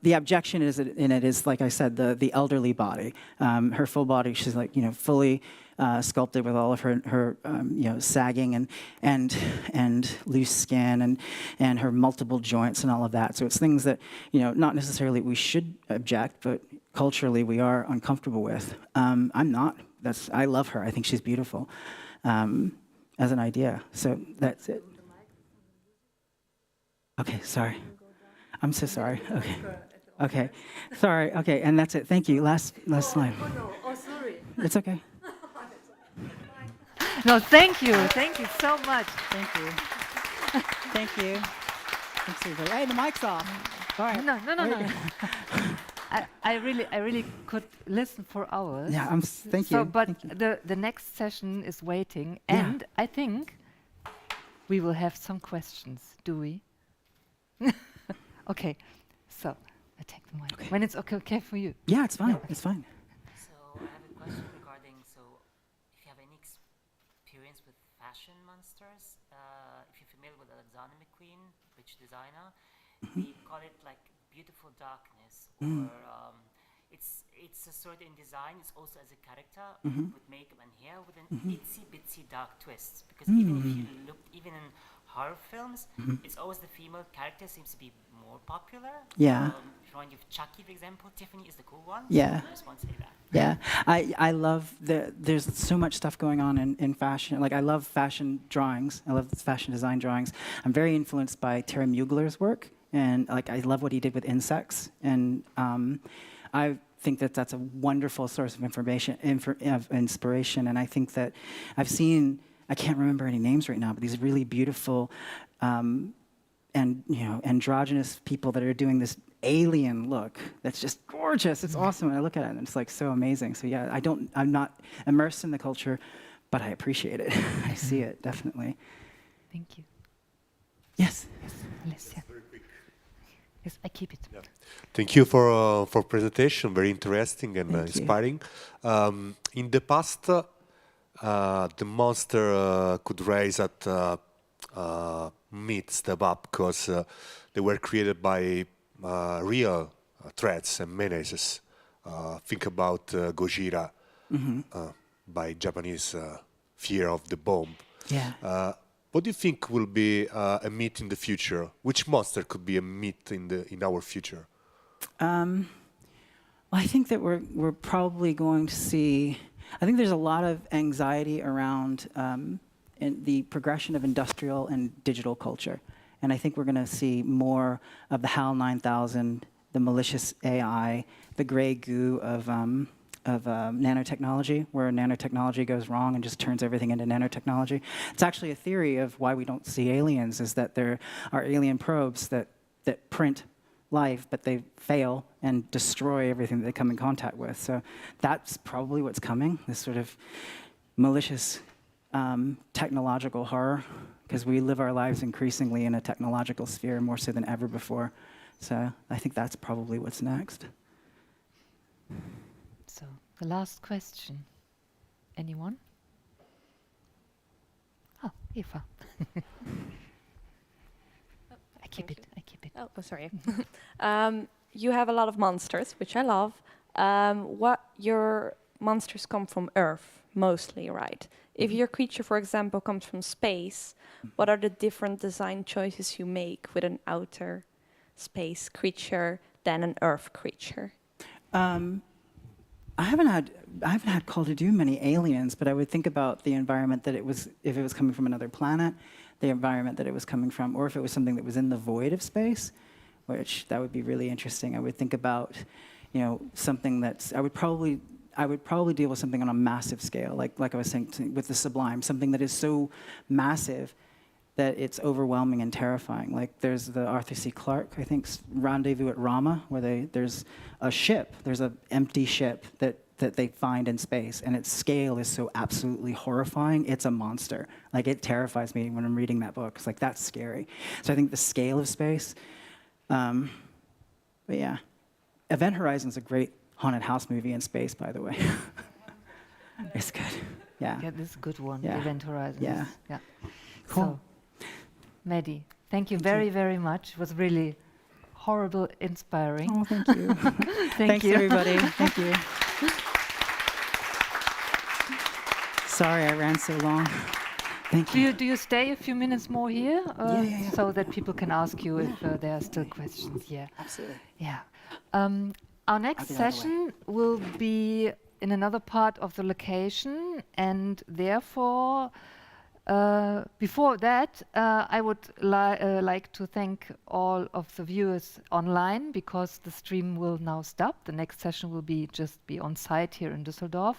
objection in it is, like I said, the elderly body. Her full body, she's like fully sculpted with all of her sagging and loose skin and her multiple joints and all of that. So it's things that not necessarily we should object, but culturally we are uncomfortable with. I'm not. I love her. I think she's beautiful as an idea. So that's it. Okay, sorry. I'm so sorry. Okay. Okay. Sorry. Okay, and that's it. Thank you. Last slide.
Oh, no. Oh, sorry.
It's okay.
No, thank you. Thank you so much.
Thank you. Thank you. Thanks, everybody. Hey, the mic's off. All right.
No. I really could listen for hours.
Yeah, thank you.
So, but
thank you.
the next session is waiting, and I think we will have some questions. Do we? Okay. So I take the mic. When it's okay for you.
Yeah, it's fine. It's fine.
So I have a question regarding, if you have any experience with fashion monsters, if you're familiar with Alexander McQueen, British designer, we call it like beautiful darkness, or it's a sort in design, it's also as a character with makeup and hair with an itsy bitsy dark twist, because even if you look, even in horror films, it's always the female character seems to be more popular.
Yeah.
If you want to give Chucky, for example, Tiffany is the cool one.
Yeah.
So I just want to say that.
Yeah, I love there's so much stuff going on in fashion. Like I love fashion drawings. I love fashion design drawings. I'm very influenced by Terry Mugler's work, and like I love what he did with insects. And I think that's a wonderful source of of inspiration. And I think that I've seen, I can't remember any names right now, but these really beautiful and androgynous people that are doing this alien look that's just gorgeous. It's awesome. And I look at it and it's like so amazing. So yeah, I'm not immersed in the culture, but I appreciate it. I see it, definitely.
Thank you.
Yes.
Alessio. Yes, I keep it.
Yeah. Thank you for presentation. Very interesting and inspiring. In the past, the monster could raise at mid-step up because they were created by real threats and menaces. Think about Gojira by Japanese fear of the bomb.
Yeah.
What do you think will be a myth in the future? Which monster could be a myth in our future?
Well, I think that we're probably going to see. I think there's a lot of anxiety around in the progression of industrial and digital culture, and I think we're going to see more of the HAL 9000, the malicious AI, the gray goo of nanotechnology, where nanotechnology goes wrong and just turns everything into nanotechnology. It's actually a theory of why we don't see aliens, is that there are alien probes that print life, but they fail and destroy everything that they come in contact with. So that's probably what's coming, this sort of malicious technological horror, because we live our lives increasingly in a technological sphere more so than ever before. So I think that's probably what's next.
So the last question. Anyone? Oh, Eva. I keep it.
Oh, sorry. You have a lot of monsters, which I love. What your monsters come from Earth, mostly, right? If your creature, for example, comes from space, what are the different design choices you make with an outer space creature than an Earth creature?
I haven't had call to do many aliens, but I would think about the environment that it was, if it was coming from another planet, the environment that it was coming from, or if it was something that was in the void of space, which that would be really interesting. I would think about, something that's, I would probably deal with something on a massive scale, like I was saying with the Sublime, something that is so massive that it's overwhelming and terrifying. Like there's the Arthur C. Clarke, I think, Rendezvous at Rama, where there's a ship, there's an empty ship that they find in space, and its scale is so absolutely horrifying. It's a monster. Like it terrifies me when I'm reading that book. It's like, that's scary. So I think the scale of space. But yeah, Event Horizon's a great haunted house movie in space, by the way. It's good. Yeah.
Yeah, this is a good one.
Yeah.
Event Horizon.
Yeah.
Yeah.
Cool.
So, Maddie, Thank you very, very much. It was really horrible, inspiring.
Oh, thank you.
Thanks,
everybody. Thank you. Sorry, I ran so long. Thank you.
Do you stay a few minutes more here,
Yeah.
so that people can ask you if there are still questions? Yeah.
Absolutely.
Yeah. Our next
be out of the way.
session will be in another part of the location, and therefore, before that, I would like to thank all of the viewers online, because the stream will now stop. The next session will just be on site here in Düsseldorf.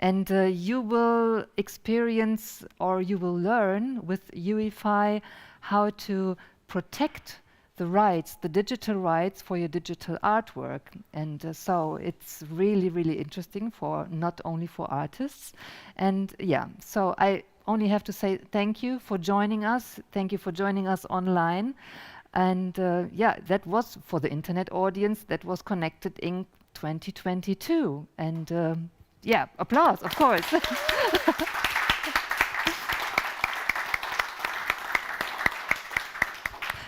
And you will experience, or you will learn with UEFI how to protect the rights, the digital rights for your digital artwork. And so it's really, really interesting, for not only for artists. And yeah, so I only have to say thank you for joining us. Thank you for joining us online. And yeah, that was for the internet audience. That was Connected Inc. 2022. And yeah, applause, of course.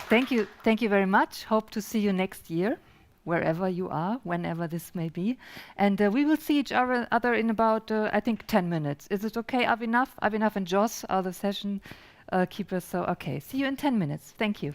Thank you very much. Hope to see you next year, wherever you are, whenever this may be. And we will see each other in about, I think, 10 minutes. Is it okay, Avinav? Avinav and Joss are the session keepers. So, okay, see you in 10 minutes. Thank you.